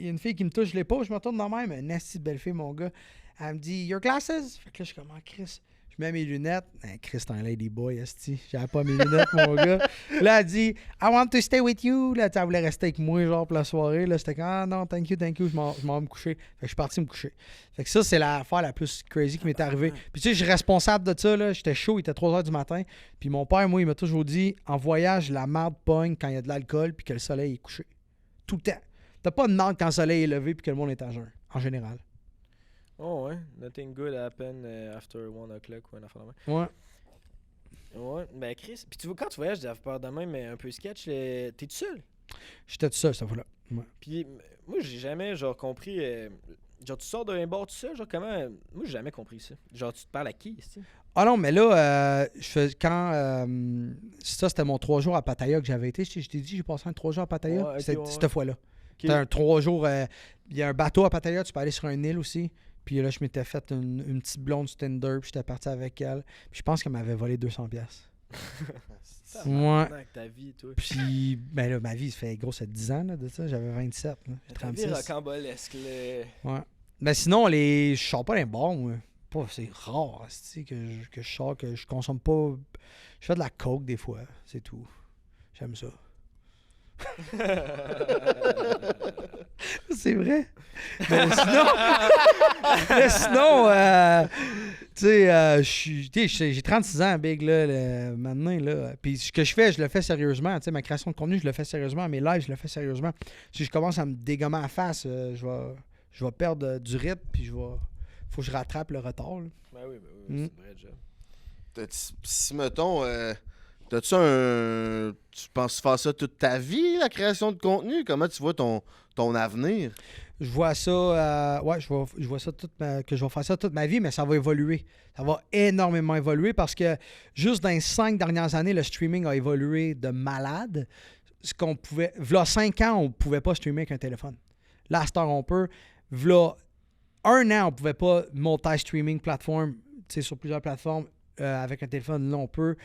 a une fille qui me touche l'épaule. Je me retourne dans même. Une assez belle fille, mon gars. Elle me dit, your glasses? Fait que là, je suis comme, ah, Chris. Je mets mes lunettes. Chris, t'es un lady boy, esti. J'avais pas mes lunettes, mon gars. Là, elle dit, I want to stay with you. Là, elle voulait rester avec moi, genre, pour la soirée. Là, j'étais comme, ah non, thank you. Je m'en vais me coucher. Fait que je suis parti me coucher. Fait que ça, c'est l'affaire la plus crazy qui m'est arrivée. Puis tu sais, je suis responsable de ça, là. J'étais chaud, il était 3 h du matin. Puis mon père, moi, il m'a toujours dit, en voyage, la marde pogne quand il y a de l'alcool puis que le soleil est couché. Tout le temps. T'as pas de marde quand le soleil est levé puis que le monde est à jeun, en général. Oh ouais, nothing good happen after 1 o'clock ou un affaire de même. Ouais. Ouais, ben Chris, puis tu vois, quand tu voyages, t'as peur de même, mais un peu sketch, t'es tout seul. J'étais tout seul, cette fois-là. Ouais. Puis moi, j'ai jamais, genre, compris, genre, tu sors d'un bar tout seul, genre, comment, moi, j'ai jamais compris ça. Genre, tu te parles à qui, ici? Ah non, mais là, ça, c'était mon 3 jours à Pattaya que j'avais été. Je t'ai dit, j'ai passé un 3 jours à Pattaya. Ouais, okay, c'était cette fois-là. C'était un 3 jours. Il y a un bateau à Pattaya, tu peux aller sur une île aussi. Puis là, je m'étais fait une petite blonde sur Tinder, puis j'étais parti avec elle. Puis je pense qu'elle m'avait volé 200$. Ouais. Ta vie, toi. Puis, ben là, ma vie, ça fait gros, c'est 10 ans là, de ça. J'avais 27, là, Ta vie 36. rocambolesque, là. Ouais. Mais sinon, je sors pas d'un bar, moi. C'est rare, tu sais, que je sors, que je consomme pas. Je fais de la coke des fois, c'est tout. J'aime ça. C'est vrai. Mais sinon, tu sais, j'ai 36 ans, Big, là, maintenant, là. Puis ce que je fais, je le fais sérieusement. Tu sais, ma création de contenu, je le fais sérieusement. Mes lives, je le fais sérieusement. Si je commence à me dégommer la face, je vais perdre du rythme, puis faut que je rattrape le retard. Là. Ben oui, c'est un vrai job. Si, mettons, t'as-tu un... Tu penses faire ça toute ta vie, la création de contenu? Comment tu vois ton avenir? Je vois ça, je vois ça que je vais faire ça toute ma vie, mais ça va évoluer. Ça va énormément évoluer parce que juste dans les 5 dernières années, le streaming a évolué de malade. Ce qu'on pouvait... V'là 5 ans, on ne pouvait pas streamer avec un téléphone. Là, à cette heure, on peut. V'là 1 an, on ne pouvait pas multi-streaming plateforme, sur plusieurs plateformes avec un téléphone. Là, on peut.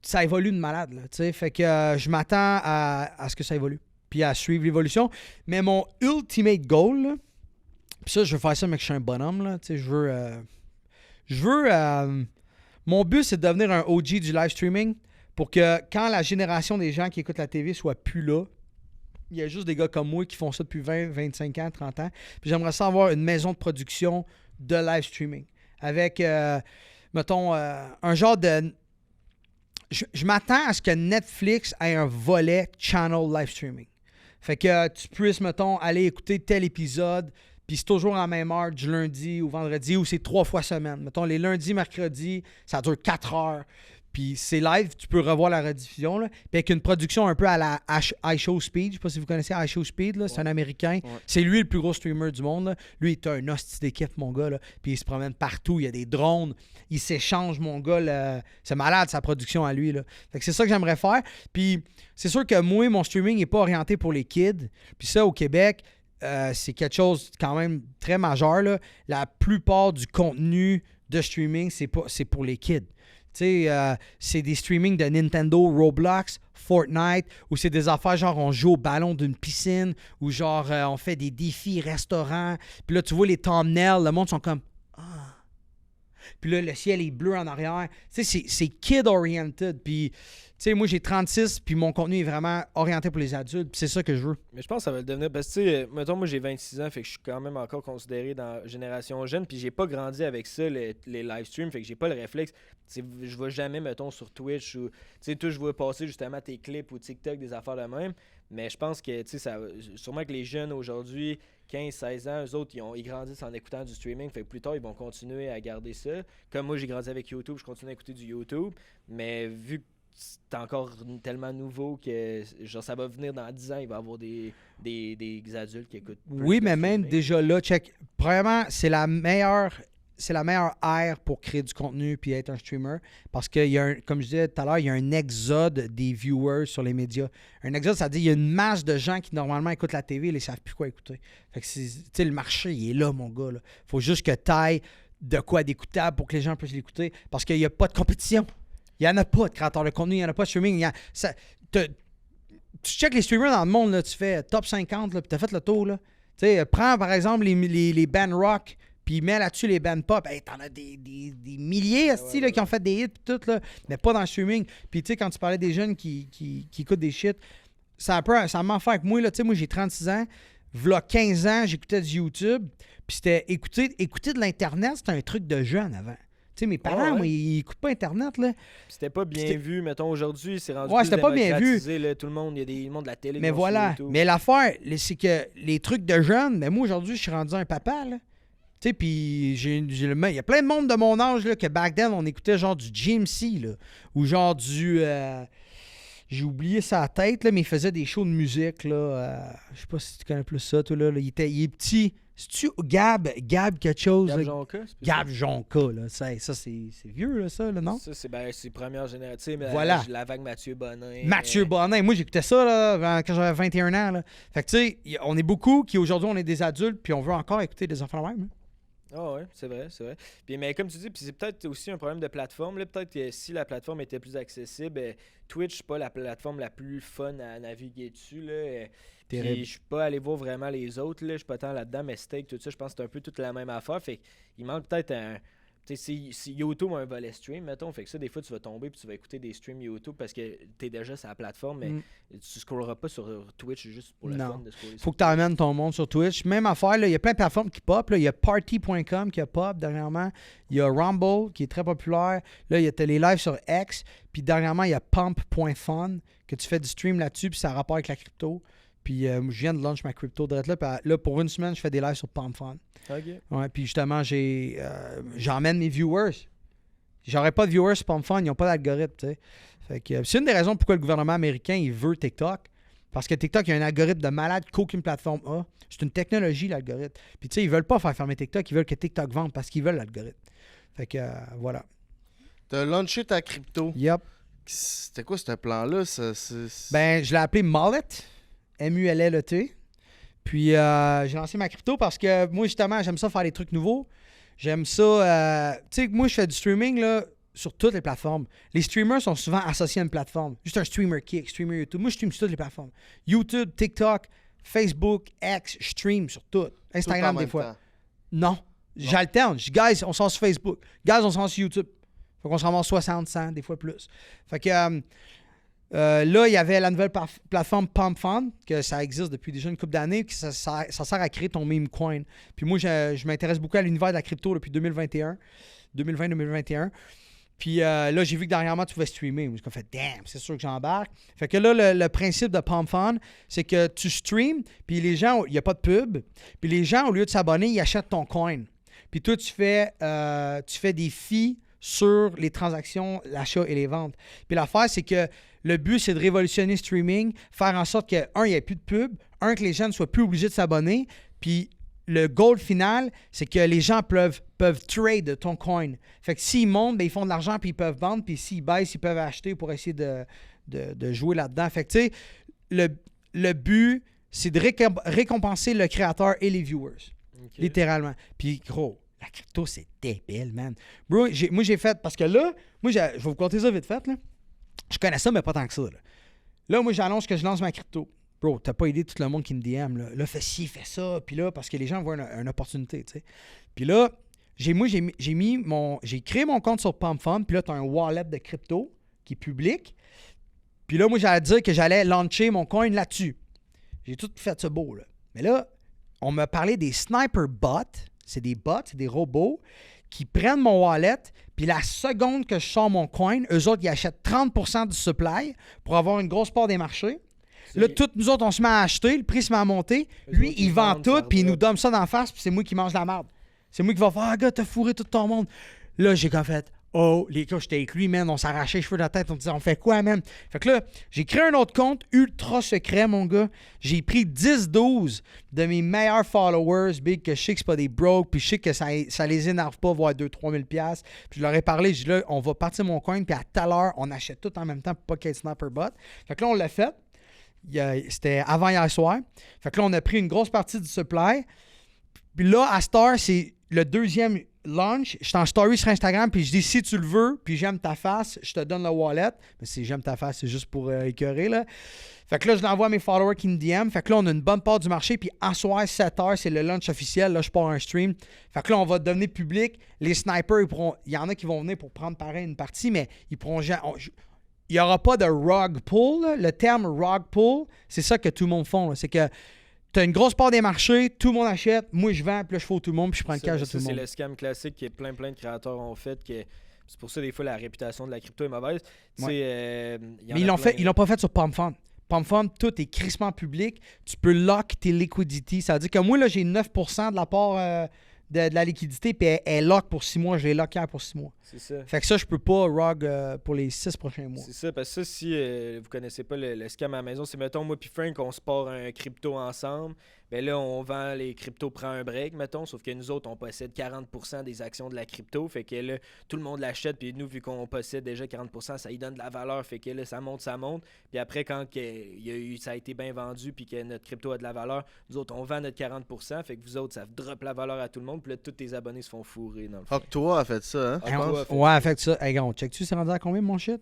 Ça évolue de malade. Là, fait que je m'attends à ce que ça évolue. Puis à suivre l'évolution. Mais mon ultimate goal, là, puis ça, je veux faire ça, mais que je suis un bonhomme. Là, mon but, c'est de devenir un OG du live streaming pour que quand la génération des gens qui écoutent la TV soit plus là, il y a juste des gars comme moi qui font ça depuis 20, 25 ans, 30 ans. Puis j'aimerais ça avoir une maison de production de live streaming. Avec, mettons, un genre de... Je m'attends à ce que Netflix ait un volet channel live streaming. Fait que tu puisses, mettons, aller écouter tel épisode, puis c'est toujours en même heure du lundi ou vendredi, ou c'est 3 fois semaine. Mettons, les lundis, mercredis, ça dure 4 heures. Puis c'est live, tu peux revoir la rediffusion. Là. Puis avec une production un peu à la iShowSpeed. Je sais pas si vous connaissez iShowSpeed, là, c'est un Américain. Ouais. C'est lui le plus gros streamer du monde. Là. Lui, il est un hostie d'équipe, mon gars. Là. Puis il se promène partout, il y a des drones. Il s'échange, mon gars. Là. C'est malade, sa production à lui. Là. Fait que c'est ça que j'aimerais faire. Puis c'est sûr que moi, mon streaming n'est pas orienté pour les kids. Puis ça, au Québec, c'est quelque chose quand même très majeur. Là. La plupart du contenu de streaming, c'est pour les kids. C'est des streamings de Nintendo, Roblox, Fortnite, ou c'est des affaires genre on joue au ballon d'une piscine, ou genre on fait des défis restaurants. Puis là, tu vois les thumbnails, le monde sont comme « Ah! » Puis là, le ciel est bleu en arrière. C'est kid-oriented. Puis, moi, j'ai 36, puis mon contenu est vraiment orienté pour les adultes. Puis c'est ça que je veux. Mais je pense que ça va le devenir. Parce que, mettons, moi, j'ai 26 ans, fait que je suis quand même encore considéré dans la génération jeune. Puis j'ai pas grandi avec ça, les live streams. Fait que j'ai pas le réflexe. Je vais jamais, mettons, sur Twitch ou. Tu sais, toi, je vois passer justement tes clips ou TikTok, des affaires de même. Mais je pense que, tu sais, sûrement que les jeunes aujourd'hui, 15-16 ans, eux autres, ils grandissent en écoutant du streaming. Fait que plus tard, ils vont continuer à garder ça. Comme moi, j'ai grandi avec YouTube, je continue à écouter du YouTube. Mais vu que c'est encore tellement nouveau que genre ça va venir dans 10 ans, il va y avoir des adultes qui écoutent. Oui, mais même déjà là, check. Premièrement, c'est la meilleure ère pour créer du contenu puis être un streamer parce que, comme je disais tout à l'heure, il y a un exode des viewers sur les médias. Un exode, ça veut dire qu'il y a une masse de gens qui normalement écoutent la TV et ils ne savent plus quoi écouter. Fait que le marché, il est là, mon gars. Il faut juste que tu ailles de quoi d'écoutable pour que les gens puissent l'écouter parce qu'il n'y a pas de compétition. Il n'y en a pas de créateurs de contenu, il n'y en a pas de streaming. Tu checkes les streamers dans le monde, là, tu fais top 50, puis tu as fait le tour. Là. Prends par exemple les bands rock, puis mets là-dessus les bands pop. Hey, t'en as des milliers là, qui ont fait des hits, tout, là, mais pas dans le streaming. Puis quand tu parlais des jeunes qui écoutent des shit, ça m'a fait avec moi. Là, moi, j'ai 36 ans. V'là 15 ans, j'écoutais du YouTube. Puis c'était écouter de l'Internet, c'était un truc de jeune avant. Mes parents, moi, ils n'écoutent pas Internet. Là. C'était pas bien vu. Mettons, aujourd'hui, c'est rendu c'était pas bien vu. Là, tout le monde, il y a des mondes de la télé. Mais voilà. Mais l'affaire, c'est que les trucs de jeunes, mais moi, aujourd'hui, je suis rendu un papa. Là. Puis il y a plein de monde de mon âge là, que back then, on écoutait genre du GMC. Là, ou genre du... j'ai oublié sa tête, là, mais il faisait des shows de musique. Là. Je sais pas si tu connais plus ça, toi. Là. Il est petit... C'est-tu Gab quelque chose? Gab Jonca? Gab Jonca, là. Ça c'est vieux, là, ça, là, non? Ça, c'est première génération. Voilà. La vague Mathieu Bonin. Mathieu Bonin. Moi, j'écoutais ça, là, quand j'avais 21 ans, là. Fait que, tu sais, on est beaucoup qui, aujourd'hui, on est des adultes, puis on veut encore écouter des enfants même. Ah ouais, c'est vrai. Puis, mais comme tu dis, puis c'est peut-être aussi un problème de plateforme. Là, peut-être que si la plateforme était plus accessible, Twitch, c'est pas la plateforme la plus fun à naviguer dessus, là. Puis je suis pas allé voir vraiment les autres, là. Je suis pas tant là-dedans, mais Steak, tout ça, je pense que c'est un peu toute la même affaire. Fait qu'il manque peut-être un... Tu sais, si YouTube a un volet stream, mettons, fait que ça, des fois, tu vas tomber puis tu vas écouter des streams YouTube parce que t'es déjà sur la plateforme, mais tu scrolleras pas sur Twitch juste pour le fun de scroller. Faut que tu amènes ton monde sur Twitch. Même affaire, il y a plein de plateformes qui pop. Il y a Party.com qui a pop dernièrement. Il y a Rumble qui est très populaire. Là, il y a les lives sur X. Puis dernièrement, il y a Pump.fun que tu fais du stream là-dessus puis ça a rapport avec la crypto. Puis je viens de launch ma crypto direct là. Puis là, pour une semaine, je fais des lives sur PalmFun. OK. Ouais, puis justement, j'emmène mes viewers. J'aurais pas de viewers sur PalmFun, ils n'ont pas d'algorithme, tu sais. Fait que c'est une des raisons pourquoi le gouvernement américain, il veut TikTok. Parce que TikTok, il y a un algorithme de malade qu'aucune plateforme a. C'est une technologie, l'algorithme. Puis tu sais, ils veulent pas faire fermer TikTok, ils veulent que TikTok vende parce qu'ils veulent l'algorithme. Fait que voilà. T'as launché ta crypto. Yep. C'était quoi ce plan-là? Ben, je l'ai appelé Mullet. M-U-L-L-E-T. Puis j'ai lancé ma crypto parce que moi, justement, j'aime ça faire des trucs nouveaux. J'aime ça. Tu sais, moi, je fais du streaming là, sur toutes les plateformes. Les streamers sont souvent associés à une plateforme. Juste un streamer Kick, streamer YouTube. Moi, je stream sur toutes les plateformes. YouTube, TikTok, Facebook, X, je stream sur tout. Instagram, des fois. Non. J'alterne. Guys, on sort sur Facebook. Guys, on sort sur YouTube. Fait qu'on se ramasse 60, 100, des fois plus. Fait que là, il y avait la nouvelle plateforme PalmFun, que ça existe depuis déjà une couple d'années, que ça sert à créer ton meme coin. Puis moi, je m'intéresse beaucoup à l'univers de la crypto depuis 2020-2021. Puis là, j'ai vu que dernièrement, tu pouvais streamer. J'ai fait, damn, c'est sûr que j'embarque. Fait que là, le principe de PalmFun, c'est que tu streams, puis les gens, il n'y a pas de pub. Puis les gens, au lieu de s'abonner, ils achètent ton coin. Puis toi, tu fais des fees sur les transactions, l'achat et les ventes. Puis l'affaire, c'est que le but, c'est de révolutionner le streaming, faire en sorte que, il n'y ait plus de pub, que les gens ne soient plus obligés de s'abonner, puis le goal final, c'est que les gens peuvent trade ton coin. Fait que s'ils montent, ben, ils font de l'argent, puis ils peuvent vendre, puis s'ils baissent, ils peuvent acheter pour essayer de jouer là-dedans. Fait que, tu sais, le but, c'est de récompenser le créateur et les viewers. Okay. Littéralement. Puis, gros, la crypto, c'est débile, man. Bro, moi, j'ai fait... Parce que là, je vais vous conter ça vite fait, là. Je connais ça, mais pas tant que ça, là. Là, moi, j'annonce que je lance ma crypto. Bro, t'as pas aidé tout le monde qui me DM, là. Là, fais ci, fais ça. Puis là, parce que les gens voient une opportunité, tu sais. Puis là, j'ai créé mon compte sur PalmFun. Puis là, t'as un wallet de crypto qui est public. Puis là, moi, j'allais dire que j'allais lancer mon coin là-dessus. J'ai tout fait ça beau, là. Mais là, on m'a parlé des sniper bots. C'est des bots, c'est des robots qui prennent mon wallet, puis la seconde que je sors mon coin, eux autres, ils achètent 30% du supply pour avoir une grosse part des marchés. Là, toutes nous autres, on se met à acheter, le prix se met à monter. Lui, il vend tout, puis il nous donne ça d'en face, puis c'est moi qui mange la merde. C'est moi qui va faire « Ah, gars, t'as fourré tout ton monde. » Là, j'ai comme fait « Oh, les gars, j'étais avec lui, man. On s'arrachait les cheveux de la tête. On disait, on fait quoi, man? » Fait que là, j'ai créé un autre compte ultra secret, mon gars. J'ai pris 10-12 de mes meilleurs followers, big, que je sais que c'est pas des broke, puis je sais que ça les énerve pas, voir 2-3 000 $. Puis je leur ai parlé, j'ai dit, là, on va partir mon coin, puis à tout à l'heure, on achète tout en même temps pour pas qu'il y ait de sniper bot. Fait que là, on l'a fait. C'était avant hier soir. Fait que là, on a pris une grosse partie du supply. Puis là, à Star, c'est le deuxième launch. Je suis en story sur Instagram, puis je dis si tu le veux, puis j'aime ta face, je te donne le wallet. Mais si j'aime ta face, c'est juste pour écœurer, là. Fait que là, je l'envoie à mes followers qui me DM. Fait que là, on a une bonne part du marché. Puis à soir, 7h, c'est le launch officiel. Là, je pars un stream. Fait que là, on va devenir public. Les snipers, il y en a qui vont venir pour prendre pareil une partie, mais ils pourront jamais. Il n'y aura pas de rug pull. Là. Le terme rug pull, c'est ça que tout le monde fait. C'est que tu as une grosse part des marchés, tout le monde achète, moi je vends, puis là je fais tout le monde, puis je prends le cash de tout le monde. C'est le scam classique que plein de créateurs ont fait. C'est pour ça, des fois, la réputation de la crypto est mauvaise. Ouais. Mais ils l'ont pas fait sur PalmFun. PalmFun, tout est crissement public. Tu peux lock tes liquidities. Ça veut dire que moi, là, j'ai 9% de la part de la liquidité, puis elle est lock pour 6 mois. Je l'ai lock hier pour 6 mois. C'est ça. Fait que ça, je peux pas rug pour les 6 prochains mois. C'est ça, parce que ça, si vous connaissez pas le scam à la maison, c'est, mettons, moi puis Frank, on se part un crypto ensemble. Ben là, on vend les cryptos, prend un break, mettons, sauf que nous autres, on possède 40% des actions de la crypto, fait que là, tout le monde l'achète, puis nous, vu qu'on possède déjà 40%, ça y donne de la valeur, fait que là, ça monte, puis après, quand ça a été bien vendu, puis que notre crypto a de la valeur, nous autres, on vend notre 40%, fait que vous autres, ça drop la valeur à tout le monde, puis là, tous tes abonnés se font fourrer, dans le fond. Octoa a fait ça, hein? Ouais, fait ça. Hey, gros, check-tu, c'est rendu à combien, mon shit?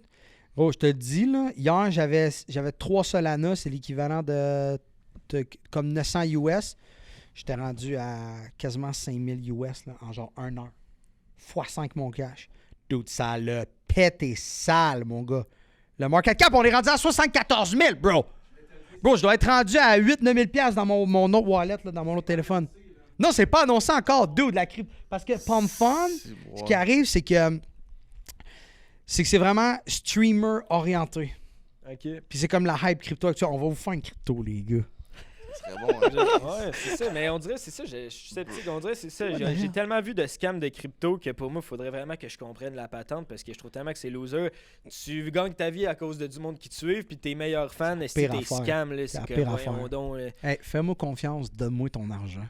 Gros, je te le dis, là, hier, j'avais 3 Solana, c'est l'équivalent de comme 900 US, j'étais rendu à quasiment 5000 US là, en genre 1 heure. x5 mon cash. Dude, ça l'a pété sale, mon gars. Le market cap, on est rendu à 74 000, bro. Bro, je dois être rendu à 8-9 000 $ dans mon autre wallet, là, dans mon autre téléphone. Non, c'est pas annoncé encore, dude, la crypto. Parce que PalmFun, ce qui arrive, c'est que c'est vraiment streamer orienté. OK. Puis c'est comme la hype crypto actuelle. On va vous faire une crypto, les gars. Ça serait bon, hein? Ouais, c'est ça, mais on dirait, c'est ça, je suis sceptique, on dirait, c'est ça. J'ai tellement vu de scams de crypto que pour moi, il faudrait vraiment que je comprenne la patente parce que je trouve tellement que c'est loser. Tu gagnes ta vie à cause de du monde qui te suivent, puis tes meilleurs fans, si pire t'es affaire. scam, là, C'est c'est la que pire voyons affaire. donc, là. Hey, fais-moi confiance, donne-moi ton argent.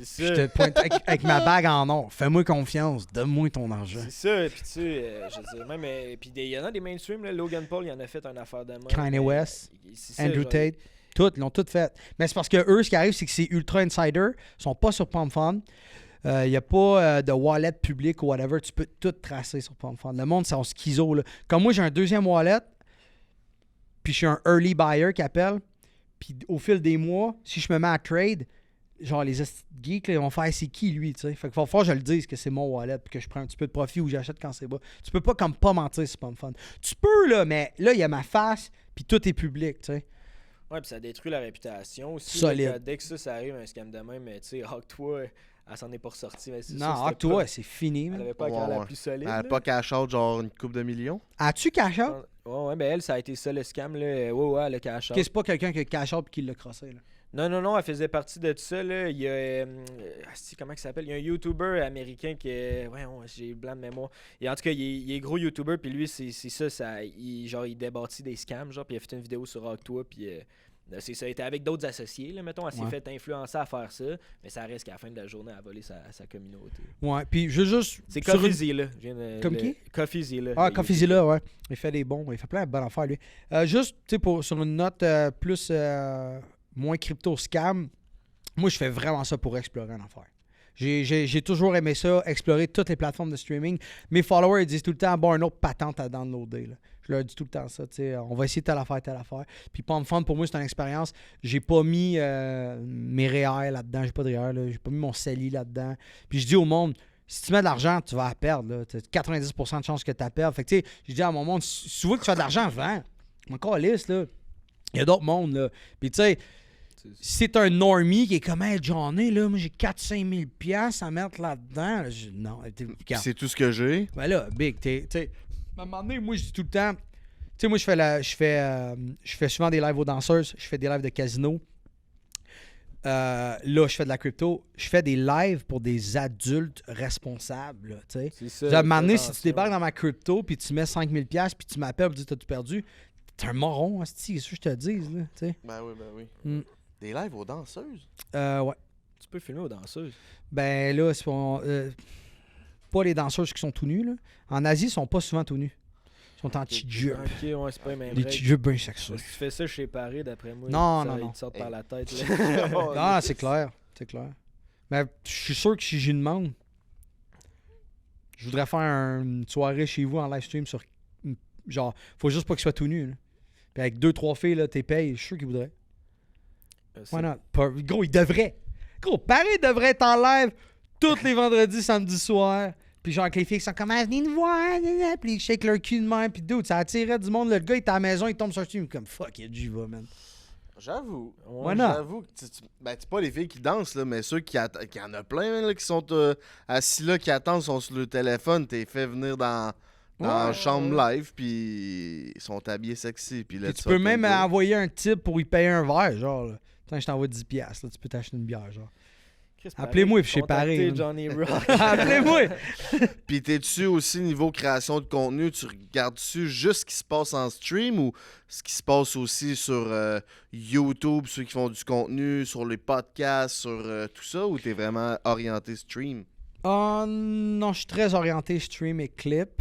C'est Je ça. te pointe avec ma bague en or. Fais-moi confiance, donne-moi ton argent. C'est ça, puis tu sais, je veux dire, même, puis il y en a des mainstream, là, Logan Paul, il en a fait une affaire de même. Kanye West, C'est ça, Andrew genre, Tate, toutes, ils l'ont toutes fait. Mais c'est parce que eux, ce qui arrive, c'est que c'est ultra insider, ils sont pas sur PalmFund. Il n'y a pas de wallet public ou whatever, tu peux tout tracer sur PalmFund. Le monde, c'est en schizo. Là. Comme moi, j'ai un deuxième wallet, puis je suis un early buyer qui appelle, puis au fil des mois, si je me mets à trade, genre les geeks, là, ils vont faire c'est qui lui, tu sais. Fait qu'il va falloir que je le dise que c'est mon wallet, puis que je prends un petit peu de profit ou j'achète quand c'est bas. Tu peux pas comme pas mentir sur PalmFund. Tu peux, là, mais là, il y a ma face, puis tout est public, tu sais. Ouais, puis ça détruit la réputation aussi. Solide. Là, dès que ça arrive, un scam de même, tu sais, Hawk-toi, elle s'en est pas ressortie. Mais c'est Non, ça, c'était toi, pas- c'est fini, Elle man. avait pas la Ouais, carte la ouais. plus solide. Elle a là. pas cash out genre une coupe de millions. As-tu cash out? Ouais, ben elle, ça a été ça le scam, là. Ouais, elle a cash out. Que c'est pas quelqu'un qui a cash out et qui l'a crossé, là. Non, elle faisait partie de tout ça, là. Il y a. Comment il s'appelle? Il y a un YouTuber américain qui est. Ouais, j'ai blanc de mémoire. Et en tout cas, il est gros YouTuber, puis lui, c'est ça. Il débâtit des scams, genre, puis il a fait une vidéo sur Hawk-toi, puis. C'est ça, il était avec d'autres associés, là, mettons, elle s'est Ouais. fait influencer à faire ça, mais ça reste qu'à la fin de la journée, elle a volé sa communauté. Ouais, puis je veux juste... C'est sur une- Coffeezy, là. Je viens de- Comme le- qui? Coffeezy, là. Ah, le Coffeezilla, ouais. Il fait des bons, il fait plein de bonnes affaires, lui. Juste, tu sais, sur une note plus... moins crypto-scam, moi, je fais vraiment ça pour explorer une affaire. J'ai toujours aimé ça, explorer toutes les plateformes de streaming. Mes followers, ils disent tout le temps, bon, une autre patente à downloader, là. Je leur dis tout le temps ça, tu sais, on va essayer telle affaire, telle affaire. Puis PalmFund, pour moi, c'est une expérience. J'ai pas mis mes REER là-dedans, j'ai pas de REER, là. J'ai pas mis mon CELI là-dedans. Puis je dis au monde, si tu mets de l'argent, tu vas la perdre, là. T'as 90% de chances que tu la perds. Fait que, tu sais, je dis à mon monde, si tu veux que tu fasses de l'argent, vends. Encore liste, là. Il y a d'autres mondes, là. Puis, tu sais, si c'est un normie qui est comme, hey, Johnny, là, moi, j'ai 4-5 000 piastres à mettre là-dedans. Non, regarde. C'est tout ce que j'ai. Ben là, Big, tu sais, à un moment donné, moi, je dis tout le temps, tu sais, moi, je fais souvent des lives aux danseuses, je fais des lives de casino. Là, je fais de la crypto. Je fais des lives pour des adultes responsables, là, tu sais. C'est ça. À un moment donné, si tu attention. débarques dans ma crypto, puis tu mets 5 000 piastres, puis tu m'appelles, puis tu dis, t'as tout perdu, t'es un moron, c'est ça que je te dis, là, tu sais. Ben oui. Mm. Des lives aux danseuses. Ouais. Tu peux filmer aux danseuses. Ben là, pas les danseuses qui sont tout nus, là. En Asie, ils sont pas souvent tout nus. Ils sont en petit-jupe. Ok, ouais, c'est pas les mêmes Les règles. petits-jupes bien Si sexuels. tu fais ça chez Paris, d'après moi, Non, ça, non, ils non. te sortent Hey. par la tête. Là. Non, c'est clair. C'est clair. Mais je suis sûr que si j'y demande, je voudrais faire une soirée chez vous en live stream sur. Genre, faut juste pas qu'il soit tout nu. Là. Puis avec 2-3 filles, là, t'es payé. Je suis sûr qu'ils voudraient. Why not? Gros, il devrait. Gros, Paris devrait être en live tous les vendredis, samedi soir. Puis genre, que les filles sont comme, ah, venez nous voir. Nanana. Puis ils shake leur cul de même. Puis dude, ça attirait du monde. Le gars, il est à la maison, il tombe sur le stream. Comme, fuck it, j'y vais, man. J'avoue. Why not? J'avoue que ben, c'est pas les filles qui dansent, là, mais ceux qui en a plein là, qui sont assis là, qui attendent, sont sur le téléphone. T'es fait venir dans la chambre live, puis ils sont habillés sexy. Puis Puis tu peux même envoyer un type pour y payer un verre, genre. Là. Attends, je t'envoie 10$, là, tu peux t'acheter une bière, genre. Chris, Appelez-moi, Paris, puis chez Paris, contactez là. Johnny Rock. Appelez-moi! Puis t'es-tu aussi niveau création de contenu, tu regardes-tu juste ce qui se passe en stream ou ce qui se passe aussi sur YouTube, ceux qui font du contenu, sur les podcasts, sur tout ça, ou t'es vraiment orienté stream? Non, je suis très orienté stream et clip.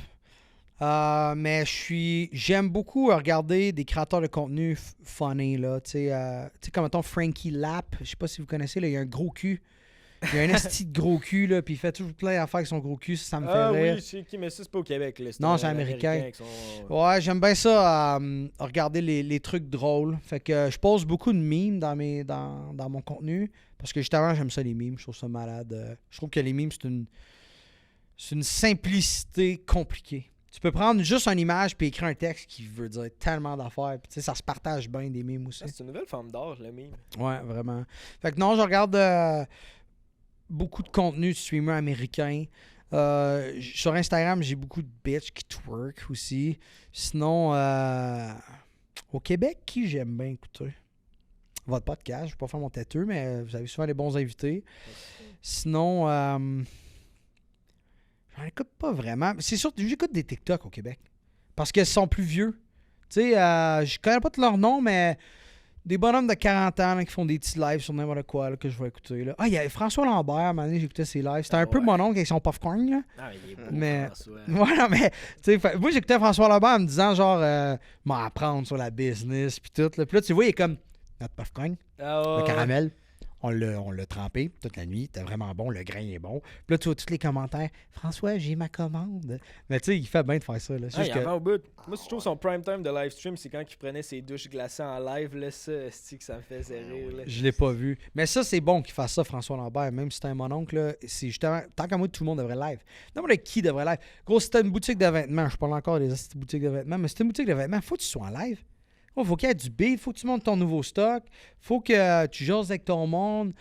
Mais j'aime beaucoup regarder des créateurs de contenu funny, là. Tu sais, comme mettons Frankie Lapp, je sais pas si vous connaissez, là, il a un gros cul. Il a un esti de gros cul, là, puis il fait toujours plein d'affaires avec son gros cul, ça me fait Ah rire. oui, je sais qui, mais ça, c'est pas au Québec. Là. Non, un c'est américain. avec son- Ouais, j'aime bien ça, regarder les trucs drôles. Fait que je pose beaucoup de memes dans mon contenu, parce que justement, j'aime ça les memes, je trouve ça malade. Je trouve que les memes, c'est une simplicité compliquée. Tu peux prendre juste une image puis écrire un texte qui veut dire tellement d'affaires. Puis, tu sais, ça se partage bien des memes aussi. Ah, c'est une nouvelle forme d'art, le meme. Ouais, vraiment. Fait que non, je regarde beaucoup de contenu de streamers américains. Sur Instagram, j'ai beaucoup de bitches qui twerk aussi. Sinon, au Québec, qui j'aime bien écouter? votre podcast. Je ne vais pas faire mon têteux, mais vous avez souvent des bons invités. Sinon, j'en écoute pas vraiment. C'est sûr que j'écoute des TikTok au Québec. Parce qu'ils sont plus vieux. Tu sais, je connais pas tous leurs noms, mais des bonhommes de 40 ans là, qui font des petits lives sur n'importe quoi là, que je vais écouter. Là. Ah, il y a François Lambert, à un moment donné, j'écoutais ses lives. C'était un peu mon oncle avec son popcorn. Là. Ah, il est beau, Mais- François. Voilà, mais tu sais, moi j'écoutais François Lambert en me disant genre m'apprendre sur la business puis tout. Là. Puis là, tu vois, il est comme notre popcorn, Ah, le ouais. caramel. On l'a trempé toute la nuit. C'était vraiment bon. Le grain est bon. Puis là, tu vois tous les commentaires. François, j'ai ma commande. Mais tu sais, il fait bien de faire ça. Là. C'est Ah, juste il que- avant au bout. Moi, je trouve son prime time de live stream, c'est quand il prenait ses douches glacées en live. Là, ça, c'est que ça me faisait rire. Là. Je l'ai pas vu. Mais ça, c'est bon qu'il fasse ça, François Lambert. Même si c'est un mononcle, là, c'est justement. Tant qu'à moi, tout le monde devrait live. N'importe qui devrait live. Gros, si t'as une boutique de vêtements, je parle encore des boutiques de vêtements, mais si t'as une boutique de vêtements, faut que tu sois en live. Il faut qu'il y ait du beat, faut que tu montes ton nouveau stock, faut que tu jases avec ton monde.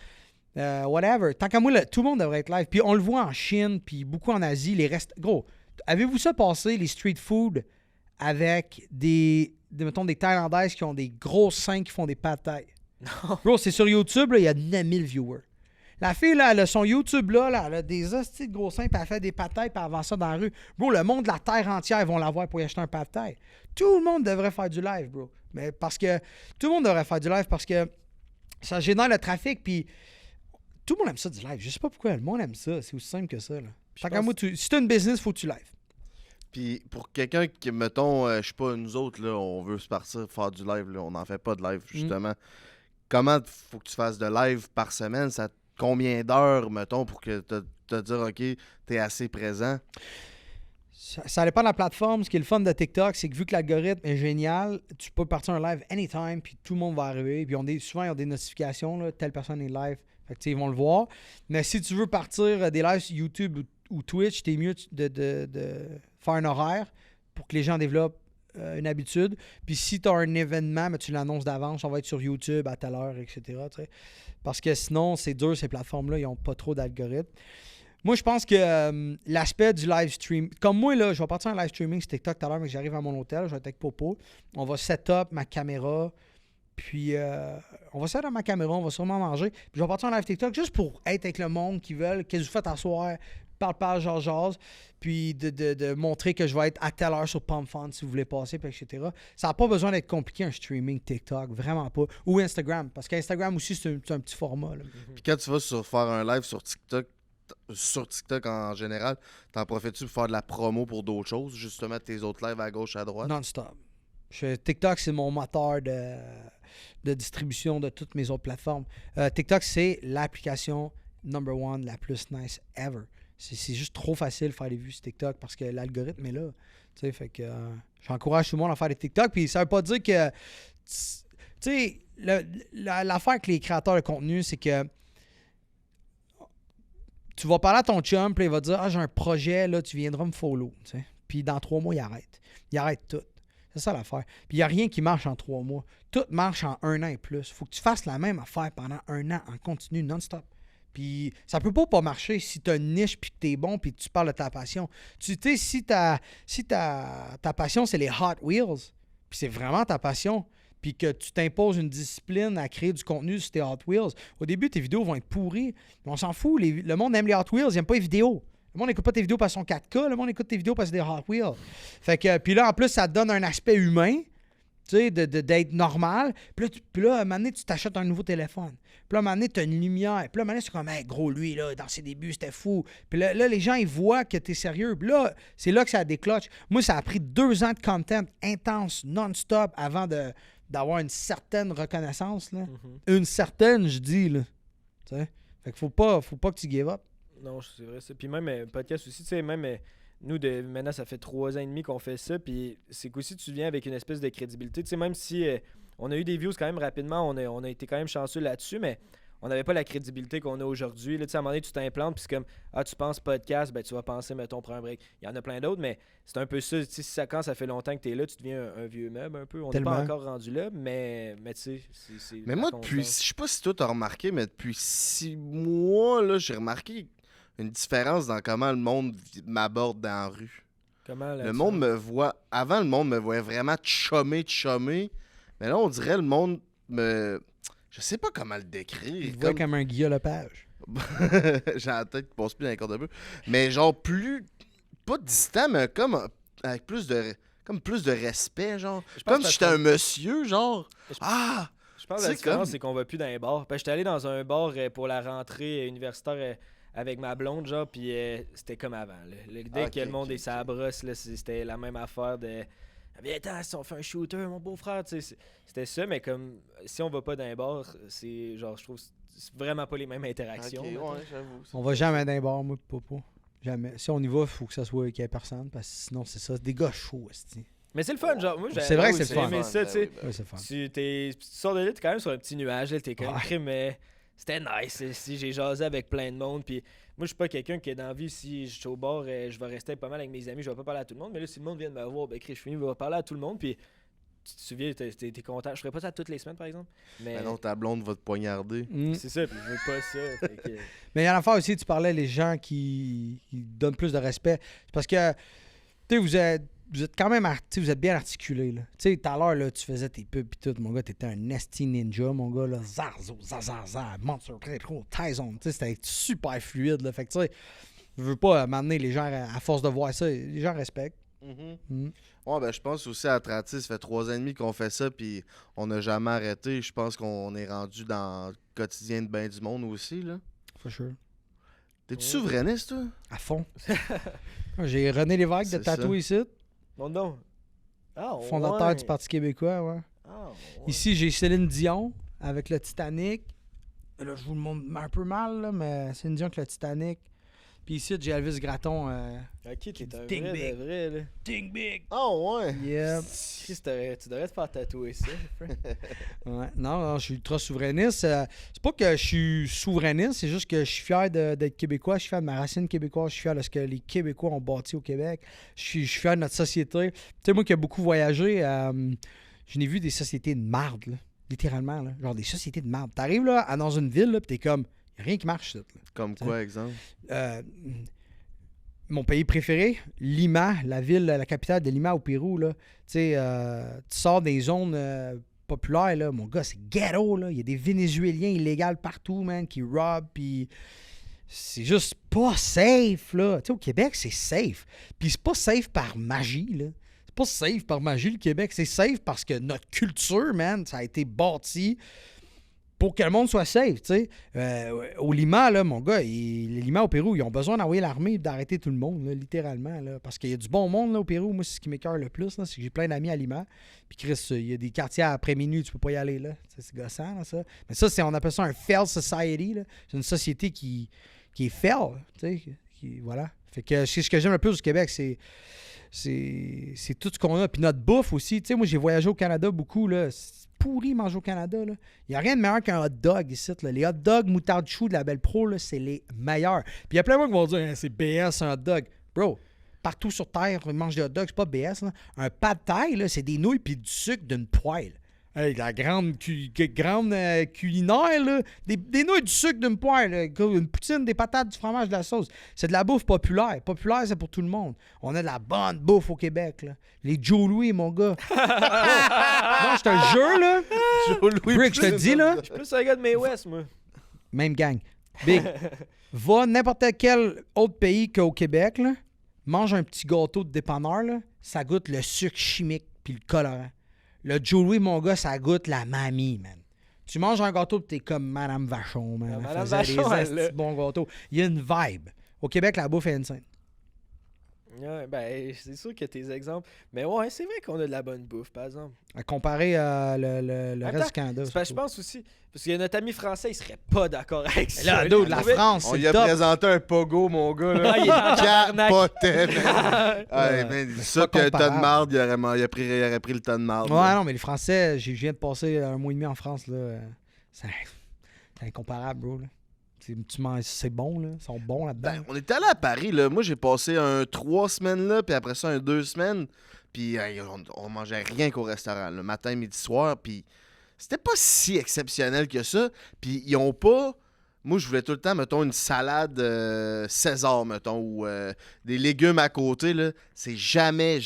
Whatever. Tant qu'à moi, là, tout le monde devrait être live. Puis on le voit en Chine, puis beaucoup en Asie, les restes. Gros, avez-vous ça passé, les street food, avec mettons, des Thaïlandaises qui ont des gros seins qui font des pâtes thaï? Bro, c'est sur YouTube, là, il y a 9000 viewers. La fille, là, elle a son YouTube, là, elle a des hosties de gros seins, puis elle fait des pâtes thaï, puis elle vend ça dans la rue. Bro, le monde de la terre entière, ils vont la voir pour y acheter un pâte thaï. Tout le monde devrait faire du live, bro. Mais parce que tout le monde devrait faire du live parce que ça génère le trafic, puis tout le monde aime ça du live. Je sais pas pourquoi le monde aime ça. C'est aussi simple que ça. Là. Tant qu'à moi, si t'as une business, faut que tu live. Puis pour quelqu'un qui, mettons, je sais pas, nous autres, là, on veut se partir faire du live, là, on n'en fait pas de live, justement. Comment faut que tu fasses de live par semaine? Ça combien d'heures, mettons, pour que te dire, OK, t'es assez présent? Ça dépend de la plateforme. Ce qui est le fun de TikTok, c'est que vu que l'algorithme est génial, tu peux partir un live anytime, puis tout le monde va arriver. Puis souvent, ils ont des notifications, là, telle personne est live. Fait que, ils vont le voir. Mais si tu veux partir des lives sur YouTube ou Twitch, t'es mieux de faire un horaire pour que les gens développent une habitude. Puis si tu as un événement, mais tu l'annonces d'avance, on va être sur YouTube à telle heure, etc. T'sais. Parce que sinon, c'est dur, ces plateformes-là, ils n'ont pas trop d'algorithmes. Moi, je pense que l'aspect du live stream... Comme moi, là, je vais partir en live streaming sur TikTok tout à l'heure, mais j'arrive à mon hôtel, je vais être avec Popo. On va set up ma caméra, puis on va set up ma caméra, on va sûrement manger. Puis je vais partir en live TikTok juste pour être avec le monde qui veulent. Qu'est-ce que vous faites à soir? Parle, jase. Puis de montrer que je vais être à telle heure sur Pump Fun si vous voulez passer, puis etc. Ça n'a pas besoin d'être compliqué, un streaming TikTok, vraiment pas. Ou Instagram, parce qu'Instagram aussi, c'est un petit format. Là. Puis quand tu vas faire un live sur TikTok en général, t'en profites-tu pour faire de la promo pour d'autres choses, justement tes autres lives à gauche, à droite? Non-stop. TikTok, c'est mon moteur de distribution de toutes mes autres plateformes. TikTok, c'est l'application number one la plus nice ever. C'est juste trop facile de faire des vues sur TikTok parce que l'algorithme est là. Tu sais, fait que j'encourage tout le monde à faire des TikTok. Puis ça veut pas dire que... Tu sais, l'affaire avec les créateurs de contenu, c'est que tu vas parler à ton chum, puis il va te dire « Ah, j'ai un projet, là, tu viendras me follow. » Puis dans 3 mois, il arrête. Il arrête tout. C'est ça l'affaire. Puis il n'y a rien qui marche en 3 mois. Tout marche en 1 an et plus. Il faut que tu fasses la même affaire pendant 1 an en continu, non-stop. Puis ça peut pas marcher si tu as une niche, puis que tu es bon, puis que tu parles de ta passion. Tu sais, si ta passion, c'est les Hot Wheels, puis c'est vraiment ta passion, puis que tu t'imposes une discipline à créer du contenu sur tes Hot Wheels, au début, tes vidéos vont être pourries. Mais on s'en fout. Le monde aime les Hot Wheels, il n'aime pas les vidéos. Le monde n'écoute pas tes vidéos parce qu'elles sont 4K, le monde écoute tes vidéos parce que c'est des Hot Wheels. Fait que, puis là, en plus, ça te donne un aspect humain, tu sais, d'être normal. Puis là, à un moment donné, tu t'achètes un nouveau téléphone. Puis là, à un moment donné, tu as une lumière. Puis là, à un moment donné, c'est comme, hey, gros, lui, là, dans ses débuts, c'était fou. Puis là, les gens, ils voient que tu es sérieux. Puis là, c'est là que ça déclenche. Moi, ça a pris 2 ans de content intense, non-stop, avant d'avoir une certaine reconnaissance. Là. Une certaine, je dis, là. Tu sais? Fait qu'il faut pas que tu give up. Non, c'est vrai ça. Puis même podcast aussi, tu sais, même nous, maintenant, ça fait 3 ans et demi qu'on fait ça, puis c'est qu'aussi tu viens avec une espèce de crédibilité. Tu sais, même si on a eu des views quand même rapidement, on a été quand même chanceux là-dessus, mais on n'avait pas la crédibilité qu'on a aujourd'hui. Là, tu sais, à un moment donné, tu t'implantes, puis c'est comme, tu penses podcast, ben tu vas penser, mettons, prends un break. Il y en a plein d'autres, mais c'est un peu ça. Tu sais, quand ça fait longtemps que tu es là, tu deviens un vieux meuble un peu. On n'est pas encore rendu là, mais tu sais, c'est... Mais moi, je sais pas si toi t'as remarqué, mais depuis 6 mois, là, j'ai remarqué une différence dans comment le monde m'aborde dans la rue. Comment le monde me voit... Avant, le monde me voyait vraiment chummer. Mais là, on dirait le monde me... Je sais pas comment le décrire. Il te voit comme un Guillaume Lepage. J'ai la tête qui passe plus dans les cordes de bœuf. Mais genre plus... Pas distant, mais comme avec plus de respect, genre. Comme si j'étais un monsieur, genre. Je pense que la différence, c'est qu'on va plus dans les bars. J'étais allé dans un bar pour la rentrée universitaire avec ma blonde, genre, puis c'était comme avant. Dès que le monde est sa brosse, là, c'était la même affaire de... Viens, si on fait un shooter, mon beau-frère, tu sais. C'était ça, mais comme si on va pas dans les bars, c'est genre, je trouve, c'est vraiment pas les mêmes interactions. Ok, ouais, j'avoue. On va jamais dans les bars, moi, Popo. Jamais. Si on y va, il faut que ça soit qu'il y ait personne, parce que sinon, c'est ça. C'est des gars chauds, esti. Mais c'est le fun, genre, moi, C'est vrai que c'est le j'ai fun. aimé ça, tu sais. Ouais, c'est fun. Tu sors de là, t'es quand même sur un petit nuage, là, t'es quand même Ouais. crime, mais c'était nice. Si j'ai jasé avec plein de monde, puis moi, je suis pas quelqu'un qui est dans la vie, si je suis au bar, je vais rester pas mal avec mes amis, je vais pas parler à tout le monde, mais là, si le monde vient de me voir, ben, Chris, je finis, je vais parler à tout le monde, puis tu te souviens, t'es content. Je ferais pas ça toutes les semaines, par exemple. Mais non, ta blonde va te poignarder. Mm. c'est ça, puis je veux pas ça. Fait que... Mais il y a une affaire aussi, tu parlais les gens qui donnent plus de respect. C'est parce que, tu sais, vous êtes quand même, vous êtes bien articulé, là. Tu sais, tout à l'heure, là, tu faisais tes pubs pis tout, mon gars, t'étais un nasty ninja, mon gars, là. Zarzo, zazazar, Monster Retro, Tyson, tu sais, c'était super fluide, là. Fait que, tu sais, je veux pas m'amener les gens, à force de voir ça, les gens respectent. Mm. Ouais, ben je pense aussi à Atlantis, ça fait 3 ans et demi qu'on fait ça, puis on n'a jamais arrêté. Je pense qu'on est rendu dans le quotidien de ben du monde aussi, là. For sure. T'es-tu souverainiste, toi? À fond. J'ai René Lévesque de C'est ça. Tatou ici, Mon nom. Ah, fondateur ouais. du Parti québécois, ouais. Ah, ouais. Ici, j'ai Céline Dion avec le Titanic. Là, je vous le montre un peu mal, là, mais Céline Dion avec le Titanic. Puis ici, j'ai Elvis Gratton. Ok, t'es un Think vrai big. de vrai, là. Think big! Oh, ouais! Yeah. Chris, tu devrais te faire tatouer ça. Ouais. Non, je suis ultra souverainiste. C'est pas que je suis souverainiste, c'est juste que je suis fier d'être québécois, je suis fier de ma racine québécoise, je suis fier de ce que les Québécois ont bâti au Québec. Je suis fier de notre société. Tu sais, moi qui ai beaucoup voyagé, je n'ai vu des sociétés de marde, là, littéralement. Là, genre des sociétés de marde. T'arrives là, dans une ville, là, pis t'es comme, y a rien qui marche, là. Comme quoi, exemple? Mon pays préféré, Lima, la capitale de Lima au Pérou, là. Tu sais, tu sors des zones populaires, là. Mon gars, c'est ghetto, là. Il y a des Vénézuéliens illégaux partout, man, qui robbent, puis c'est juste pas safe, là. Tu sais, au Québec, c'est safe. Puis c'est pas safe par magie, là. C'est pas safe par magie, le Québec. C'est safe parce que notre culture, man, ça a été bâti pour que le monde soit safe, tu sais. Au Lima, là, mon gars, les Lima au Pérou, ils ont besoin d'envoyer l'armée et d'arrêter tout le monde, là, littéralement, là, parce qu'il y a du bon monde, là, au Pérou. Moi, c'est ce qui m'écoeure le plus, là, c'est que j'ai plein d'amis à Lima. Puis Chris, il y a des quartiers après minuit, tu peux pas y aller, là. C'est gossant, là, ça. Mais ça, on appelle ça un failed society, là. C'est une société qui est fail, tu sais. Voilà. Fait que c'est ce que j'aime le plus du Québec, c'est tout ce qu'on a. Puis notre bouffe aussi. Tu sais, moi, j'ai voyagé au Canada beaucoup, là. C'est pourri manger au Canada, là. Il n'y a rien de meilleur qu'un hot dog ici, là. Les hot dogs moutarde chou de la Belle Pro, là, c'est les meilleurs. Puis il y a plein de gens qui vont dire hein, c'est BS un hot dog. Bro, partout sur Terre, ils mangent des hot dogs, c'est pas BS, là. Un pad thai, là, c'est des nouilles puis du sucre d'une poêle. Hey, la grande culinaire, là. Des nouilles du sucre d'une poêle, là. Une poutine, des patates, du fromage, de la sauce. C'est de la bouffe populaire. Populaire, c'est pour tout le monde. On a de la bonne bouffe au Québec, là. Les Joe Louis, mon gars. Non, je te le jure, là. Joe Louis Brick, je te dis, là. Je suis plus un gars de May West, moi. Même gang. Big. Va n'importe quel autre pays qu'au Québec, là. Mange un petit gâteau de dépanneur, là. Ça goûte le sucre chimique puis le colorant. Le Joe Louis, mon gars, ça goûte la mamie, man. Tu manges un gâteau pis t'es comme Madame Vachon, man. Elle Madame faisait Vachon, des elle, là. estis de bons gâteaux. Il y a une vibe. Au Québec, la bouffe est insane. Ouais, ben, c'est sûr que tes exemples. Mais ouais, c'est vrai qu'on a de la bonne bouffe, par exemple. À comparer le Attends, reste du Canada. C'est parce que je pense aussi. Parce que notre ami français, il serait pas d'accord avec ça. Là, Lui, dude, il la trouvait- France, On c'est lui le a top. présenté un pogo, mon gars. Là. Ah, il est en tabarnak. Capotait, man. Ouais, man, ça pas que le tas de comparable. marde, il aurait pris le tas de marde. Ouais, là. non, mais les Français, je viens de passer 1 mois et demi en France, là. C'est incomparable, bro, là. C'est bon, là. Ils sont bons là-dedans. Ben, on est allé à Paris, là. Moi, j'ai passé 3 semaines là, puis après ça, 2 semaines. Puis on mangeait rien qu'au restaurant, le matin, midi, soir. Puis c'était pas si exceptionnel que ça. Puis ils ont pas... Moi, je voulais tout le temps, mettons, une salade César, mettons, ou des légumes à côté, là. C'est jamais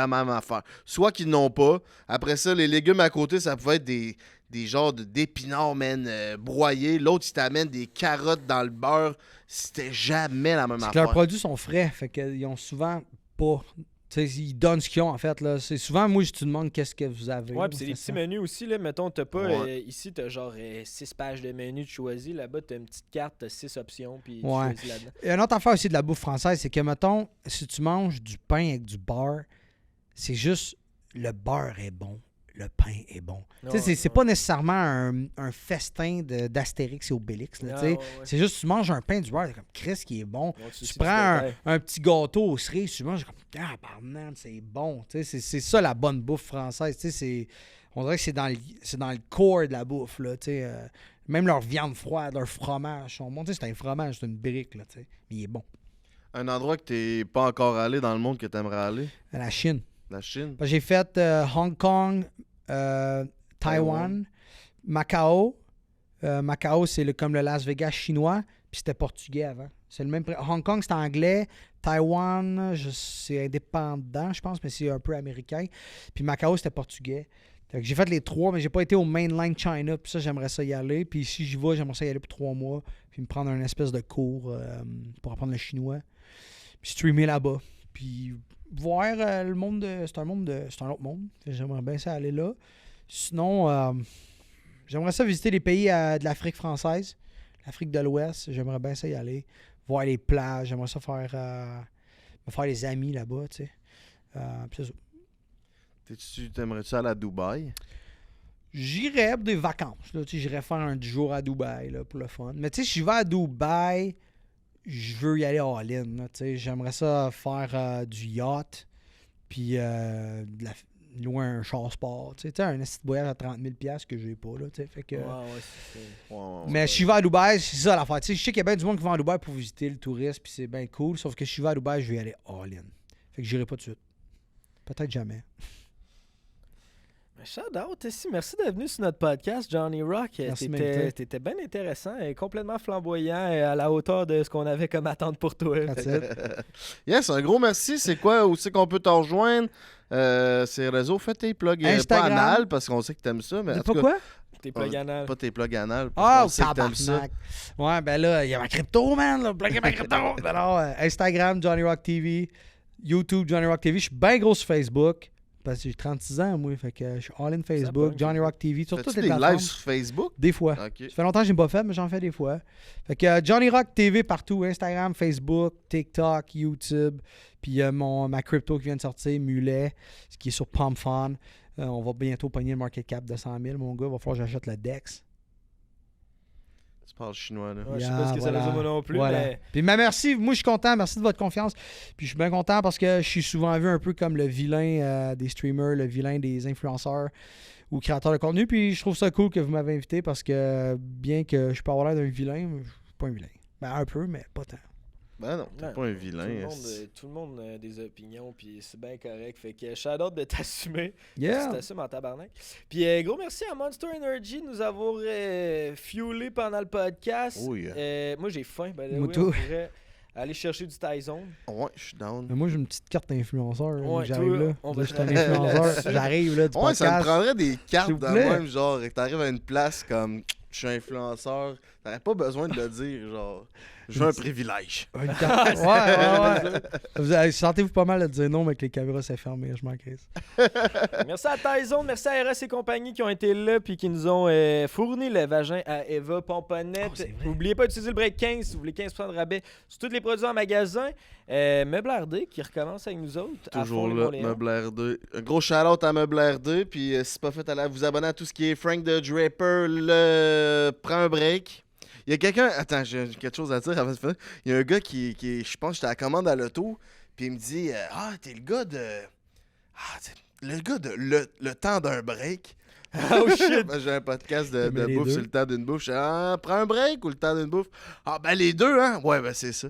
ma affaire. Soit qu'ils n'ont pas. Après ça, les légumes à côté, ça pouvait être des des genres d'épinards, man, broyés. L'autre, il t'amène des carottes dans le beurre. C'était jamais la même C'est que affaire. leurs produits sont frais, fait qu'ils ont souvent pas. Tu sais, ils donnent ce qu'ils ont, en fait. Là. C'est souvent, moi, je te demande qu'est-ce que vous avez. Ouais, là, puis c'est des ça. petits menus aussi, là. Mettons, t'as pas. Ouais. Ici, t'as genre 6 pages de menus, tu choisis. Là-bas, t'as une petite carte, t'as 6 options, puis tu Ouais. choisis là-dedans. Et une autre affaire aussi de la bouffe française, c'est que, mettons, si tu manges du pain avec du beurre, c'est juste le beurre est bon, le pain est bon. Tu sais, c'est pas nécessairement un festin d'Astérix et Obélix. Là, tu sais. C'est juste tu manges un pain du beurre, c'est comme Chris qui est bon. Tu prends un petit gâteau aux cerises, tu manges comme ah, pardon, c'est bon. Tu sais, c'est ça la bonne bouffe française. Tu sais, on dirait que c'est dans le corps de la bouffe. Là, tu sais, même leur viande froide, leur fromage sont bons. Tu sais, c'est un fromage, c'est une brique, là, tu sais, mais il est bon. Un endroit que t'es pas encore allé dans le monde que t'aimerais aller? À la Chine. La Chine? J'ai fait Hong Kong, Taïwan, Macao. Macao, c'est comme le Las Vegas chinois, puis c'était portugais avant. C'est le même. Hong Kong, c'est anglais. Taïwan, c'est indépendant, je pense, mais c'est un peu américain. Puis Macao, c'était portugais. Fait que j'ai fait les trois, mais j'ai pas été au mainland China. Puis ça, j'aimerais ça y aller. Puis si j'y vais, j'aimerais ça y aller pour 3 mois. Puis me prendre un espèce de cours pour apprendre le chinois. Puis streamer là-bas. Puis voir le monde c'est un autre monde. J'aimerais bien ça aller là. Sinon, j'aimerais ça visiter les pays de l'Afrique française, l'Afrique de l'Ouest. J'aimerais bien ça y aller. Voir les plages. J'aimerais ça me faire des amis là-bas, tu sais. Puis c'est ça. T'aimerais-tu aller à Dubaï? J'irais pour des vacances. Là, j'irais faire un 10 jours à Dubaï là, pour le fun. Mais tu sais, si je vais à Dubaï, je veux y aller all-in. Là, j'aimerais ça faire du yacht, puis louer un char sport. Tu sais, un petit voyage à 30 000 $ que j'ai pas. Là, fait que, mais si je vais à Dubaï, c'est ça l'affaire. Je sais qu'il y a bien du monde qui va à Dubaï pour visiter le tourisme, puis c'est bien cool. Sauf que si je vais à Dubaï, je vais y aller all-in. Fait que j'irai pas tout de suite. Peut-être jamais. Shout out, merci d'être venu sur notre podcast, Johnny Rock. T'étais bien intéressant et complètement flamboyant et à la hauteur de ce qu'on avait comme attente pour toi. That's it. Yes, un gros merci. C'est quoi aussi qu'on peut t'en rejoindre? Ces réseaux, fais tes plugs. Instagram. Pas anal, parce qu'on sait que t'aimes ça. Mais en tout cas, Pourquoi? Tes plugs anal. pas tes plugs anal. Ah, on sait que t'aimes ça. tabarnak. Ouais, ben là, il y a ma crypto, man. Là, plugger ma crypto. Alors, Instagram, Johnny Rock TV. YouTube, Johnny Rock TV. Je suis bien gros sur Facebook. Parce que j'ai 36 ans, moi. Fait que je suis all in Facebook, Johnny Rock TV, sur toutes Fais-tu les des plateformes. lives sur Facebook? Des fois. Ok. Ça fait longtemps que je n'ai pas fait, mais j'en fais des fois. Fait que Johnny Rock TV partout. Instagram, Facebook, TikTok, YouTube. Puis ma crypto qui vient de sortir, Mulet, ce qui est sur PalmFun. On va bientôt pogner le market cap de 100 000, mon gars. Il va falloir que j'achète le DEX. Tu parles chinois, là. Ouais, je sais pas ce que ça veut dire moi non plus, mais... Puis merci, moi je suis content, merci de votre confiance. Puis je suis bien content parce que je suis souvent vu un peu comme le vilain des streamers, le vilain des influenceurs ou créateurs de contenu. Puis je trouve ça cool que vous m'avez invité parce que bien que je peux avoir l'air d'un vilain, je suis pas un vilain. Ben un peu, mais pas tant. Ben non, t'es pas un vilain. Tout le monde a des opinions, puis c'est bien correct. Fait que shout-out de t'assumer. Yeah. Tu t'assumes en tabarnak. Puis gros merci à Monster Energy de nous avoir fuelé pendant le podcast. Oh yeah. Moi j'ai faim. Ben, Moi oui, tout. on pourrait aller chercher du Tyson. Ouais, je suis down. Mais moi j'ai une petite carte d'influenceur. Ouais, J'arrive toi, là. on Là, va je suis un travailler influenceur. là-dessus. J'arrive là du Ouais, ça me podcast. prendrait des cartes S'il vous de plaît. même, genre, que t'arrives à une place comme je suis influenceur. T'aurais pas besoin de le dire, genre, j'ai un privilège. Une carte. Ouais. Sentez-vous pas mal de dire non, mais que les caméras s'est fermées. Je m'en crisse. Merci à Tyson, merci à RS et compagnie qui ont été là puis qui nous ont fourni le vagin à Eva Pomponnette. N'oubliez pas d'utiliser le break 15 si vous voulez 15% de rabais sur tous les produits en magasin. Meuble RD qui recommence avec nous autres. Toujours là, Meuble RD. Un gros shout-out à Meuble RD. Puis si c'est pas fait, allez vous abonner à tout ce qui est Frank the Draper. Prends un break. Il y a quelqu'un... Attends, j'ai quelque chose à dire avant de finir. Il y a un gars qui je pense, j'étais à la commande à l'auto. Puis il me dit t'es le gars de... le gars de le temps d'un break. Oh shit! Moi, j'ai un podcast de Mais les bouffe deux. sur le temps d'une bouffe. Je dis, prends un break ou le temps d'une bouffe? Ah, ben les deux, hein? Ouais, ben c'est ça.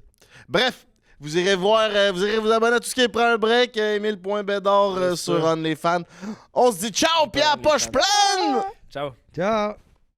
Bref, vous irez voir, vous irez vous abonner à tout ce qui est prends un break. Emile.Bédard sur OnlyFans. On se dit ciao, puis à la poche pleine! Ciao! Ciao.